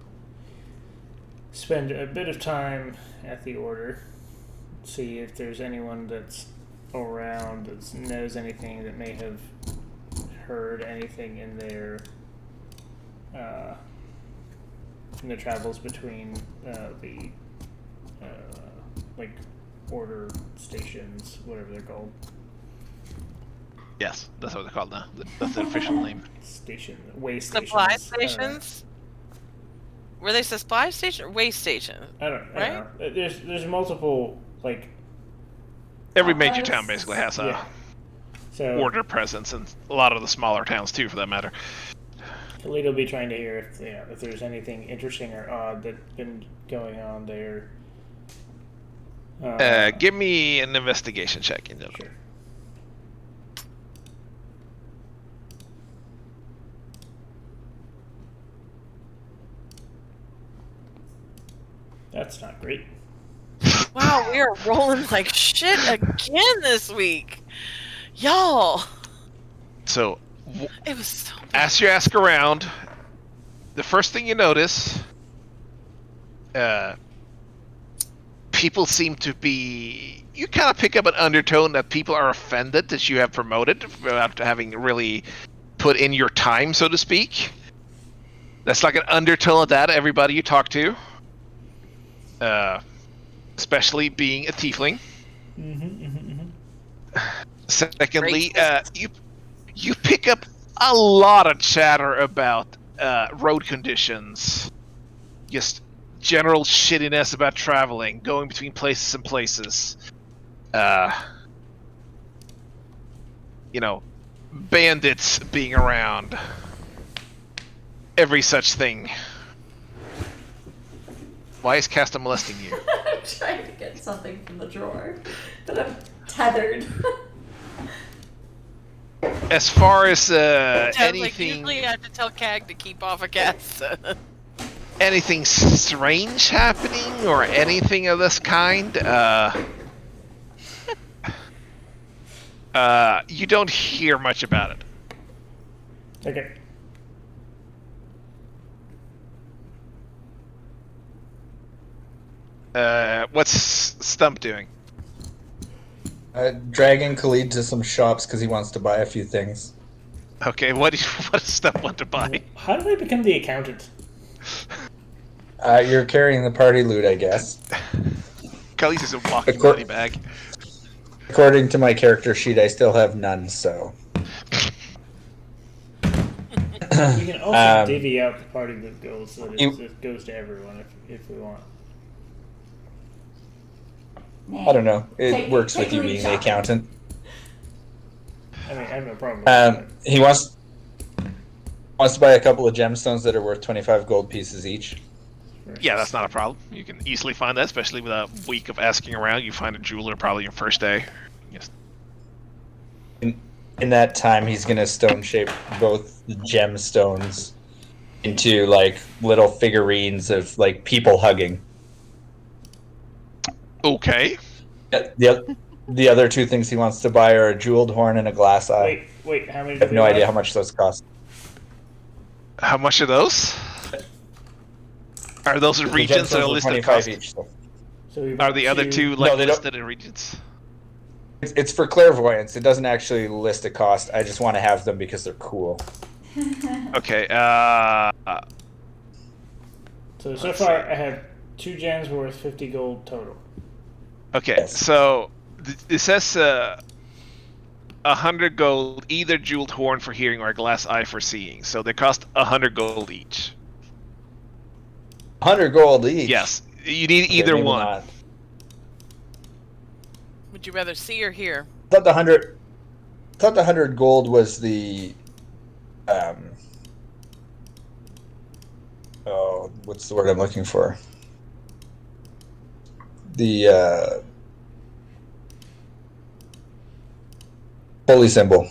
spend a bit of time at the Order, see if there's anyone that's around that knows anything that may have heard anything in their in the travels between the like Order stations, whatever they're called. Yes, that's what they're called now. That's the official name. Way stations. Supply stations? Were they supply station or way station? I don't know. There's multiple, like... Every major town basically has a So Order presence, and a lot of the smaller towns too, for that matter. Khalid will be trying to hear if there's anything interesting or odd that's been going on there. Give me an investigation check. Sure. That's not great. Wow, we are rolling like shit again this week. Y'all. So, It was so as you ask around, the first thing you notice, people seem to be... You kind of pick up an undertone that people are offended that you have promoted without having really put in your time, so to speak. That's like an undertone of that, everybody you talk to. especially being a tiefling. Secondly, you pick up a lot of chatter about road conditions, just general shittiness about traveling, going between places and places. Bandits being around, every such thing. Why is Casta molesting you? I'm trying to get something from the drawer, but I'm tethered. As far as Sounds like anything, usually you have to tell Cag to keep off of Casta. anything strange happening or anything of this kind, you don't hear much about it. Okay. What's Stump doing? Dragging Khalid to some shops because he wants to buy a few things. Okay, what does Stump want to buy? How did I become the accountant? You're carrying the party loot, I guess. Khalees is a walking Accor- money bag. According to my character sheet, I still have none, so. We can also divvy out the party loot goals so that You- it goes to everyone if we want. I don't know. It Take- works take with you Louis being the shopping. accountant. I mean, I have no problem with that. He wants to buy a couple of gemstones that are worth 25 gold pieces each. Yeah, that's not a problem. You can easily find that, especially with a week of asking around. You find a jeweler probably your first day. Yes. In that time, he's gonna stone shape both the gemstones into like little figurines of like people hugging. Okay. The other two things he wants to buy are a jeweled horn and a glass eye. Wait, how many? I have no idea how much those cost. How much are those? Are those in The regions or gemstones are listed 25 cost? each. So. So we Are bought the other two No, they don't- listed in regions? It's for clairvoyance. It doesn't actually list a cost. I just want to have them because they're cool. Okay. So Let's far, see. I have 2 gems worth 50 gold total. Okay. Yes. So it says 100 gold, either jeweled horn for hearing or a glass eye for seeing. So they cost 100 gold each. 100 gold each. Yes. You need Okay, either maybe one. not. Would you rather see or hear? I thought the 100 gold was the what's the word I'm looking for? The holy symbol.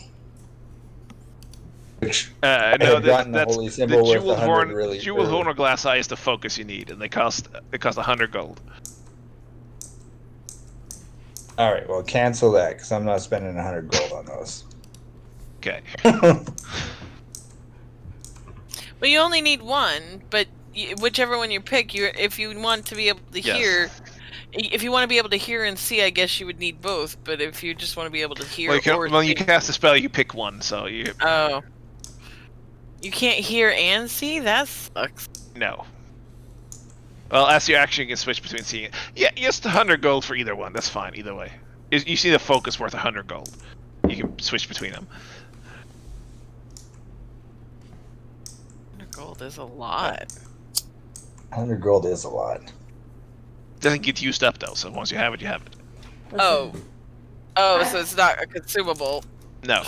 Which I No, had gotten the that's holy the symbol worth jeweled 100 horn. really Jeweled early. horn or glass eye is the focus you need, and they cost 100 gold. All right, well, cancel that because I'm not spending 100 gold on those. Okay. Well, you only need one, but whichever one you pick, if you want to be able to Yes. hear, if you want to be able to hear and see, I guess you would need both. But if you just want to be able to hear Well, you see, cast a spell, you pick one. So you oh, you can't hear and see. That sucks. no. Well, as your action, you can switch between seeing it. Yeah, just 100 gold for either one. That's fine, either way. You see the focus worth 100 gold. You can switch between them. 100 gold is a lot. 100 gold is a lot. Doesn't get used up though, so once you have it, you have it. Oh, so it's not a consumable. No.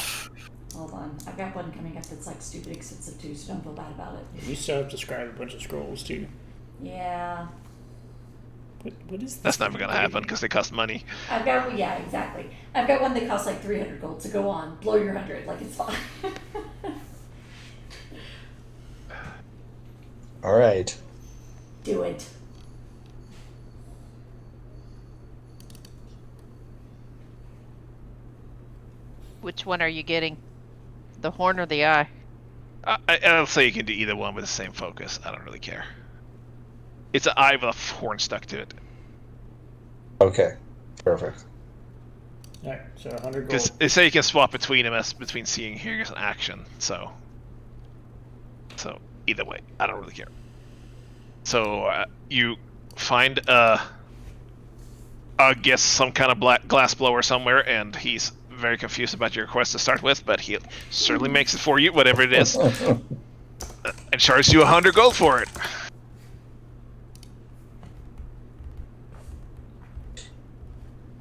Hold on. I've got one coming up that's like stupid expensive too, so don't feel bad about it. You still have to scribe a bunch of scrolls too. Yeah. What is this? That's never gonna happen because they cost money. I've got, yeah, exactly. I've got one that costs like 300 gold, so go on. Blow your 100, like it's fine. All right. Do it. Which one are you getting? The horn or the eye? I'll say you can do either one with the same focus. I don't really care. It's an eye with a horn stuck to it. Okay. Perfect. Alright, so 100 gold. Because they say you can swap between them as between seeing and hearing as an action. So either way, I don't really care. So you find I guess some kind of black glass blower somewhere, and he's very confused about your request to start with, but he certainly makes it for you, whatever it is, and charges you 100 gold for it.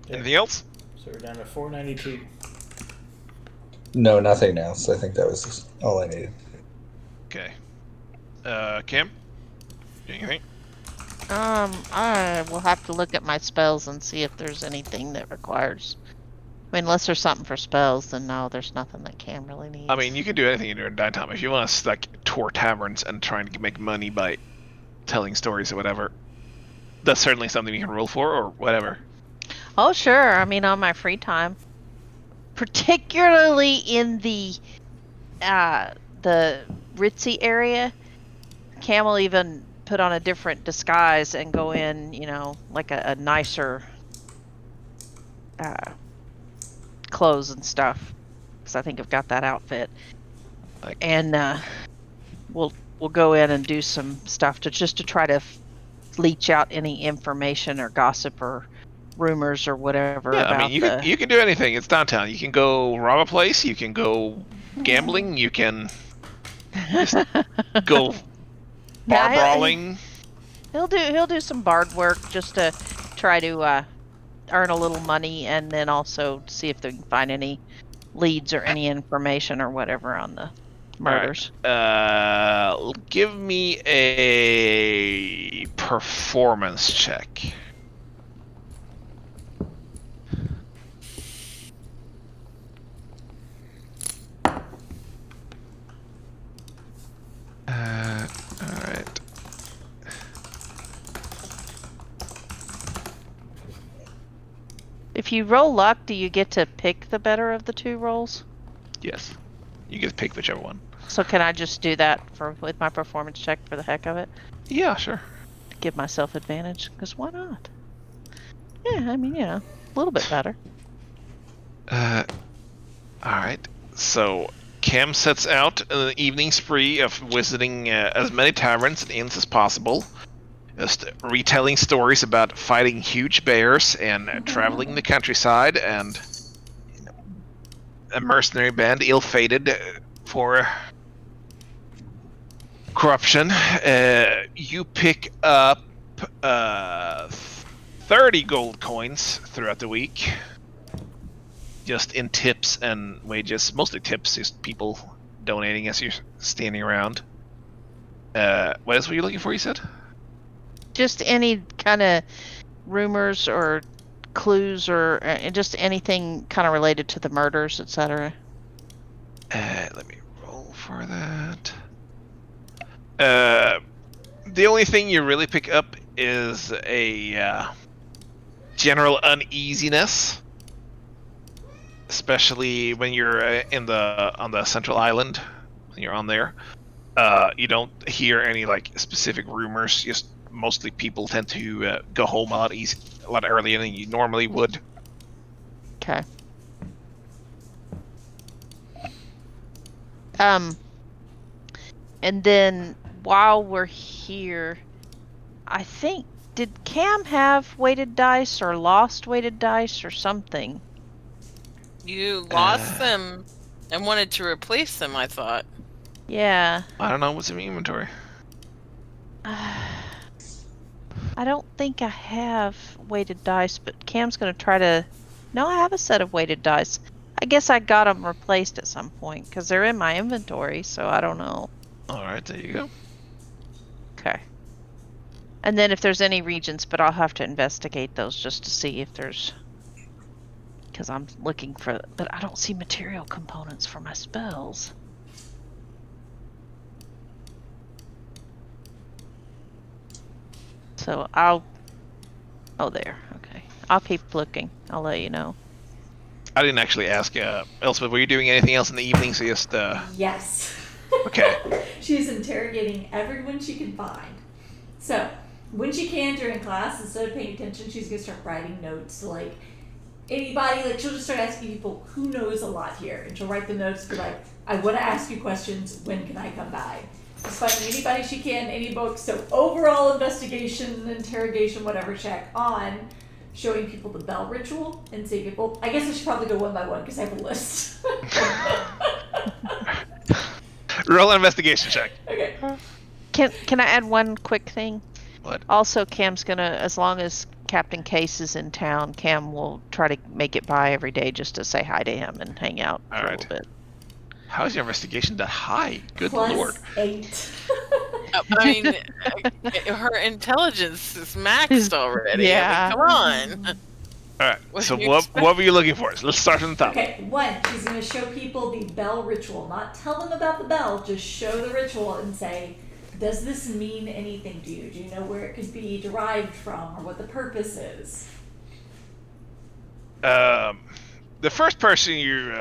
Anything else? So we're down to 492. No, nothing else. I think that was all I needed. Okay. Cam? Anything? I will have to look at my spells and see if there's anything that requires. I mean, unless there's something for spells, then no, there's nothing that Cam really needs. I mean, you can do anything during downtime. If you want to like tour taverns and try and make money by telling stories or whatever, that's certainly something you can roll for or whatever. Oh, sure. I mean, on my free time, particularly in the ritzy area, Cam will even put on a different disguise and go in, like a nicer clothes and stuff, because I think I've got that outfit. And we'll go in and do some stuff to try to leech out any information or gossip or rumors or whatever. Yeah, about I mean, you can do anything. It's downtown. You can go rob a place. You can go gambling. You can just go bar brawling. He'll do some bard work just to try to earn a little money, and then also see if they can find any leads or any information or whatever on the murders. Give me a performance check. Alright. If you roll luck, do you get to pick the better of the two rolls? Yes. You get to pick whichever one. So can I just do that with my performance check for the heck of it? Yeah, sure. To give myself advantage, because why not? Yeah, I mean, a little bit better. Alright. So, Cam sets out an evening spree of visiting as many taverns and inns as possible. Just retelling stories about fighting huge bears and traveling the countryside and a mercenary band ill-fated for corruption. You pick up 30 gold coins throughout the week. Just in tips and wages. Mostly tips, just people donating as you're standing around. What else were you looking for, you said? Just any kind of rumors or clues or just anything kind of related to the murders, etc. Let me roll for that. The only thing you really pick up is a general uneasiness, especially when you're on the central island. When you're on there, you don't hear any like specific rumors. Just mostly people tend to go home a lot earlier than you normally would. Okay. And then while we're here, I think, did Cam have weighted dice or lost weighted dice or something? You lost them and wanted to replace them, I thought. Yeah. I don't know what's in my inventory. I don't think I have weighted dice, but Cam's going to try to... No, I have a set of weighted dice. I guess I got them replaced at some point, because they're in my inventory, so I don't know. Alright, there you go. Okay. And then if there's any regions, but I'll have to investigate those just to see if there's... Because I'm looking for... But I don't see material components for my spells. So I'll... Oh, there. Okay. I'll keep looking. I'll let you know. I didn't actually ask Elspeth, were you doing anything else in the evenings? So just Yes. Okay. She's interrogating everyone she can find. So, when she can during class, instead of paying attention, she's going to start writing notes. Like, anybody, like, she'll just start asking people who knows a lot here. And she'll write the notes, be like, I want to ask you questions. When can I come by? She's finding anybody she can, any books. So overall investigation, interrogation, whatever check on showing people the bell ritual and seeing people. I guess I should probably go one by one because I have a list. Roll an investigation check. Okay. Can I add one quick thing? What? Also, Cam's gonna, as long as Captain Case is in town, Cam will try to make it by every day just to say hi to him and hang out for a Alright. little bit. How is your investigation that high? Good Plus lord. 8. I mean, her intelligence is maxed already. Yeah. I mean, come on. Alright, What so do you what were you looking for? Let's start from the top. Okay, 1, she's going to show people the bell ritual. Not tell them about the bell, just show the ritual and say, does this mean anything to you? Do you know where it could be derived from or what the purpose is? The first person you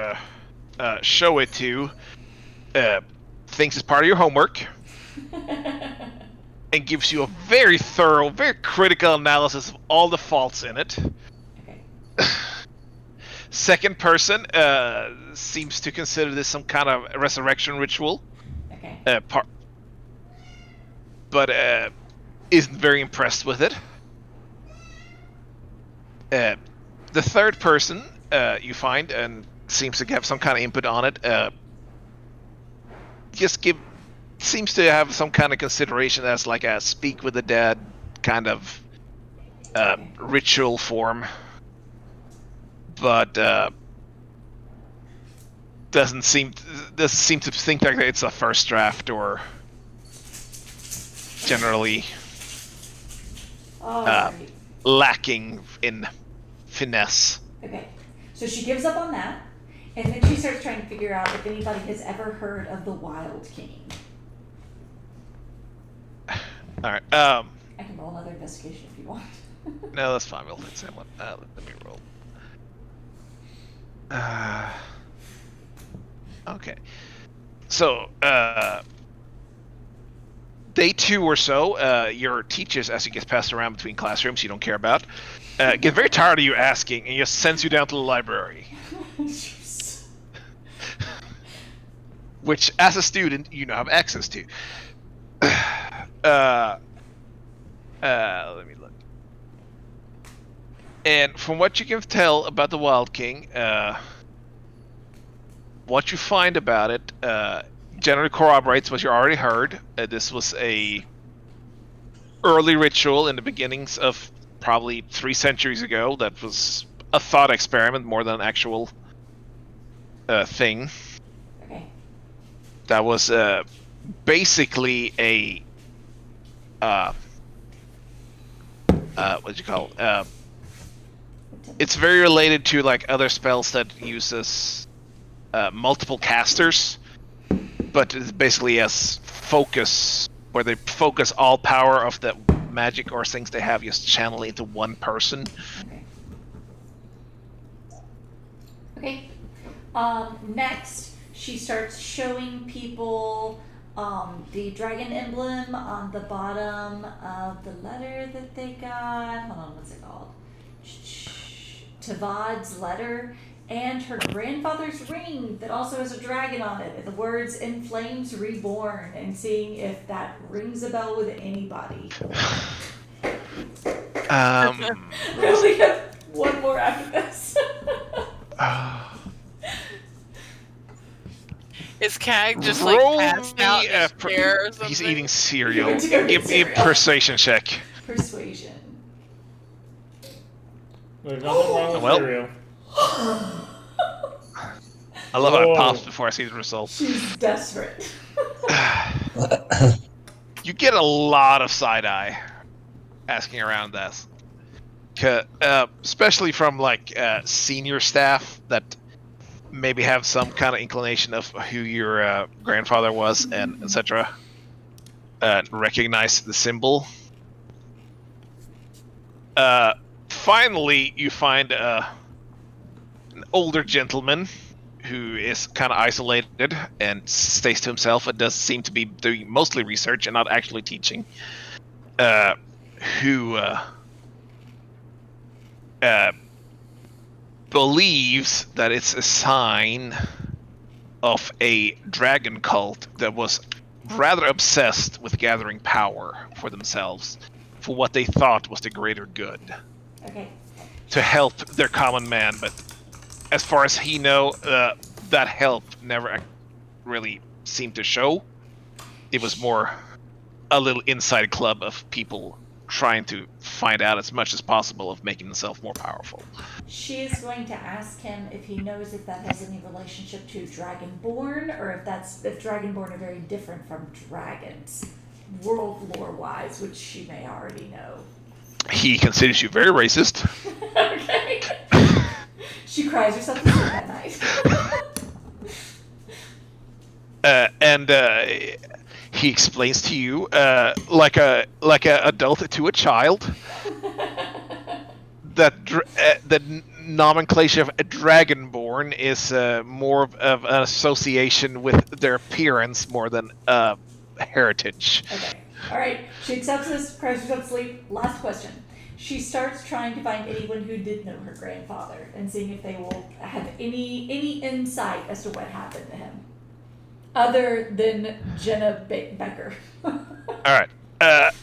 show it to thinks it's part of your homework and gives you a very thorough, very critical analysis of all the faults in it. Okay. Second person seems to consider this some kind of resurrection ritual, Okay. but isn't very impressed with it. The third person you find and seems to have some kind of input on it. Seems to have some kind of consideration as like a speak with the dead kind of ritual form, but doesn't seem to think that it's a first draft or generally Alright. lacking in finesse. Okay. So she gives up on that, and then she starts trying to figure out if anybody has ever heard of the Wild King. All right. I can roll another investigation if you want. No, that's fine. We'll hit someone. Let me roll. Okay. So, day 2 or so, your teachers, as you get passed around between classrooms you don't care about, get very tired of you asking and just sends you down to the library. Jeez. Which, as a student, you now have access to. Let me look. And from what you can tell about the Wild King, what you find about it generally corroborates what you already heard. This was a early ritual in the beginnings of probably 3 centuries ago. That was a thought experiment more than an actual thing. Okay. That was basically a what do you call it? It's very related to like other spells that uses multiple casters, but it's basically as focus, where they focus all power of the magic or things they have just channel into one person. Okay. Next, she starts showing people the dragon emblem on the bottom of the letter that they got. Hold on, what's it called? Tavad's letter, and her grandfather's ring that also has a dragon on it, and the words "In Flames Reborn," and seeing if that rings a bell with anybody. I only have one more after this. Is Cag just Roll like passed out in his chair or something? He's eating cereal. He went to go get Give me a cereal. persuasion check. Persuasion. There's nothing wrong with Well. cereal. I love how it Whoa. pops before I see the results. She's desperate. You get a lot of side eye asking around this, especially from like senior staff that maybe have some kind of inclination of who your grandfather was and etc. Recognize the symbol. Finally, you find an older gentleman who is kind of isolated and stays to himself and does seem to be doing mostly research and not actually teaching, who believes that it's a sign of a dragon cult that was rather obsessed with gathering power for themselves, for what they thought was the greater good, Okay. to help their common man. But as far as he know, that help never really seemed to show. It was more a little inside club of people trying to find out as much as possible of making themselves more powerful. She is going to ask him if he knows if that has any relationship to Dragonborn, or if Dragonborn are very different from dragons, world lore wise, which she may already know. He considers you very racist. Okay. She cries herself to sleep that night. And he explains to you, like a adult to a child, that the nomenclature of a dragonborn is more of an association with their appearance more than heritage. Okay. All right. She accepts this, cries herself to sleep. Last question. She starts trying to find anyone who did know her grandfather and seeing if they will have any insight as to what happened to him, other than Jenna Becker. All right,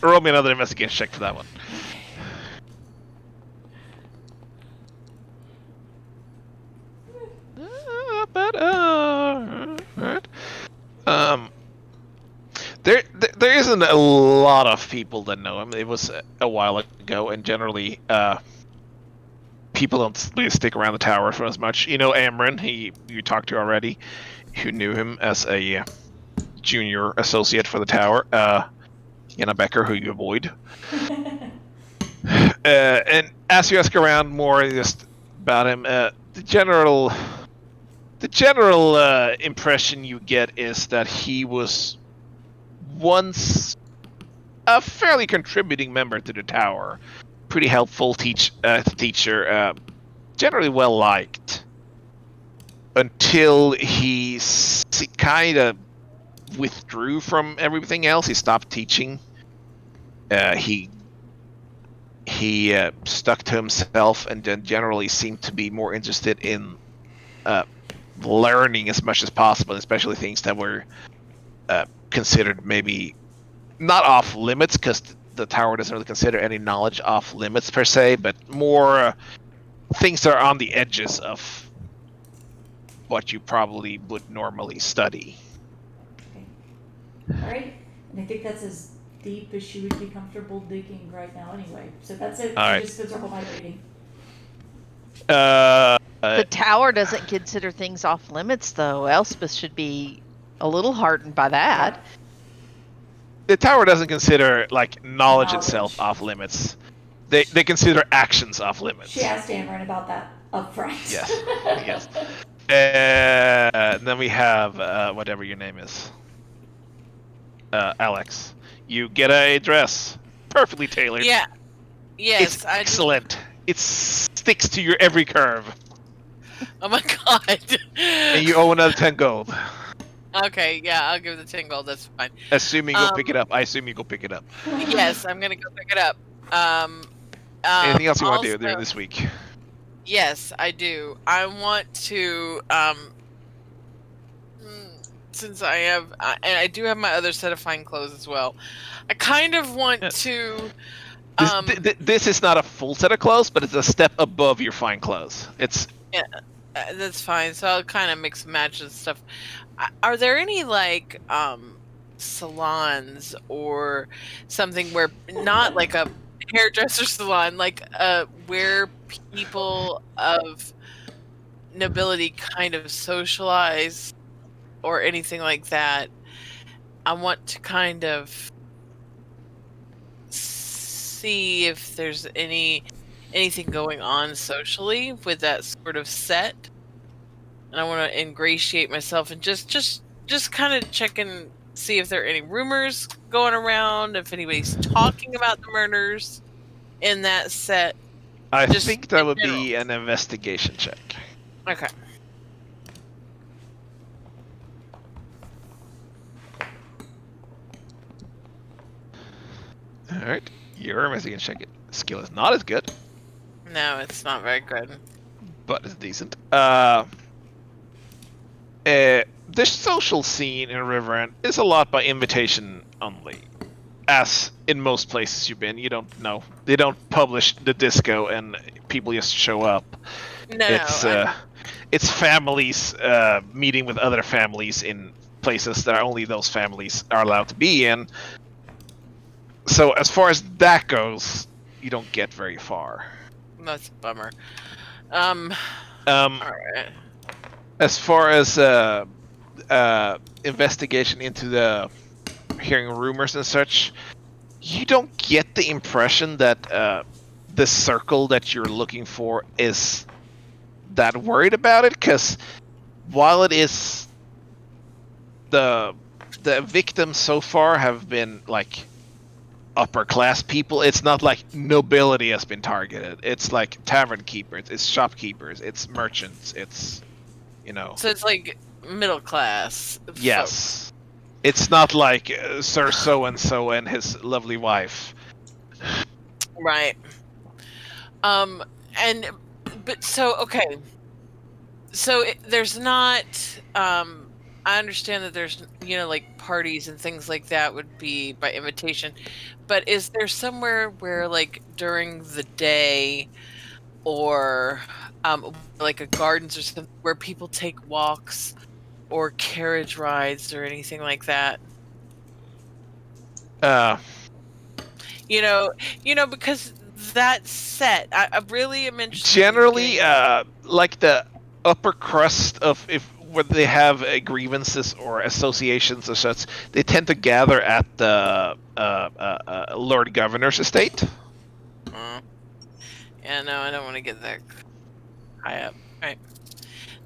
roll me another investigation check for that one. Alright. There isn't a lot of people that know him. It was a while ago, and generally, people don't really stick around the tower for as much. You know, Amron, you talked to already, who knew him as a junior associate for the tower. Jenna Becker, who you avoid. And as you ask around more just about him, the general impression you get is that he was once a fairly contributing member to the tower, pretty helpful teacher, generally well liked, until he kind of withdrew from everything else. He stopped teaching. He stuck to himself, and then generally seemed to be more interested in learning as much as possible, especially things that were considered maybe not off limits, because the tower doesn't really consider any knowledge off limits per se, but more things that are on the edges of what you probably would normally study. Okay. All right. And I think that's as deep as she would be comfortable digging right now anyway. So that's it. All right. Just spends her whole night reading. The tower doesn't consider things off limits, though. Elspeth should be a little heartened by that. The tower doesn't consider knowledge itself off limits. They consider actions off limits. She asked Amron about that up front. Yes. Yes. Then we have whatever your name is, Alex. You get a dress, perfectly tailored. Yeah. Yes. It's excellent. It sticks to your every curve. Oh my god. And you owe another 10 gold. Okay, yeah, I'll give the 10 gold. That's fine. Assuming you'll pick it up. I assume you go pick it up. Yes, I'm gonna go pick it up. Anything else you want to do also- during this week? Yes, I do. I want to, since and I do have my other set of fine clothes as well. I kind of want to. This is not a full set of clothes, but it's a step above your fine clothes. It's that's fine. So I'll kind of mix and match and stuff. Are there any salons or something where not like a hairdresser salon, where people of nobility kind of socialize or anything like that? I want to kind of see if there's anything going on socially with that sort of set, and I want to ingratiate myself and just kind of check and see if there are any rumors going around, if anybody's talking about the murders in that set. I Just think that in would be general. an investigation check. Okay. All right, your investigation check skill is not as good, No, it's not very good. but it's decent. the social scene in Riverend is a lot by invitation only. As in most places you've been, you don't know. They don't publish the disco and people just show up. No, It's families meeting with other families in places that only those families are allowed to be in. So as far as that goes, you don't get very far. that's a bummer. Um, All right. as far as investigation into the hearing rumors and such, you don't get the impression that the circle that you're looking for is that worried about it, because while it is the victims so far have been like upper class people, it's not like nobility has been targeted. It's like tavern keepers, it's shopkeepers, it's merchants, it's So it's like middle class. yes. It's not like Sir so and so and his lovely wife. Right. But so okay. So there's not. I understand that there's like parties and things like that would be by invitation, but is there somewhere where like during the day, or like a gardens or something where people take walks or carriage rides or anything like that? Because that set, I really am interested. Generally, like the upper crust of where they have grievances or associations or such, they tend to gather at the Lord Governor's estate. Yeah, no, I don't want to get that high up. Right.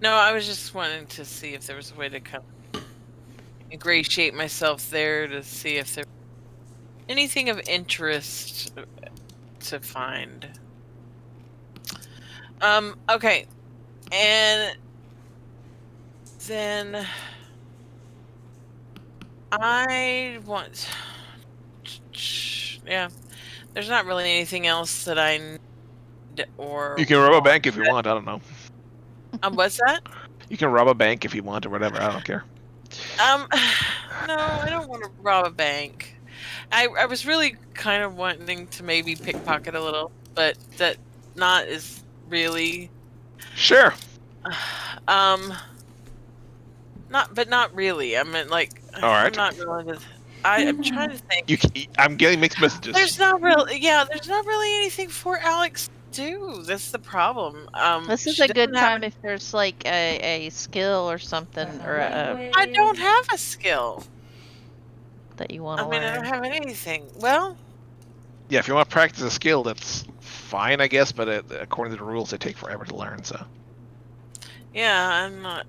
No, I was just wanting to see if there was a way to come ingratiate myself there to see if there anything of interest to find. Okay. And then I want yeah. There's not really anything else that I need or you can rob a bank if you want, I don't know. What's that? You can rob a bank if you want or whatever, I don't care. No, I don't want to rob a bank. I was really kind of wanting to maybe pickpocket a little, but that not is really sure. Not really. I mean, like, all right. I'm not really. I'm trying to think. I'm getting mixed messages. There's not really anything for Alex to do. That's the problem. This is a good time if there's like a skill or something, or I don't have a skill that you want to learn. I don't have anything. Well, yeah, if you want to practice a skill, that's fine, I guess. But according to the rules, they take forever to learn. So. Yeah, I'm not.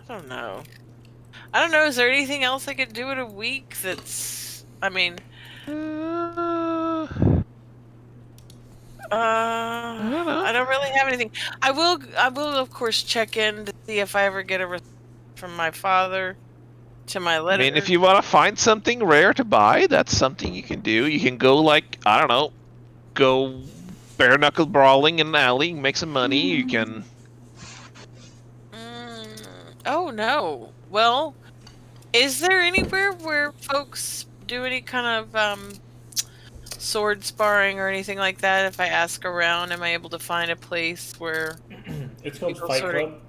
I don't know. Is there anything else I could do in a week that's... I mean... I don't know. I don't really have anything. I will, of course, check in to see if I ever get a response from my father to my letter. I mean, if you want to find something rare to buy, that's something you can do. You can go, like, I don't know, go bare-knuckle brawling in an alley, make some money. You can... Oh, no. Well, is there anywhere where folks do any kind of sword sparring or anything like that? If I ask around, am I able to find a place where it's called Fight Club?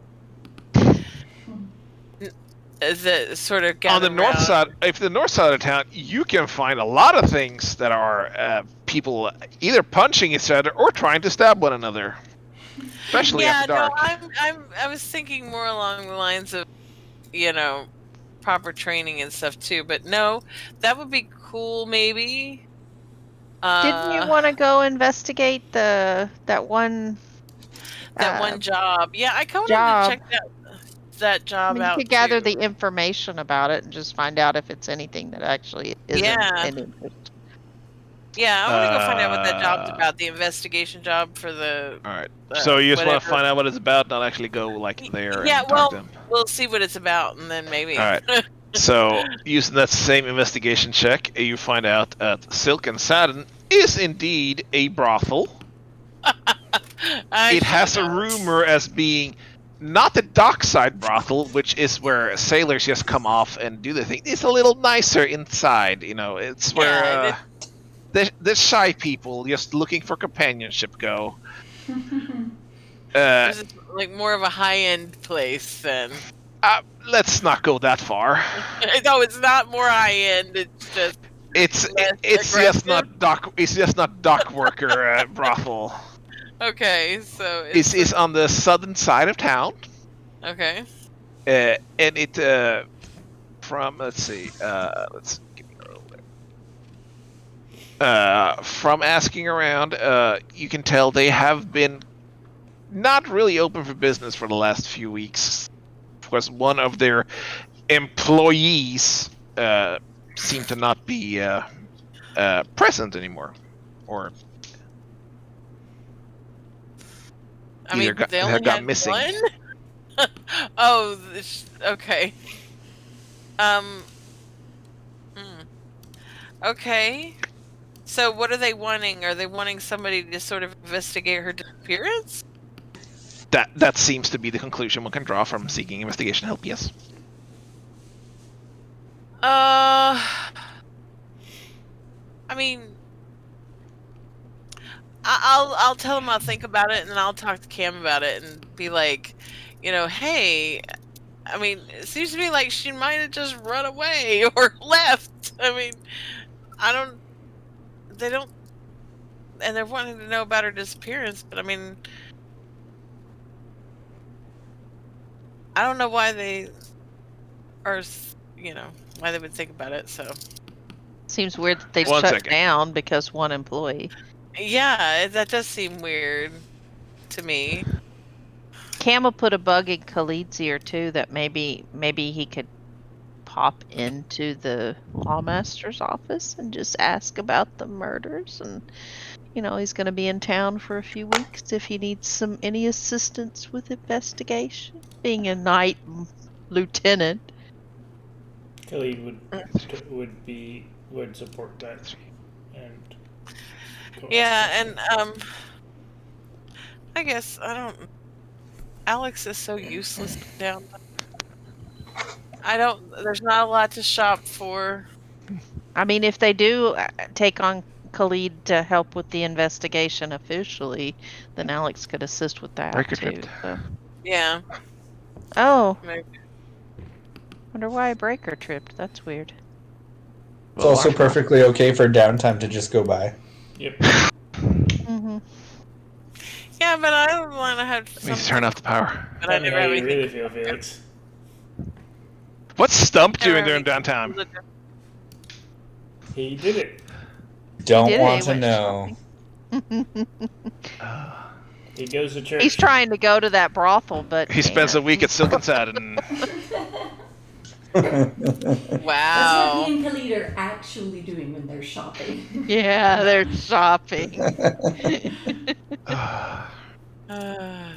The sort of on the north side, if the north side of town, you can find a lot of things that are people either punching each other or trying to stab one another. Especially after dark. I was thinking more along the lines of, proper training and stuff too. But no, that would be cool. Maybe. Didn't you want to go investigate that one job? Yeah, I kind of wanted to check that job out. You could gather the information about it and just find out if it's anything that actually is an interest. Yeah, I want to go find out what that job's about, the investigation job for the... All right. So you just want to find out what it's about, not actually go, there and talk to them? We'll see what it's about, and then maybe... All right. So, using that same investigation check, you find out that Silk and Satin is indeed a brothel. It has a rumor as being not the dockside brothel, which is where sailors just come off and do the thing. It's a little nicer inside. It's where the shy people just looking for companionship go. This is like more of a high-end place than. Let's not go that far. No, it's not more high-end. It's just. It's just not dock worker brothel. Okay, so It's on the southern side of town. Okay. And it from let's see, let's give me a little bit. From asking around, you can tell they have been not really open for business for the last few weeks. Because one of their employees seem to not be present anymore, or I mean, they only got had missing. one? Oh, okay. Okay. So what are they wanting? Are they wanting somebody to sort of investigate her disappearance? That seems to be the conclusion one can draw from seeking investigation help. Yes. I mean, I'll tell him I'll think about it, and then I'll talk to Cam about it and be like, hey, I mean, it seems to me like she might have just run away or left. I mean, they don't, and they're wanting to know about her disappearance, but I mean, I don't know why they are, why they would think about it, so. Seems weird that they One shut second. down because one employee. Yeah, that does seem weird to me. Cam will put a bug in Khalid's ear too that maybe he could pop into the lawmaster's office and just ask about the murders, and he's going to be in town for a few weeks if he needs any assistance with investigation. Being a knight lieutenant, Khalid would support that, and yeah, and I guess Alex is so useless down. There's not a lot to shop for. I mean, if they do take on Khalid to help with the investigation officially, then Alex could assist with that Breaker too. tripped. So. Yeah. Oh. Maybe. Wonder why a breaker tripped. That's weird. It's also perfectly okay for downtime to just go by. Yep. Mm-hmm. Yeah, but I don't want to have Let me turn off the power. But I Tell me never how have you anything. really feel, Felix. What's Stump Never doing have during anything downtime? He did it. Don't did it, want he to went know. He goes to church. He's trying to go to that brothel, but He spends a week at Silk and Satin. That's Wow. what he and Khalid are actually doing when they're shopping. Yeah, they're shopping. Alright,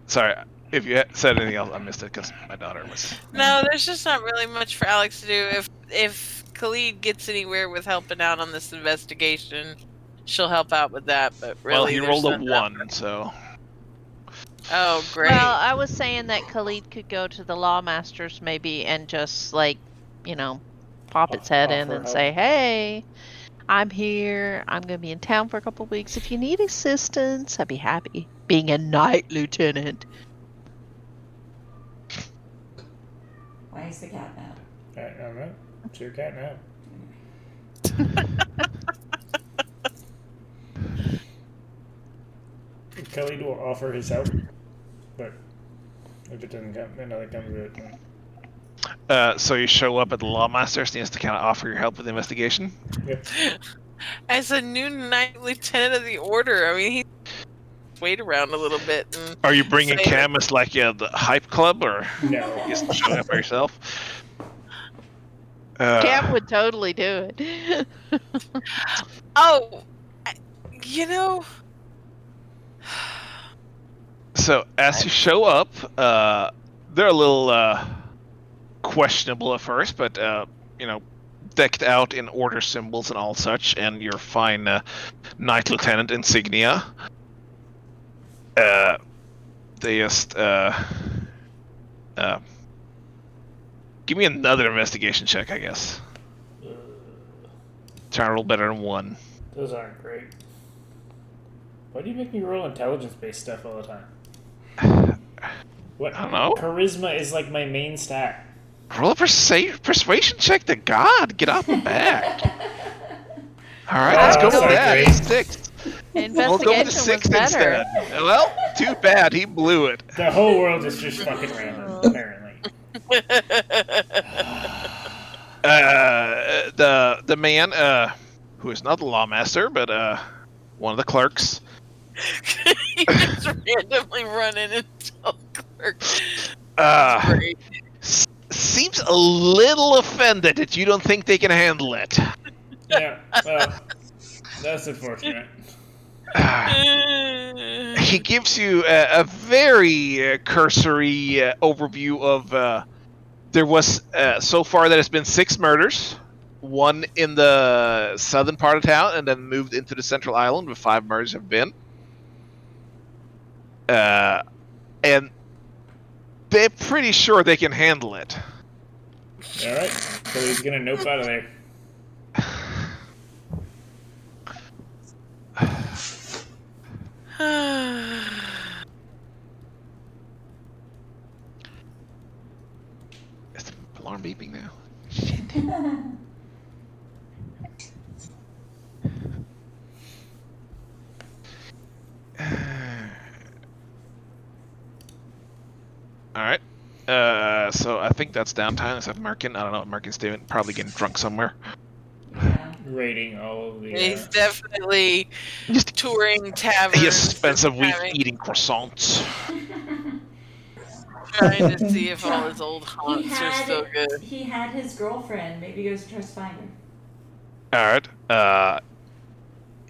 sorry. If you said anything else, I missed it because my daughter was. No, there's just not really much for Alex to do. If Khalid gets anywhere with helping out on this investigation, she'll help out with that. But really, Well, he there's rolled a nothing. 1, so. Oh, great. Well, I was saying that Khalid could go to the lawmasters maybe and just pop its head in Offer and help. say, "Hey, I'm here. I'm going to be in town for a couple of weeks. If you need assistance, I'd be happy." Being a knight lieutenant. Why is the cat mad? I don't know. It's your cat now. Khalid will offer his help, but if it doesn't come, nothing comes of it. Then... So you show up at the Lawmasters and you have to kind of offer your help with the investigation? Yep. As a new knight lieutenant of the order, I mean, he wait around a little bit. And Are you bringing say Cam as the hype club, or No. just showing up by yourself? Cam would totally do it. Oh, you know. So as you show up, they're a little questionable at first, but decked out in order symbols and all such, and your fine knight lieutenant insignia. they just give me another investigation check, I guess. Try to roll better than 1. Those aren't great. Why do you make me roll intelligence-based stuff all the time? What? I don't know. Charisma is like my main stat. Roll a persuasion check to God. Get off the back. All right, let's go with sorry, that. Grace. 6. We'll Investigation go with the was 6 better. instead. Well, too bad. He blew it. The whole world is just fucking random, apparently. The man, who is not the lawmaster, but one of the clerks. You just randomly running into a clerk. Great. Seems a little offended that you don't think they can handle it. Yeah, well, that's unfortunate. He gives you a very cursory overview of there was so far that has been 6 murders, 1 in the southern part of town, and then moved into the central island where 5 murders have been. And they're pretty sure they can handle it. All right, so he's gonna nope out of there. Is the alarm beeping now? All right. So I think that's downtime. Except Merkin. I don't know what Merkin's doing. Probably getting drunk somewhere. Yeah. Rating all of the. He's definitely Just touring taverns. he has spent a week having- eating croissants. Trying to see if all his old He haunts are still good. he had his girlfriend. Maybe he goes to try to find her. All right.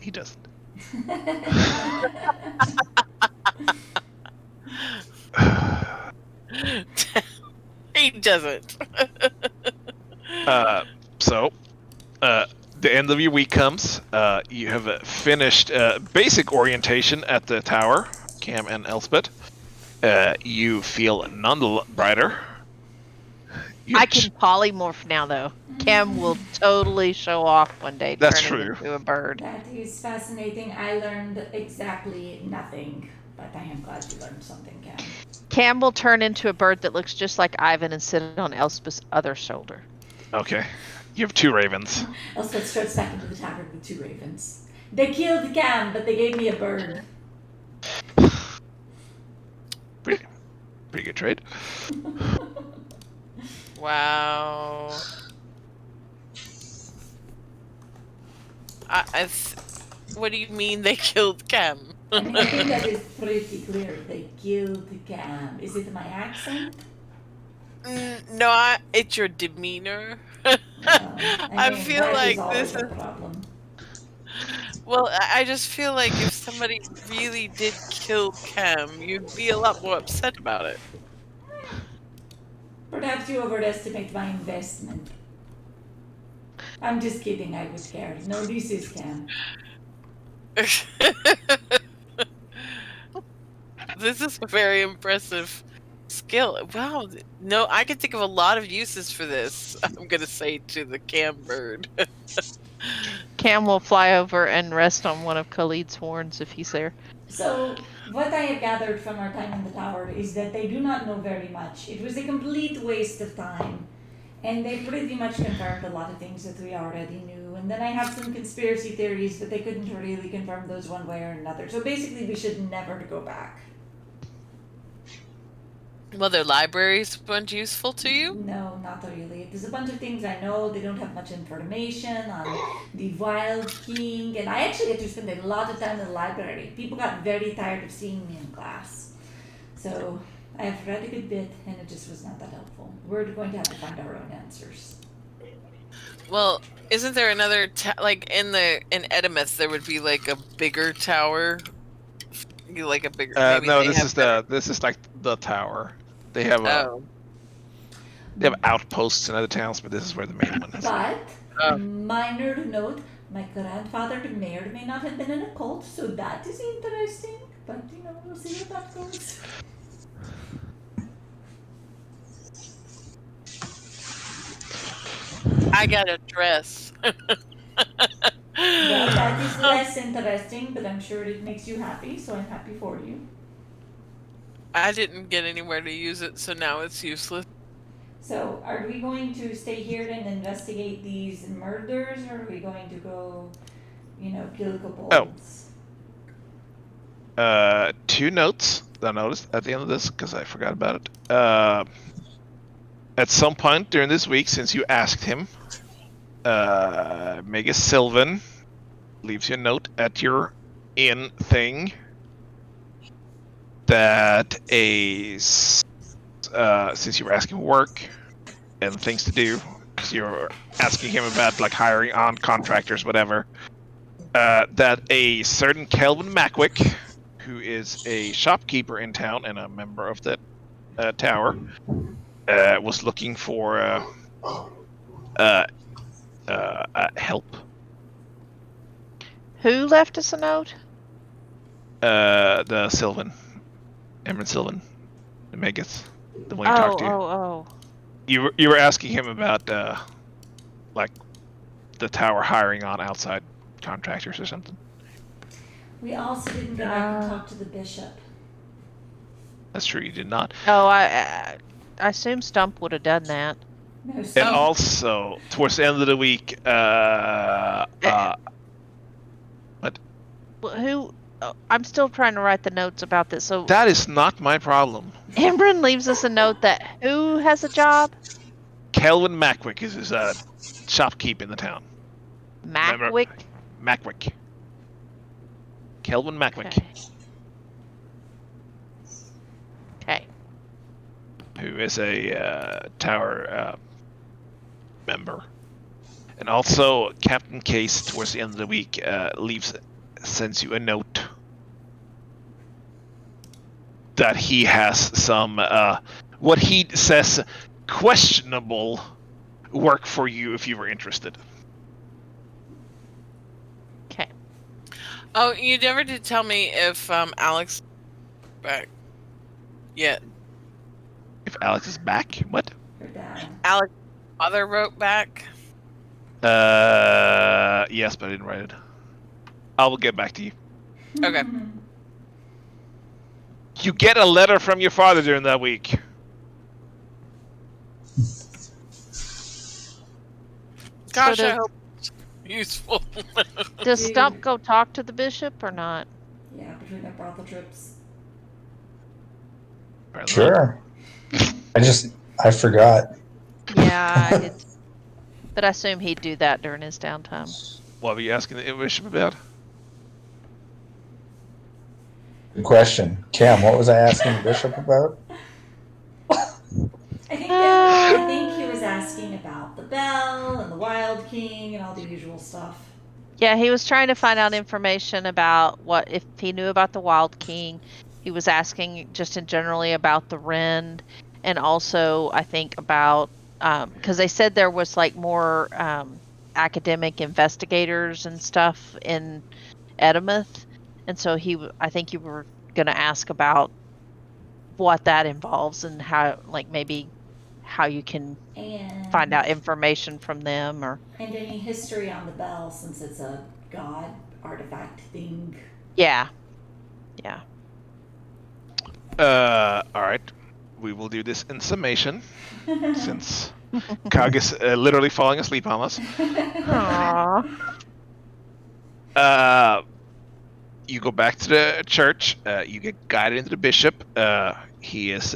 He doesn't. He doesn't. So, the end of your week comes. You have finished basic orientation at the tower, Cam and Elspeth. You feel none the brighter. I can polymorph now, though. Cam will totally show off one day. That's turning true. into a bird. That is fascinating. I learned exactly nothing, but I am glad you learned something, Cam. Cam will turn into a bird that looks just like Ivan and sit on Elspeth's other shoulder. Okay. You have 2 ravens. Elspeth starts back into the tavern with 2 ravens. They killed Cam, but they gave me a bird. Pretty good trade. Wow. What do you mean they killed Cam? I mean, I think that is pretty clear. They killed Cam. Is it my accent? No, it's your demeanor. I mean, feel that like always this a is. problem. Well, I just feel like if somebody really did kill Cam, you'd be a lot more upset about it. Perhaps you overestimate my investment. I'm just kidding. I would care. No, this is Cam. This is a very impressive skill. Wow. No, I can think of a lot of uses for this. I'm gonna say to the Cam bird. Cam will fly over and rest on one of Khalid's horns if he's there. So, what I have gathered from our time in the tower is that they do not know very much. It was a complete waste of time. And they pretty much confirmed a lot of things that we already knew. And then I have some conspiracy theories, but they couldn't really confirm those one way or another. So basically, we should never go back. Well, their libraries weren't useful to you? No, not really. There's a bunch of things I know. They don't have much information on the Wild King. And I actually get to spend a lot of time in the library. People got very tired of seeing me in class. So I have read a good bit, and it just was not that helpful. We're going to have to find our own answers. Well, isn't there another like in Edimeth there would be like a bigger tower, like a bigger? maybe No, they this have is better- this is like the tower. They have Oh, they have outposts in other towns, but this is where the main one is. But, Oh. minor note, my grandfather may or may not have been in a cult, so that is interesting. But, we'll see how that goes. I got a dress. Well, that is less interesting, but I'm sure it makes you happy, so I'm happy for you. I didn't get anywhere to use it, so now it's useless. So, are we going to stay here and investigate these murders, or are we going to go, kill kobolds? 2 notes that I noticed at the end of this because I forgot about it. At some point during this week, since you asked him, Mega Sylvan leaves you a note at your inn thing that since you were asking work and things to do, because you're asking him about like hiring on contractors, whatever, that a certain Kelvin Mackwick, who is a shopkeeper in town and a member of the tower, was looking for help. Who left us a note? The Sylvan, Emerald Sylvan, the Megas, the one you talked to. Oh. You were asking him about like the tower hiring on outside contractors or something. We also didn't go back and talk to the bishop. That's true, you did not. Oh, I assume Stump would have done that. No, And Stump. also, towards the end of the week, Who? I'm still trying to write the notes about this. So that is not my problem. Embrun leaves us a note that who has a job? Kelvin Mackwick is his shopkeep in the town. Mackwick. Mackwick. Kelvin Mackwick, Okay. who is a tower member. And also, Captain Case, towards the end of the week, sends you a note that he has some, what he says, questionable work for you if you were interested. Okay. Oh, you never did tell me if Alex back yet. If Alex is back? What? Her dad. Alex' mother wrote back. Yes, but I didn't write it. I will get back to you. Okay. You get a letter from your father during that week. Gosh, So I hope it's useful. Does Stump go talk to the bishop or not? Yeah, between our brothel trips. Sure. I forgot. Yeah, I did. But I assume he'd do that during his downtime. What were you asking the bishop about? Good question. Cam, what was I asking the bishop about? I think he was asking about the bell and the Wild King and all the usual stuff. Yeah, he was trying to find out information about what if he knew about the Wild King. He was asking just in generally about the Rend, and also I think about because they said there was like more academic investigators and stuff in Edimouth, and so I think you were going to ask about what that involves and how, like maybe how you can And find out information from them or and any history on the bell since it's a god artifact thing. yeah. All right. We will do this in summation, since Kag is literally falling asleep on us. Aww. You go back to the church. You get guided into the bishop. He is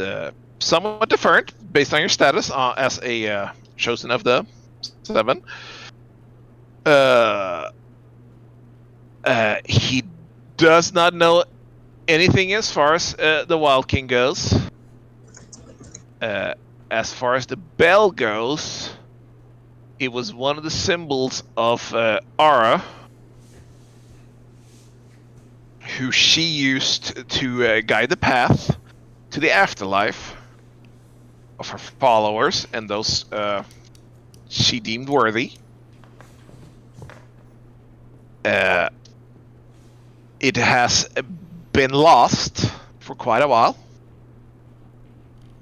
somewhat deferred based on your status as a chosen of the 7. He does not know anything as far as the Wild King goes. As far as the bell goes, it was one of the symbols of Ara, who she used to guide the path to the afterlife of her followers and those she deemed worthy. It has been lost for quite a while,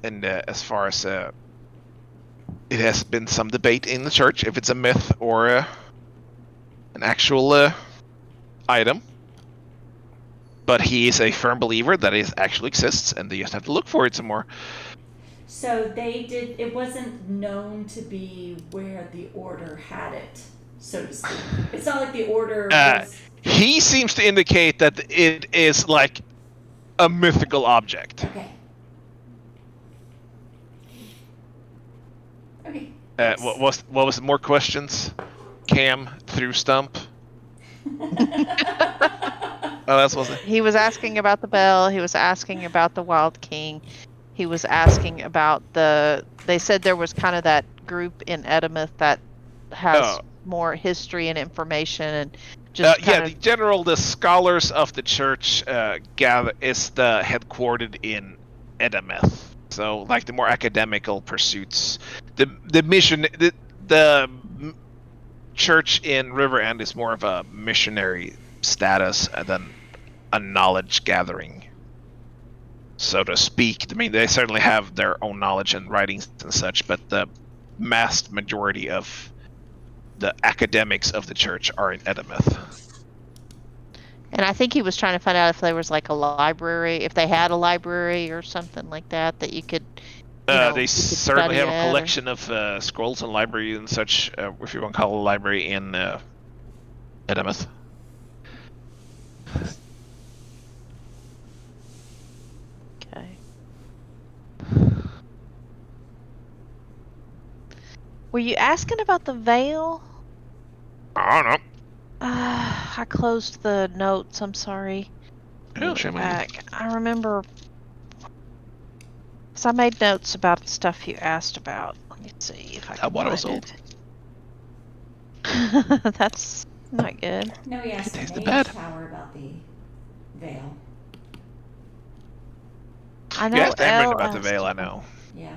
and as far as it has been some debate in the church if it's a myth or an actual item. But he is a firm believer that it actually exists, and they just have to look for it some more. So it wasn't known to be where the order had it, so to speak. It's not like the order was... He seems to indicate that it is like a mythical object. Okay. Okay. What was more questions? Cam through Stump. Oh, that wasn't. He was asking about the bell. He was asking about the Wild King. He was asking about they said there was kind of that group in Edimouth that has more history and information and just the scholars of the church gather is headquartered in Edimouth. So like the more academical pursuits, the mission, the church in Riverend is more of a missionary status than a knowledge gathering, so to speak. I mean, they certainly have their own knowledge and writings and such, but the vast majority of the academics of the church are in Edimouth. And I think he was trying to find out if there was like a library, if they had a library or something like that you could. They certainly have a collection of scrolls and library and such, if you want to call it a library, in Edimouth. Okay. Were you asking about the veil? I don't know. I closed the notes. I'm sorry. Back. I remember. So I made notes about the stuff you asked about. Let me see if I can what it was find old. it. That's not good. No, he asked Tastes the bad. Mage Tower about the veil. I know. You asked Emran Elle about the asked- veil, I know. Yeah.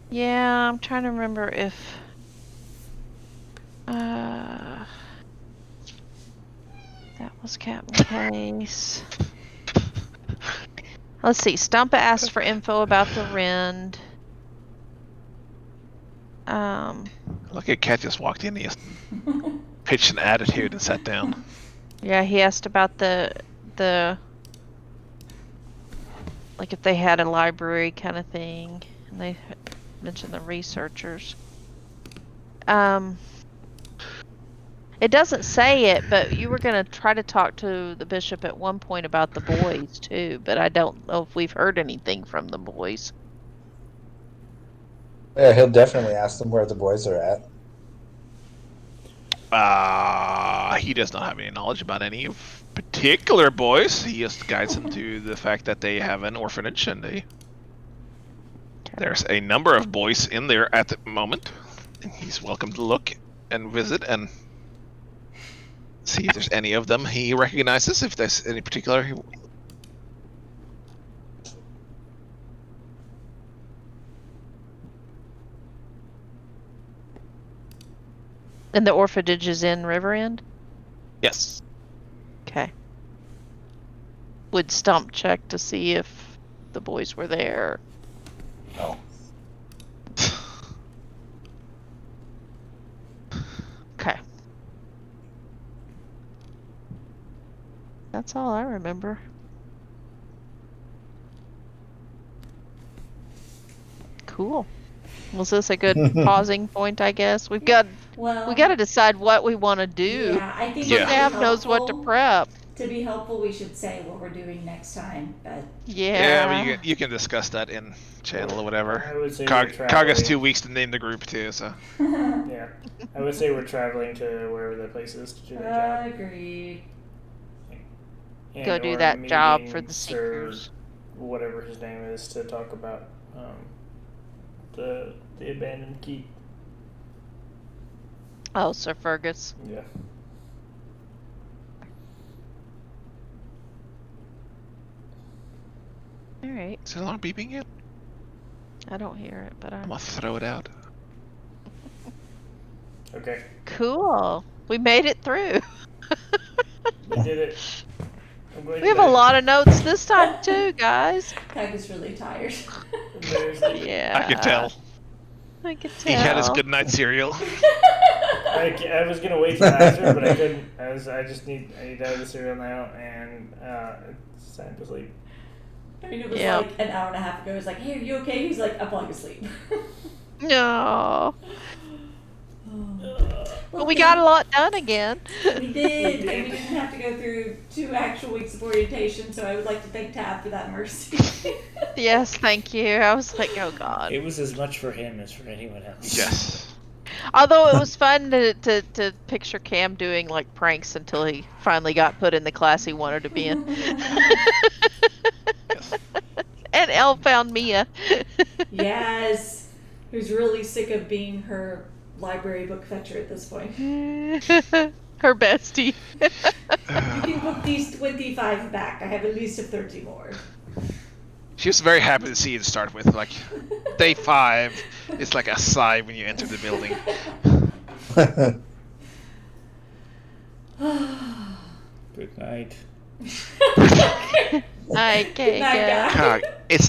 Yeah, I'm trying to remember if. That was Captain Case. Let's see. Stumpa asked for info about the Rend. Look at Cat just walked in. He just pitched an attitude and sat down. Yeah, he asked about the like if they had a library kind of thing, and they mentioned the researchers. It doesn't say it, but you were going to try to talk to the bishop at one point about the boys too, but I don't know if we've heard anything from the boys. Yeah, he'll definitely ask them where the boys are at. He does not have any knowledge about any particular boys. He just guides them to the fact that they have an orphanage, and there's a number of boys in there at the moment. And he's welcome to look and visit and see if there's any of them he recognizes, if there's any particular. And the orphanage is in Riverend? Yes. Okay. Would Stump check to see if the boys were there? No. Okay. That's all I remember. Cool. Was this a good pausing point, I guess? We got to decide what we want to do. Yeah, I think So Dab knows what to prep. To be helpful, we should say what we're doing next time, but... Yeah. I mean, you can discuss that in channel or whatever. I would say Kaga's 2 weeks to name the group too, so. Yeah, I would say we're traveling to wherever that place is to do that job. Agreed. Go do that job for the Seekers. Whatever his name is, to talk about the abandoned keep. Oh, Sir Fergus. Yeah. All right. Is the alarm beeping yet? I don't hear it, but I'm gonna throw it out. Okay. Cool. We made it through. We did it. We have a lot of notes this time too, guys. Kaga's really tired. Yeah. I can tell. I could tell. He had his good night cereal. I was gonna wait till after, but I couldn't. I need out of the cereal now, and it's time to sleep. I mean, it was Yeah. like an hour and a half ago. It was like, hey, are you okay? He's like, I'm falling asleep. No. Well, But we got a lot done again. We did, and we didn't have to go through 2 actual weeks of orientation, so I would like to thank Tab for that mercy. Yes, thank you. I was like, oh god. It was as much for him as for anyone else. Yes. Although it was fun to picture Cam doing like pranks until he finally got put in the class he wanted to be in. And Elle found Mia. Yes, who's really sick of being her library book fetcher at this point. Her bestie. You can book these 25 back. I have a list of 30 more. She was very happy to see you to start with. Like, day 5 is like a sigh when you enter the building. Good night. I can't That get. guy. God, it's